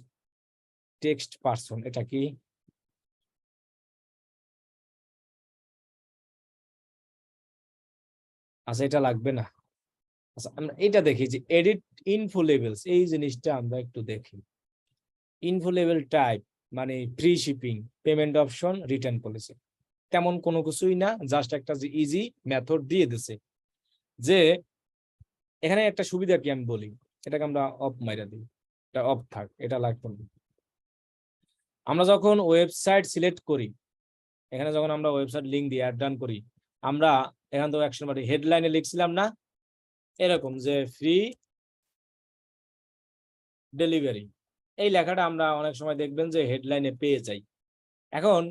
টেক্সট পারসন, এটা কি, আচ্ছা এটা লাগবে না। আচ্ছা আমরা এটা দেখি যে এডিট ইনফো লেভেলস, এই জিনিসটা আমরা একটু দেখি। ইনফো লেভেল টাইপ মানে free shipping, payment option, return policy, তেমন কোনো কিছুই না, জাস্ট একটা যে ইজি মেথড দিয়ে দিছে। যে এখানে একটা সুবিধা কি আমি বলি, এটাকে আমরা অফ মাইরা দিই, এটা অফ থাক, এটা লাগবে না। আমরা যখন ওয়েবসাইট সিলেক্ট করি, এখানে যখন আমরা ওয়েবসাইট লিঙ্ক দিয়ে অ্যাড রান করি, আমরা এখান থেকে অ্যাকশন বাটে হেডলাইনে লিখছিলাম না এরকম যে ফ্রি ডেলিভারি, এই লেখাটা আমরা অনেক সময় দেখবেন যে হেডলাইনে পেয়ে যাই। এখন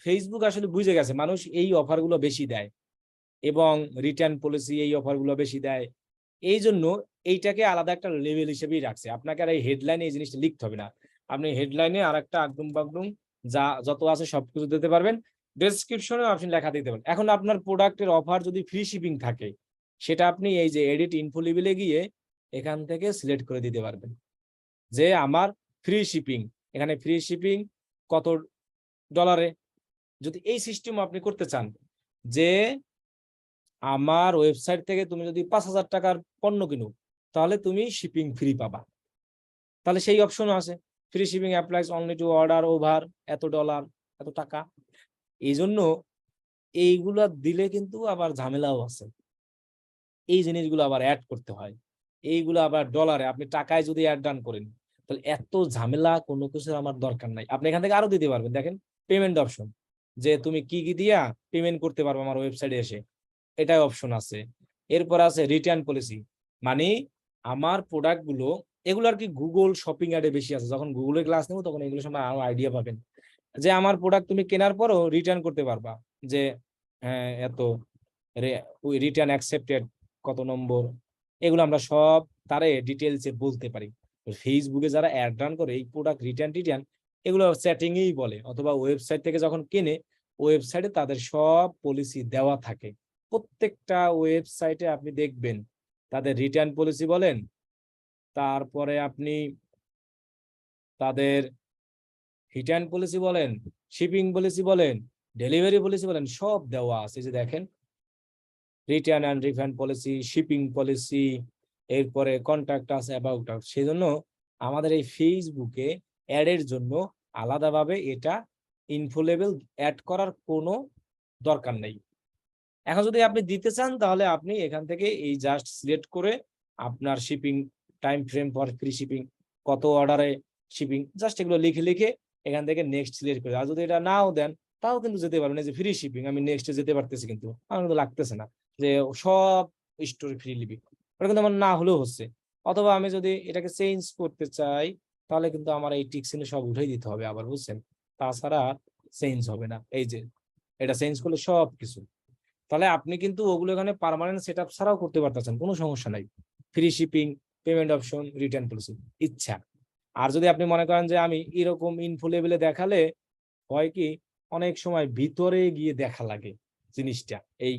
ফেসবুক আসলে বুঝে গেছে মানুষ এই অফারগুলো বেশি দেয় এবং রিটার্ন পলিসি এই অফারগুলো বেশি দেয়, এই জন্য এইটাকে আলাদা একটা লেভেল হিসেবেই রাখছে। আপনাকে আর এই হেডলাইনে এই জিনিসটা লিখতে হবে না, আপনি হেডলাইনে আর একটা আগডুম বাগডুম যা যত আছে সবকিছু দিতে পারবেন, ডেসক্রিপশনে আপনি লেখা দিতে পারবেন। এখন আপনার প্রোডাক্টের অফার যদি ফ্রি শিপিং থাকে, সেটা আপনি এই যে এডিট ইনফো লেভেলে গিয়ে এখান থেকে সিলেক্ট করে দিতে পারবেন যে আমার ফ্রি শিপিং, এখানে ফ্রি শিপিং কত ডলারে, যদি এই সিস্টেম আপনি করতে চান যে আমার ওয়েবসাইট থেকে তুমি যদি 5,000 টাকার পণ্য কিনো তাহলে তুমি শিপিং ফ্রি পাবা, তাহলে সেই অপশনও আছে, free shipping applies only to order over এত ডলার এত টাকা। এই জন্য এইগুলা দিলে কিন্তু আবার ঝামেলাও আছে, এই জিনিসগুলো আবার অ্যাড করতে হয়, এইগুলো আবার ডলারে আপনি টাকায় যদি অ্যাড ডান করেন তাহলে এত ঝামেলা কোনো কিছু আমার দরকার নাই। আপনি এখান থেকে আরো দিতে পারবেন, দেখেন পেমেন্ট অপশন, যে তুমি কি কি দিয়া পেমেন্ট করতে পারবে আমার ওয়েবসাইটে এসে, এটাই অপশন আছে। এরপর আছে রিটার্ন পলিসি, মানে আমার প্রোডাক্ট গুলো, এগুলো আর কি গুগল শপিং অ্যাডে বেশি আছে, যখন গুগলের ক্লাস নেবো তখন এগুলো সম্পর্কে আরো আইডিয়া পাবেন, যে আমার প্রোডাক্ট তুমি কেনার পরও রিটার্ন করতে পারবা, যে হ্যাঁ এত রিটার্ন অ্যাকসেপ্টেড কত নম্বর, এগুলো আমরা সব তারে ডিটেলসে বলতে পারি। ফেসবুকে যারা অ্যাড রান করে এই প্রোডাক্ট রিটার্ন টিটার্ন এগুলো সেটিং এই বলে, অথবা ওয়েবসাইট থেকে যখন কিনে ওয়েবসাইটে তাদের সব পলিসি দেওয়া থাকে, প্রত্যেকটা ওয়েবসাইটে আপনি দেখবেন তাদের রিটার্ন পলিসি বলেন, তারপরে আপনি তাদের রিটার্ন পলিসি বলেন, শিপিং পলিসি বলেন, ডেলিভারি পলিসি বলেন, সব দেওয়া আছে। যে দেখেন return and refund policy, shipping policy, এরপরে কন্ট্যাক্ট আছে, অ্যাবাউট আস। সেই জন্য আমাদের এই ফেসবুকে অ্যাডের জন্য আলাদাভাবে এটা ইনফো লেভেল অ্যাড করার কোনো দরকার নেই। এখন যদি আপনি দিতে চান তাহলে আপনি এখান থেকে এই জাস্ট সিলেক্ট করে আপনার shipping time frame for free shipping, কত অর্ডারে শিপিং, জাস্ট এগুলো লিখে লিখে এখান থেকে নেক্সট সিলেক্ট করে, আর যদি এটা নাও দেন তাও কিন্তু যেতে পারবেন, যে ফ্রি শিপিং আমি নেক্সটে যেতে পারতেছি, কিন্তু আমার কিন্তু লাগতেছে না যে সব স্টোরি ফ্রি লিপি, ওটা কিন্তু আমার না হলেও হচ্ছে। অথবা আমি যদি এটাকে চেঞ্জ করতে চাই তাহলে কিন্তু আমার এই টিক চিহ্ন সব উঠাই দিতে হবে আবার, বুঝছেন, তাছাড়া চেঞ্জ হবে না। এই যে এটা চেঞ্জ করলে সব কিছু, তাহলে আপনি কিন্তু ওগুলো এখানে পার্মানেন্ট সেটআপ ছাড়াও করতে পারতেছেন, কোনো সমস্যা নাই। Free shipping, payment option, return policy, ইচ্ছা। আর যদি আপনি মনে করেন যে আমি এরকম ইনফো লেভেলে দেখালে হয় কি, অনেক সময় ভিতরে গিয়ে দেখা লাগে জিনিসটা, এই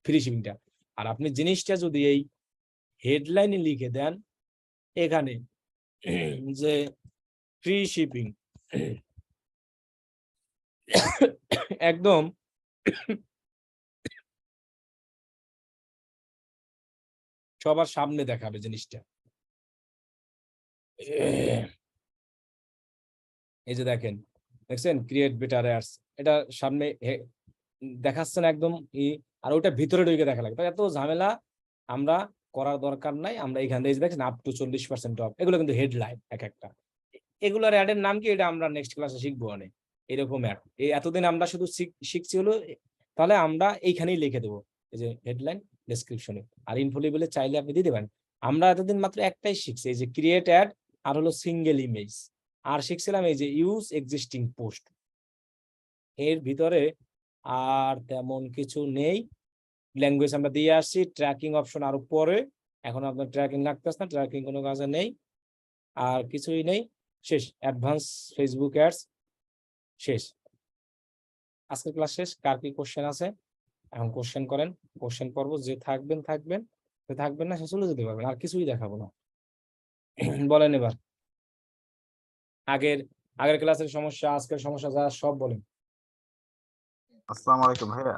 ফ্রি শিপিংটা, আর আপনি জিনিসটা যদি এই হেডলাইনে লিখে দেন এখানে যে ফ্রি শিপিং একদম সবার সামনে দেখাবে জিনিসটা, এই যে দেখেন, দেখছেন ক্রিয়েট বেটার অ্যাডস, এটা সামনে দেখাচ্ছেন একদম আর ওটা ভিতরে ঢুকে দেখা লাগে, এত ঝামেলা আমরা করার দরকার নাই। আমরা এখান থেকে দেখছেন আপ টু 40% অফ, এগুলো কিন্তু হেডলাইন এক একটা, এগুলোর অ্যাডের নাম কি এটা আমরা নেক্সট ক্লাসে শিখবো অনেক, এরকম অ্যাড। এই এতদিন আমরা শুধু শিখছি হলো, তাহলে আমরা এইখানেই লিখে দেবো, এই যে হেডলাইন ডেসক্রিপশনে, আর ইনফো লেভেলে চাইলে আপনি দিতে পারেন। আমরা এতদিন মাত্র একটাই শিখছি, এই যে ক্রিয়েট অ্যাড আর হলো সিঙ্গেল ইমেজ, আর শিখছিলাম এই যে ইউজ এক্সিস্টিং পোস্ট, এর ভিতরে আর তেমন কিছু নেই। ল্যাঙ্গুয়েজ আমরা দিয়ে আসছি, ট্র্যাকিং অপশন আরো পরে, এখন আপনার ট্র্যাকিং লাগতেছে না, ট্র্যাকিং কোনো কাজে নেই, আর কিছুই নেই, শেষ। অ্যাডভান্স ফেসবুক অ্যাডস শেষ, আজকের ক্লাস শেষ। কার কি কোশ্চেন আছে এখন কোশ্চেন করেন, কোশ্চেন পর্ব, যে থাকবেন থাকবেন, যে থাকবেন না সে চলে যেতে পারবেন, আর কিছুই দেখাবো না। বলেন এবার আগের আগের ক্লাসের সমস্যা, আজকের সমস্যা যা সব বলেন। আসসালামু আলাইকুম ভাইয়া।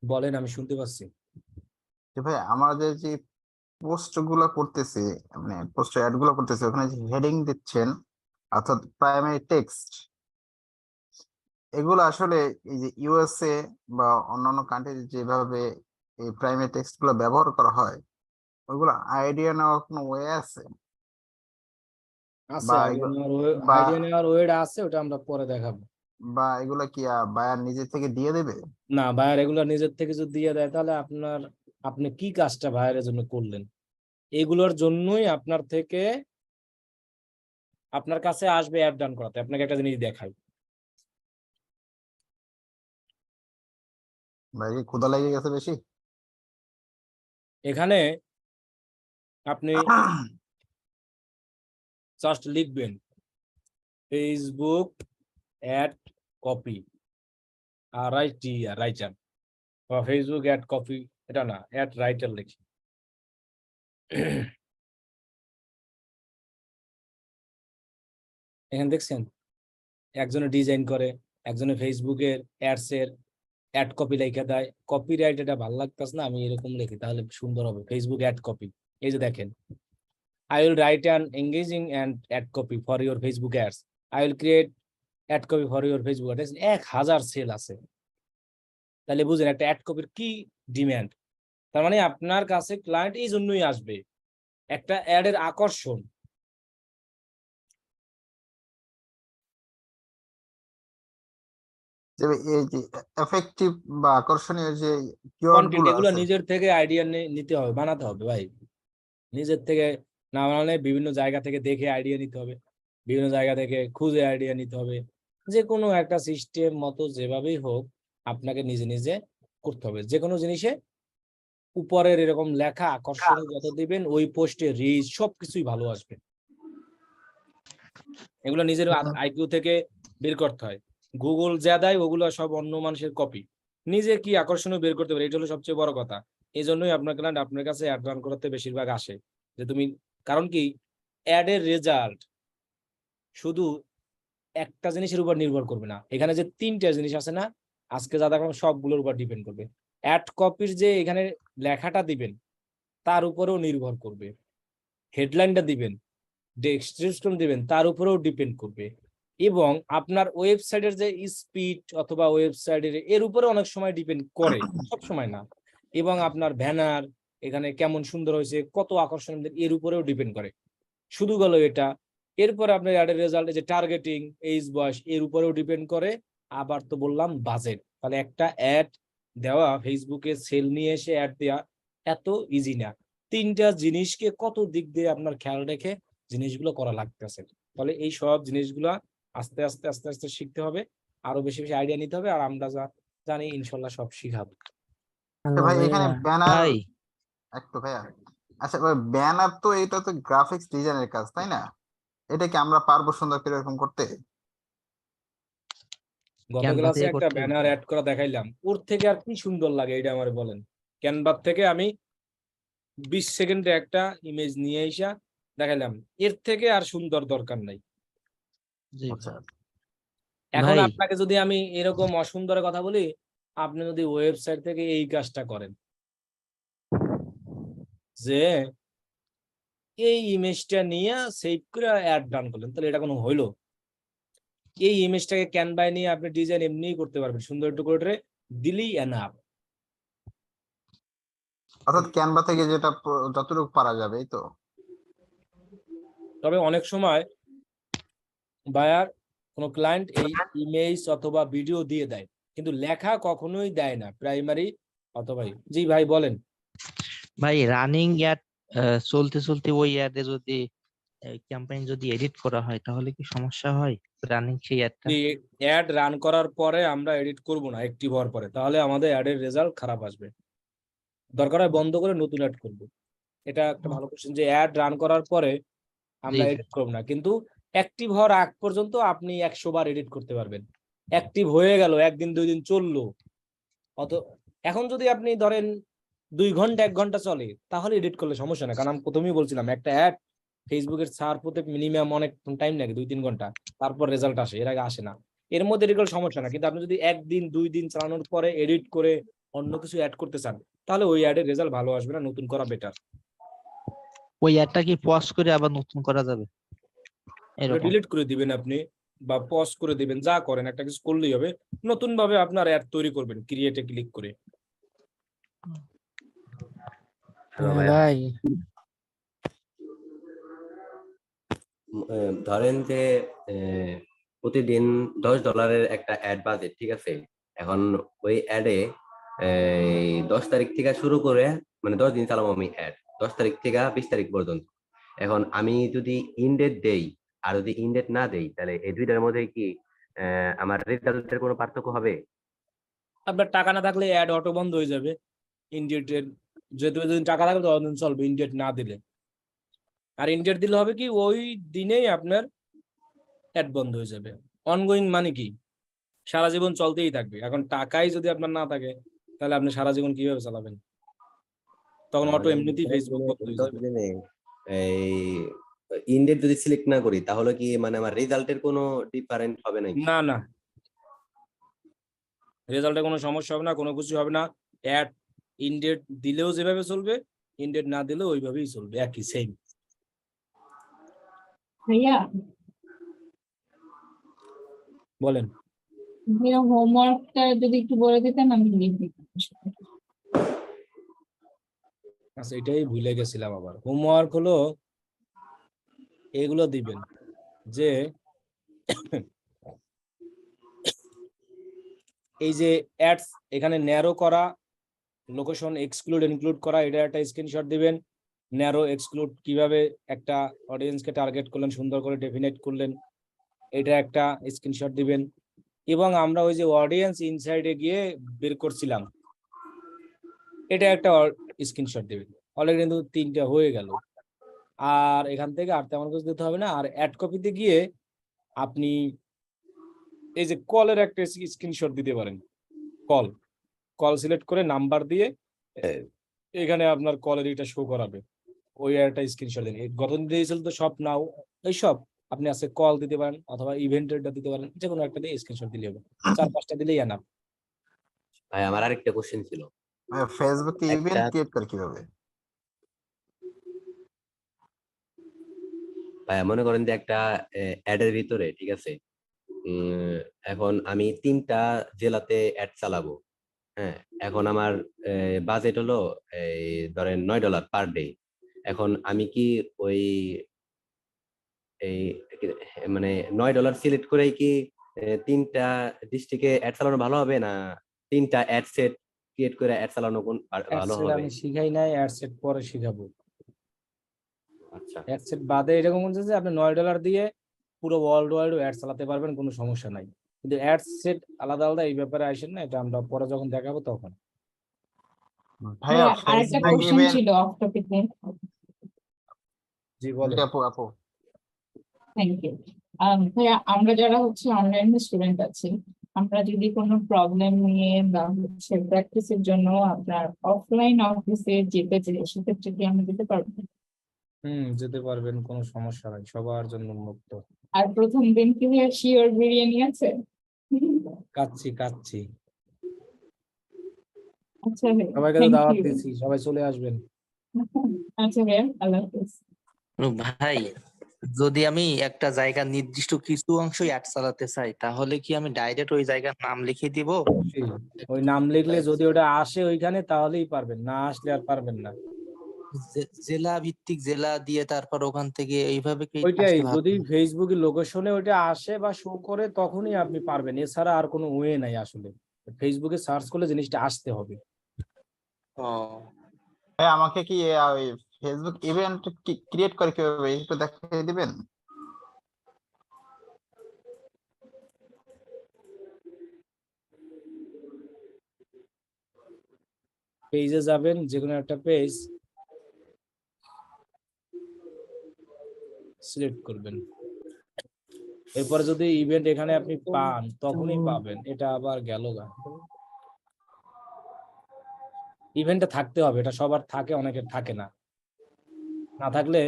বলেন, আমি শুনতে পাচ্ছি। ভাই আমাদের যে পোস্ট গুলো করতেছি, মানে পোস্ট অ্যাড গুলো করতেছি, ওখানে যে হেডিং দিচ্ছেন অর্থাৎ প্রাইমারি টেক্সট, এগুলো আসলে এই যে ইউএসএ বা অন্যান্য কান্ট্রি যেভাবে এই প্রাইমারি টেক্সট গুলো ব্যবহার করা হয়, ওইগুলো আইডিয়া নেওয়ার কোনো ওয়ে আছে? আছে বা আইডিয়া এগুলো নেওয়ার বা আইডিয়া নেওয়ার ওয়েটা আছে, ওটা আমরা পরে দেখাবো। বা এগুলো কি বায়ার নিজে থেকে দিয়ে দেবে? না, ভাইয়ার এগুলো নিজের থেকে যদি দিয়ে দেয় তাহলে আপনি কি কাজটা ভাইয়ারের জন্য করলেন, এগুলোর জন্যই আপনার থেকে আপনার কাছে আসবে অ্যাড ডান করাতে। আপনাকে একটা জিনিস দেখাই, ভাই কি ক্ষুধা লেগে গেছে বেশি? এখানে আপনি জাস্ট লিখবেন ফেসবুক অ্যাড কপি আর রাইটার, বা ফেসবুক অ্যাড কপি, এটা না, অ্যাড রাইটার লিখি। এখানে দেখছেন একজনে ডিজাইন করে, একজনে ফেসবুকের অ্যাডস এর অ্যাড কপি লেখা দেয়। কপিরাইট এটা ভালো লাগতেছে না, আমি এরকম লিখি তাহলে সুন্দর হবে। ফেসবুক অ্যাড কপি, এই যে দেখেন, I will write an engaging and ad copy for your Facebook ads. I will create ad copy for your Facebook ads. 1000 sell আছে। তাহলে বুঝেন একটা অ্যাড কপির কি ডিমান্ড। তার মানে আপনার কাছে ক্লায়েন্ট এই জন্যই আসবে, একটা অ্যাডের আকর্ষণ। যে এই যে এফেক্টিভ বা আকর্ষণীয় যে কিওয়ার্ড কন্টেন্ট গুলো এগুলো আছে, নিজের থেকে আইডিয়া নিতে হবে, বানাতে হবে ভাই। নিজের থেকে না বানালে বিভিন্ন জায়গা থেকে দেখে আইডিয়া নিতে হবে, বিভিন্ন জায়গা থেকে খুঁজে আইডিয়া নিতে হবে। যে কোনো একটা সিস্টেম মতো যেভাবেই হোক আপনাকে নিজে নিজে করতে হবে। যে কোনো জিনিসে উপরের এরকম লেখা আকর্ষণীয় যত দিবেন, ওই পোস্টে রিচ সবকিছুই ভালো আসবে। এগুলো নিজের আইকিউ থেকে বের করতে হয়। গুগল যা দেয় ওগুলো সব অন্য মানুষের কপি। নিজে কি আকর্ষণীয় বের করতে পারে, এটা হলো সবচেয়ে বড় কথা। এই জন্যই আপনার ক্লায়েন্ট আপনার কাছে অ্যাড রান করাতে বেশিরভাগ আসে। যে তুমি, কারণ কি, অ্যাড এর রেজাল্ট শুধু একটা জিনিসের উপর নির্ভর করবে না। এখানে যে 3টা জিনিস আছে না, আজকে যা দেখলাম সবগুলোর উপর ডিপেন্ড করবে। অ্যাড কপির যে এখানে লেখাটা দিবেন তার উপরেও নির্ভর করবে, হেডলাইনটা দিবেন, ডেসক্রিপশন দিবেন তার উপরেও ডিপেন্ড করবে, এবং আপনার ওয়েবসাইটের যে স্পিড অথবা ওয়েবসাইটের এর উপরে অনেক সময় ডিপেন্ড করে, সব সময় না। এবং আপনার ব্যানার এখানে কেমন সুন্দর হয়েছে, কত আকর্ষণ, এর উপরেও ডিপেন্ড করে। শুধু গেল এটা, এরপরে আপনার অ্যাডের রেজাল্ট, যে টার্গেটিং, এইজ, বয়স, এর উপরেও ডিপেন্ড করে। আবার তো বললাম বাজেট। তাহলে একটা অ্যাড দেওয়া, ফেসবুকে সেল নিয়ে এসে অ্যাড দেওয়া এত ইজি না। 3টা জিনিসকে কত দিক দিয়ে আপনার খেয়াল রেখে জিনিসগুলো করা লাগতেছে। তাহলে এই সব জিনিসগুলা আস্তে আস্তে আস্তে আস্তে শিখতে হবে, আরো বেশি বেশি আইডিয়া নিতে হবে। আর আমরা যা জানি ইনশাল্লাহ সব শিখাবো। তো ভাই এখানে ব্যানার ভাই একটু ভাইয়া, আচ্ছা ভাই ব্যানার তো এটা তো গ্রাফিক্স ডিজাইনের কাজ তাই না? এটা কি আমরা পারবো সুন্দর করে এরকম করতে? গত ক্যানভা ক্লাসে থেকে একটা করতে ব্যানার অ্যাড করা দেখাইলাম, ওর থেকে আর কি সুন্দর লাগে এটা আমার বলেন। ক্যানভা থেকে আমি 20 সেকেন্ডে একটা ইমেজ নিয়ে এসা দেখাইলাম, এর থেকে আর সুন্দর দরকার নাই। জি আচ্ছা এখন ভাই আপনাকে যদি আমি এরকম অসুন্দরের কথা বলি, আপনি যদি ওয়েবসাইট থেকে এই কাজটা করেন, যে এই ইমেজটা নিয়ে সেভ করে অ্যাড রান করলেন, তাহলে এটা কোনো হইলো? এই ইমেজটাকে ক্যানভায় নিয়ে আপনি ডিজাইন এমনিই করতে পারবেন, সুন্দর একটু করে দিলেই এনাফ। অর্থাৎ ক্যানভা থেকে যেটা যতটুকু পারা যাবে এই তো। তবে অনেক সময় বায়ার কোনো ক্লায়েন্ট এই ইমেজ অথবা ভিডিও দিয়ে দেয়, কিন্তু লেখা কখনোই দেয় না প্রাইমারি অথবা। জি ভাই বলেন। ভাই রানিং অ্যাড চলতে চলতে ওই অ্যাডে যদি ক্যাম্পেইন যদি এডিট করা হয় তাহলে কি সমস্যা হয় রানিং সেই অ্যাডটা? অ্যাড রান করার পরে আমরা এডিট করব না, অ্যাক্টিভ হওয়ার পরে, তাহলে আমাদের অ্যাডের রেজাল্ট খারাপ আসবে। দরকার হয় বন্ধ করে নতুন অ্যাড করব। এটা একটা ভালো কোশ্চেন, যে অ্যাড রান করার পরে আমরা জি এডিট করব না, কিন্তু অ্যাক্টিভ হওয়ার আগ পর্যন্ত আপনি 100 বার এডিট করতে পারবেন। অ্যাক্টিভ হয়ে গেল, একদিন 2 দিন চললো, অত এখন যদি আপনি ধরেন 2 ঘন্টা 1 ঘন্টা চলে, তাহলে এডিট করলে সমস্যা না। কারণ আমি প্রথমেই বলছিলাম একটা অ্যাড ফেসবুকের সার প্রত্যেক মিনিমাম অনেক টাইম লাগে, 2-3 ঘন্টা, তারপর রেজাল্ট আসে, এর আগে আসে না। এর মধ্যে এডিট করলে সমস্যা না, কিন্তু আপনি যদি 1 দিন 2 দিন চালানোর পরে এডিট করে অন্য কিছু অ্যাড করতে চান, তাহলে ওই অ্যাডের রেজাল্ট ভালো আসবে না, নতুন করা বেটার। ওই অ্যাডটা কি পজ করে আবার নতুন করা যাবে এরকম? ডিলিট করে দিবেন আপনি, বা পজ করে দিবেন, যা করেন একটা কিছু করলেই হবে। নতুন ভাবে আপনার অ্যাড তৈরি করবেন ক্রিয়েটে ক্লিক করে। হ্যালো ভাইয়া। ভাই ধরেন যে প্রতিদিন $10 একটা অ্যাড বাজেট, ঠিক আছে? এখন ওই অ্যাডে 10 তারিখ থেকে শুরু করে, মানে 10 দিন চালাবো আমি অ্যাড, 10 তারিখ থেকে 20 তারিখ পর্যন্ত। এখন আমি যদি ইনডেট দেই আর যদি ইনডেট না দেই, তাহলে এই দুইটার মধ্যে কি আমার রেজাল্টের কোনো পার্থক্য হবে? আপনার টাকা না থাকলে অ্যাড অটো বন্ধ হয়ে যাবে। ইন্ডিয়েটের যেহেতু যদি টাকা থাকবে ততদিন চলবে, ইন্ডিয়েট না দিলে। আর ইন্ডিয়েট দিলে হবে কি, ওই দিনেই আপনার অ্যাড বন্ধ হয়ে যাবে। অনগোয়িং মানে কি, সারা জীবন চলতেই থাকবে। এখন টাকাই যদি আপনার না থাকে, তাহলে আপনি সারা জীবন কিভাবে চালাবেন? তখন অটো মানে এমনিতেই ফেসবুক বন্ধ হয়ে 10 যাবে। দিনে এই ইন্ডেট যদি সিলেক্ট না করি তাহলে কি মানে আমার রেজাল্টের কোনো ডিফারেন্ট হবে নাকি? না না, রেজাল্টে কোনো সমস্যা হবে না, কোনো কিছু হবে না। অ্যাড ইনডেট দিলেও যেভাবে চলবে, ইনডেট না দিলেও ওইভাবেই চলবে, একই সেম। ভাইয়া বলেন। ভাইয়া হোমওয়ার্কটা যদি একটু বলে দিতেন আমি লিখে দিতাম। আচ্ছা, এটাই ভুলে গেছিলাম আবার। হোমওয়ার্ক হলো এগুলো দিবেন, যে এই যে অ্যাডস এখানে ন্যারো করা, লোকেশন এক্সক্লুড ইনক্লুড করা, এটা একটা স্ক্রিনশট দিবেন। ন্যারো এক্সক্লুড কিভাবে একটা অডিয়েন্সকে টার্গেট করলেন, সুন্দর করে ডেফিনেট করলেন, এটা একটা স্ক্রিনশট দিবেন। এবং আমরা ওই যে অডিয়েন্স ইনসাইডে গিয়ে বের করছিলাম, এটা একটা স্ক্রিনশট দিবেন। অলরেডি কিন্তু 3টা হয়ে গেল। আর এখান থেকে আর তেমন কিছু দিতে হবে না। আর অ্যাড কপিতে গিয়ে আপনি এই যে কলের একটা স্ক্রিনশট দিতে পারেন। কল সিলেক্ট করে নাম্বার দিয়ে এখানে আপনার কলের এটা শো করাবে, ওই একটা স্ক্রিনশট দিন। গঠন দিয়েছিল তো সব নাও এইসব, আপনি আছে কল দিতে পারেন অথবা ইভেন্টেরটা দিতে পারেন, যে কোনো একটা দিয়ে স্ক্রিনশট দিলে হবে। 4-5টা দিলেই এনাফ। ভাই আমার আরেকটা কোশ্চেন ছিল। ফেসবুকে ইভেন্ট ক্রিয়েট করে কিভাবে? ভাই মনে করেন যে একটা অ্যাডের ভিতরে, ঠিক আছে, এখন আমি 3টা জেলাতে অ্যাড চালাবো। হ্যাঁ, এখন আমার বাজেট হলো এই ধরেন $9 পার ডে। এখন আমি কি ওই এই মানে $9 সিলেক্ট করেই কি 3টা ডিস্ট্রিক্টে অ্যাড চালানো ভালো হবে, না 3টা অ্যাড সেট ক্রিয়েট করে অ্যাড চালানো কোন ভালো হবে? আমি শিখাই নাই, অ্যাড সেট পরে শিখাবো। আচ্ছা অ্যাড সেট বাদে এরকম হচ্ছে যে আপনি $9 দিয়ে পুরো ওয়ার্ল্ড ওয়াইড অ্যাড চালাতে পারবেন, কোনো সমস্যা নাই। কিন্তু অ্যাড সেট আলাদা আলাদা, এই ব্যাপারে আসেন না, এটা আমরা পরে যখন দেখাবো তখন। ভাইয়া আরেকটা ফেসবুক কোশ্চেন ইভেন্ট, ছিল অফ টপিকে। জি বলেন। আপু থ্যাংক ইউ। ভাইয়া আমরা যারা হচ্ছে অনলাইন স্টুডেন্ট আছি, আমরা যদি কোনো প্রবলেম নিয়ে বা হচ্ছে প্র্যাকটিসের জন্য আপনার অফলাইন অফিসে যেতে চাই, সেক্ষেত্রে কি আমরা যেতে পারবো? যেতে পারবেন, কোনো সমস্যা নাই, সবার জন্য মুক্ত। আর প্রথম দিন কি ভাইয়া শিওর বিরিয়ানি আছে? কাচ্ছি। আচ্ছা ভাইয়া, সবাইকে তো থ্যাংক দাওয়াত ইউ। দিচ্ছি, সবাই চলে আসবেন। আচ্ছা ভাইয়া, আল্লাহ হাফেজ। ভাই যদি আমি একটা জায়গা নির্দিষ্ট কিছু অংশই অ্যাড চালাতে চাই, তাহলে কি আমি ডাইরেক্ট ওই জায়গার নাম লিখে দিব? ওই নাম লিখলে যদি ওটা আসে ওইখানে, তাহলেই পারবেন, না আসলে আর পারবেন না। জেলা ভিত্তিক জেলা দিয়ে তারপর ওখান থেকে এইভাবে কি ওইটাই, আসতে ভালো? যদি ফেসবুকে লোকেশনে ওইটা আসে বা শো করে তখনই আপনি পারবেন, এছাড়া আর কোনো ওয়ে নাই আসলে। ফেসবুকে সার্চ করলে জিনিসটা আসতে হবে। ও ভাই আমাকে কি ওই ফেসবুক ইভেন্ট ক্রিয়েট করে কিভাবে একটু দেখিয়ে দিবেন? পেজে যাবেন, যে কোনো একটা পেজ সিলেক্ট করবেন, এরপরে যদি ইভেন্ট এখানে আপনি পান তখনই পাবেন। এটা আবার গেল গা, ইভেন্টটা থাকতে হবে, এটা সবার থাকে, অনেকের থাকে না। না থাকলে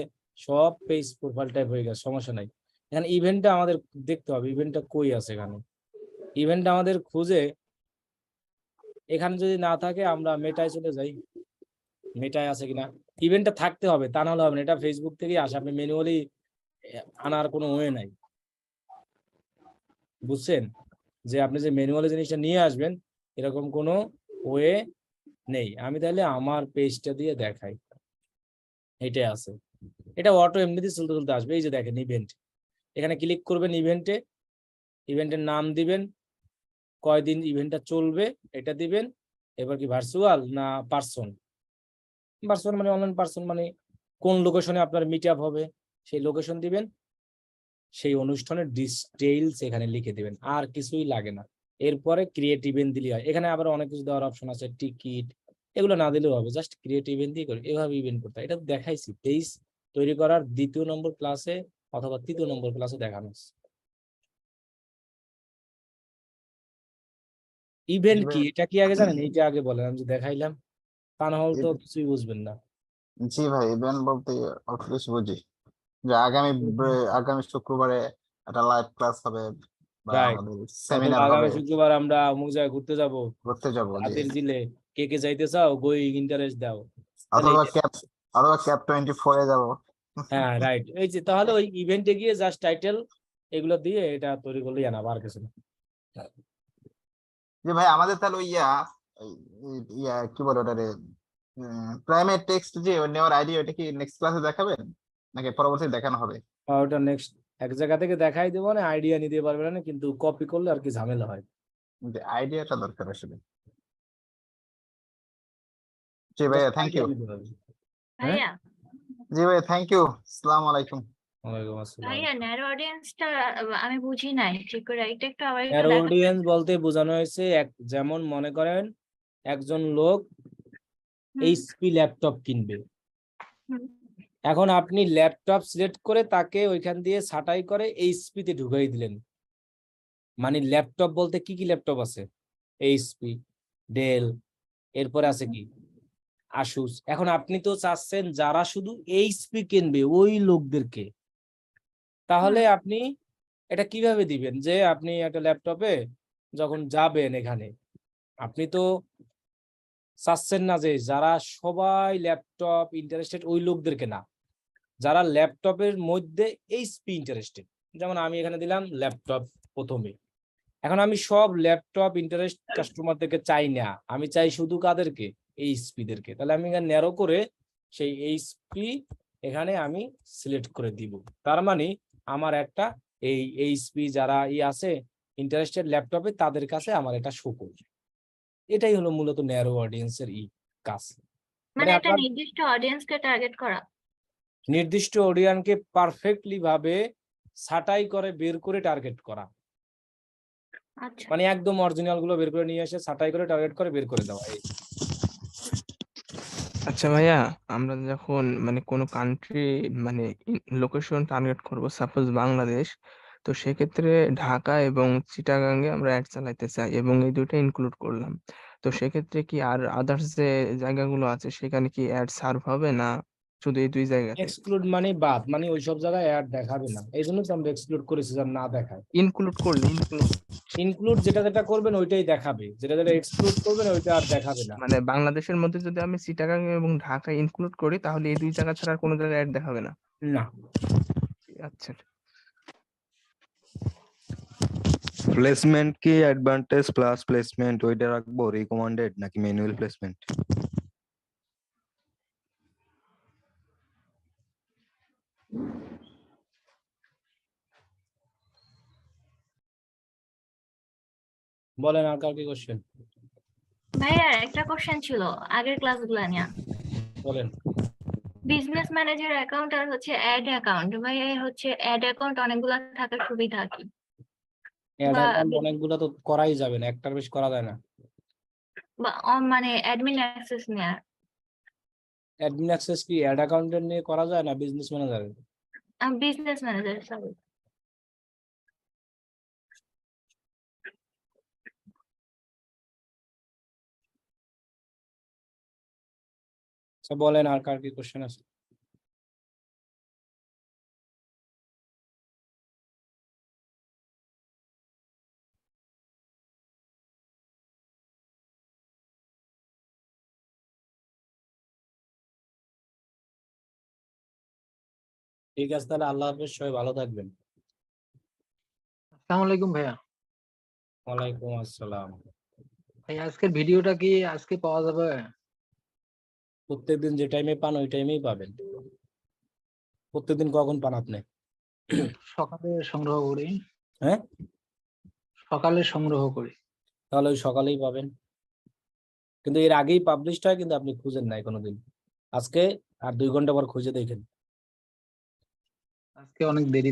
সব পেজ প্রোফাইল টাইপ হয়ে গেছে, সমস্যা নাই। এখানে ইভেন্টটা আমাদের দেখতে হবে, ইভেন্টটা কই আছে। এখানে ইভেন্টটা আমাদের খুঁজে, এখানে যদি না থাকে আমরা মেটায় চলে যাই, মেটায় আছে কিনা। ইভেন্টটা থাকতে হবে, তা নাহলে হবে না। এটা ফেসবুক থেকেই আসে, আপনি ম্যানুয়ালি আনার কোনো ওয়ে নাই, বুঝছেন? যে আপনি যে ম্যানুয়ালি জিনিসটা নিয়ে আসবেন, এরকম কোনো ওয়ে নেই। আমি তাহলে আমার পেজটা দিয়ে দেখাই, এটাই আছে। এটা অটো এমনিতে চলতে চলতে আসবে। এই যে দেখেন ইভেন্ট, এখানে ক্লিক করবেন, ইভেন্টের নাম দিবেন, কয়দিন ইভেন্টটা চলবে এটা দিবেন। এবার কি ভার্চুয়াল না পার্সন, ভার্চুয়াল মানে অনলাইন, পার্সন মানে কোন লোকেশনে আপনার মিট আপ হবে সেই লোকেশন দিবেন, সেই অনুষ্ঠানের ডিটেইলস এখানে লিখে দিবেন, আর কিছুই লাগে না। এরপরে ক্রিয়েট ইভেন্ট দিলে হয়। এখানে আবার অনেক কিছু দেওয়ার অপশন আছে, টিকিট, এগুলো না দিলেও হবে, জাস্ট ক্রিয়েট ইভেন্ট দিয়ে করে এভাবে ইভেন্ট করতে হয়। এটা দেখাইছি পেজ তৈরি করার 2য় নম্বর ক্লাসে অথবা 3য় নম্বর ক্লাসে দেখানো হচ্ছে। ইভেন্ট কি, এটা কি আগে জানেন? এইটা আগে বলেন, আমি যে দেখাইলাম, তা না হলে তো কিছুই বুঝবেন না। জি ভাই, ইভেন্ট বলতে অল্প কিছু বুঝি। যে আগামী শুক্রবারে একটা লাইভ ক্লাস হবে বা রাইট, আমাদের অথবা সেমিনার আগামী হবে, শুক্রবার আমরা অমুক জায়গায় ঘুরতে যাব, ঘুরতে যাবো, যে হাতির ঝিলে, কে যাইতে চাও, গোয়িং ইন্টারেস্ট দাও, তাহলে অথবা ক্যাপ 24 যাবো। হ্যাঁ রাইট, এই যে তাহলে ওই ইভেন্টে গিয়ে জাস্ট টাইটেল এগুলো দিয়ে এটা তৈরি করলেই আনা, আর কিছু না। যে ভাই আমাদের তাহলে ওই কি বলে ওটারে, প্রাইমারি টেক্সট যে নেওয়ার আইডিয়া, ওটা কি নেক্সট ক্লাসে দেখাবেন নাকি পরবর্তীতে দেখানো হবে? ওটা নেক্সট এক জায়গা থেকে দেখাই দেবো না, আইডিয়া নিতে পারবে না, কিন্তু কপি করলে আর কি ঝামেলা হয়। যে আইডিয়াটা দরকার আসলে। জি ভাইয়া, থ্যাংক ইউ। Idea নিতে হবে। ভাইয়া জি ভাইয়া, থ্যাংক ইউ। আসসালামু আলাইকুম। ওয়ালাইকুম আসসালাম। ভাইয়া ন্যারো অডিয়েন্সটা আমি বুঝি নাই ঠিক করে, এটা একটু আবার একটু ন্যারো দেখাবেন? অডিয়েন্স বলতে বোঝানো হয়েছে যেমন মনে করেন একজন লোক হুম, এইচপি ল্যাপটপ কিনবে, হুম, এখন আপনি ল্যাপটপ সিলেক্ট করে তাকে ওইখান দিয়ে ছাঁটাই করে এইচপি তে ঢুকাই দিলেন। মানে ল্যাপটপ বলতে কি কি ল্যাপটপ আছে, এইচপি, ডেল, এরপরে আছে কি আসুস। এখন আপনি তো চাচ্ছেন যারা শুধু এইচপি কিনবে ওই লোকদেরকে, তাহলে হুম, আপনি এটা কিভাবে দিবেন যে আপনি একটা ল্যাপটপে যখন যাবেন এখানে, আপনি তো চাচ্ছেন না যে যারা সবাই ল্যাপটপ ইন্টারেস্টেড ওই লোকদেরকে না, যারা ল্যাপটপের মধ্যে এইচপি ইন্টারেস্টেড। যেমন আমি এখানে দিলাম ল্যাপটপ প্রথমে, এখন আমি সব ল্যাপটপ ইন্টারেস্ট কাস্টমারদেরকে চাই না, আমি চাই শুধু কাদেরকে, এইচপি দেরকে। তাহলে আমি এখানে ন্যারো করে সেই এইচপি এখানে আমি সিলেক্ট করে দিব। তার মানে আমার একটা এই এইচপি যারা আছে ইন্টারেস্টেড ল্যাপটপে, তাদের কাছে আমার এটা শো করবে। এটাই হলো মূলত ন্যারো অডিয়েন্সের কাজ। মানে একটা আপনার নির্দিষ্ট অডিয়েন্সকে টার্গেট করা। নির্দিষ্ট অডিয়েন্সকে পারফেক্টলি ভাবে ছাঁটাই করে বের করে টার্গেট করা, আচ্ছা, মানে একদম অরিজিনাল গুলো বের করে নিয়ে এসে ছাঁটাই করে টার্গেট করে বের করে দেওয়া। আচ্ছা ভাইয়া, আমরা যখন মানে কোনো কান্ট্রি মানে লোকেশন টার্গেট করব, সাপোজ বাংলাদেশ, তো সেক্ষেত্রে ঢাকা এবং চিটাগাঙ্গে আমরা অ্যাড চালাইতে চাই এবং এই দুটো ইনক্লুড করলাম, তো সেক্ষেত্রে কি আর আদার্স যে জায়গাগুলো আছে সেখানে কি অ্যাড সার্ভ হবে না শুধু এই দুই জায়গাতে? এক্সক্লুড মানে বাদ, মানে ওইসব জায়গায় অ্যাড দেখাবে না, এই জন্য তো আমরা এক্সক্লুড করেছি যেন না দেখায়। ইনক্লুড করলে ইনক্লুড যেটা যেটা করবেন ওইটাই দেখাবে, যেটা যেটা এক্সক্লুড করবেন ওইটা আর দেখাবে না। মানে বাংলাদেশের মধ্যে যদি আমি চিটাগাং এবং ঢাকা ইনক্লুড করি তাহলে এই দুই জায়গা ছাড়া আর কোনো জায়গায় অ্যাড দেখাবে না? না, আচ্ছা। প্লেসমেন্ট কি অ্যাডভান্টেজ প্লাস প্লেসমেন্ট ওইটা রাখবো রিকমেন্ডেড নাকি ম্যানুয়াল প্লেসমেন্ট? বলেন আর কার কি কোশ্চেন ভাইয়া একটা কোশ্চেন ছিল আগের ক্লাসগুলো নিয়ে। বলেন। বিজনেস ম্যানেজার অ্যাকাউন্ট আর হচ্ছে অ্যাড অ্যাকাউন্ট, ভাইয়া হচ্ছে অ্যাড অ্যাকাউন্ট অনেকগুলো থাকার সুবিধা কি? অ্যাড বা অ্যাকাউন্ট অনেকগুলো তো করাই যাবে না, একটার বেশি করা যায় না। মানে অ্যাডমিন অ্যাক্সেস নেওয়ার। অ্যাডমিন অ্যাক্সেস কি অ্যাড অ্যাকাউন্টের নিয়ে করা যায় না বিজনেস ম্যানেজারের? Business manager, sorry. আচ্ছা বলেন আর কার কি কোশ্চেন আছে। ঠিক আছে, তাহলে আল্লাহ হাফেজ, সবাই ভালো থাকবেন। আসসালামু আলাইকুম ভাইয়া। ওয়ালাইকুম আসসালাম। ভাই আজকের ভিডিওটা কি আজকে পাওয়া যাবে? প্রত্যেকদিন যে টাইমে পান ওই টাইমেই পাবেন। প্রত্যেকদিন কখন পান আপনি? সকালে সংগ্রহ করি। হ্যাঁ, সকালে সংগ্রহ করি। তাহলে ওই সকালেই পাবেন, কিন্তু এর আগেই পাবলিশড হয়, কিন্তু আপনি খুঁজেন নাই কোনোদিন। আজকে আর 2 ঘন্টা পর খুঁজে দেখেন। আজকে অনেক দেরি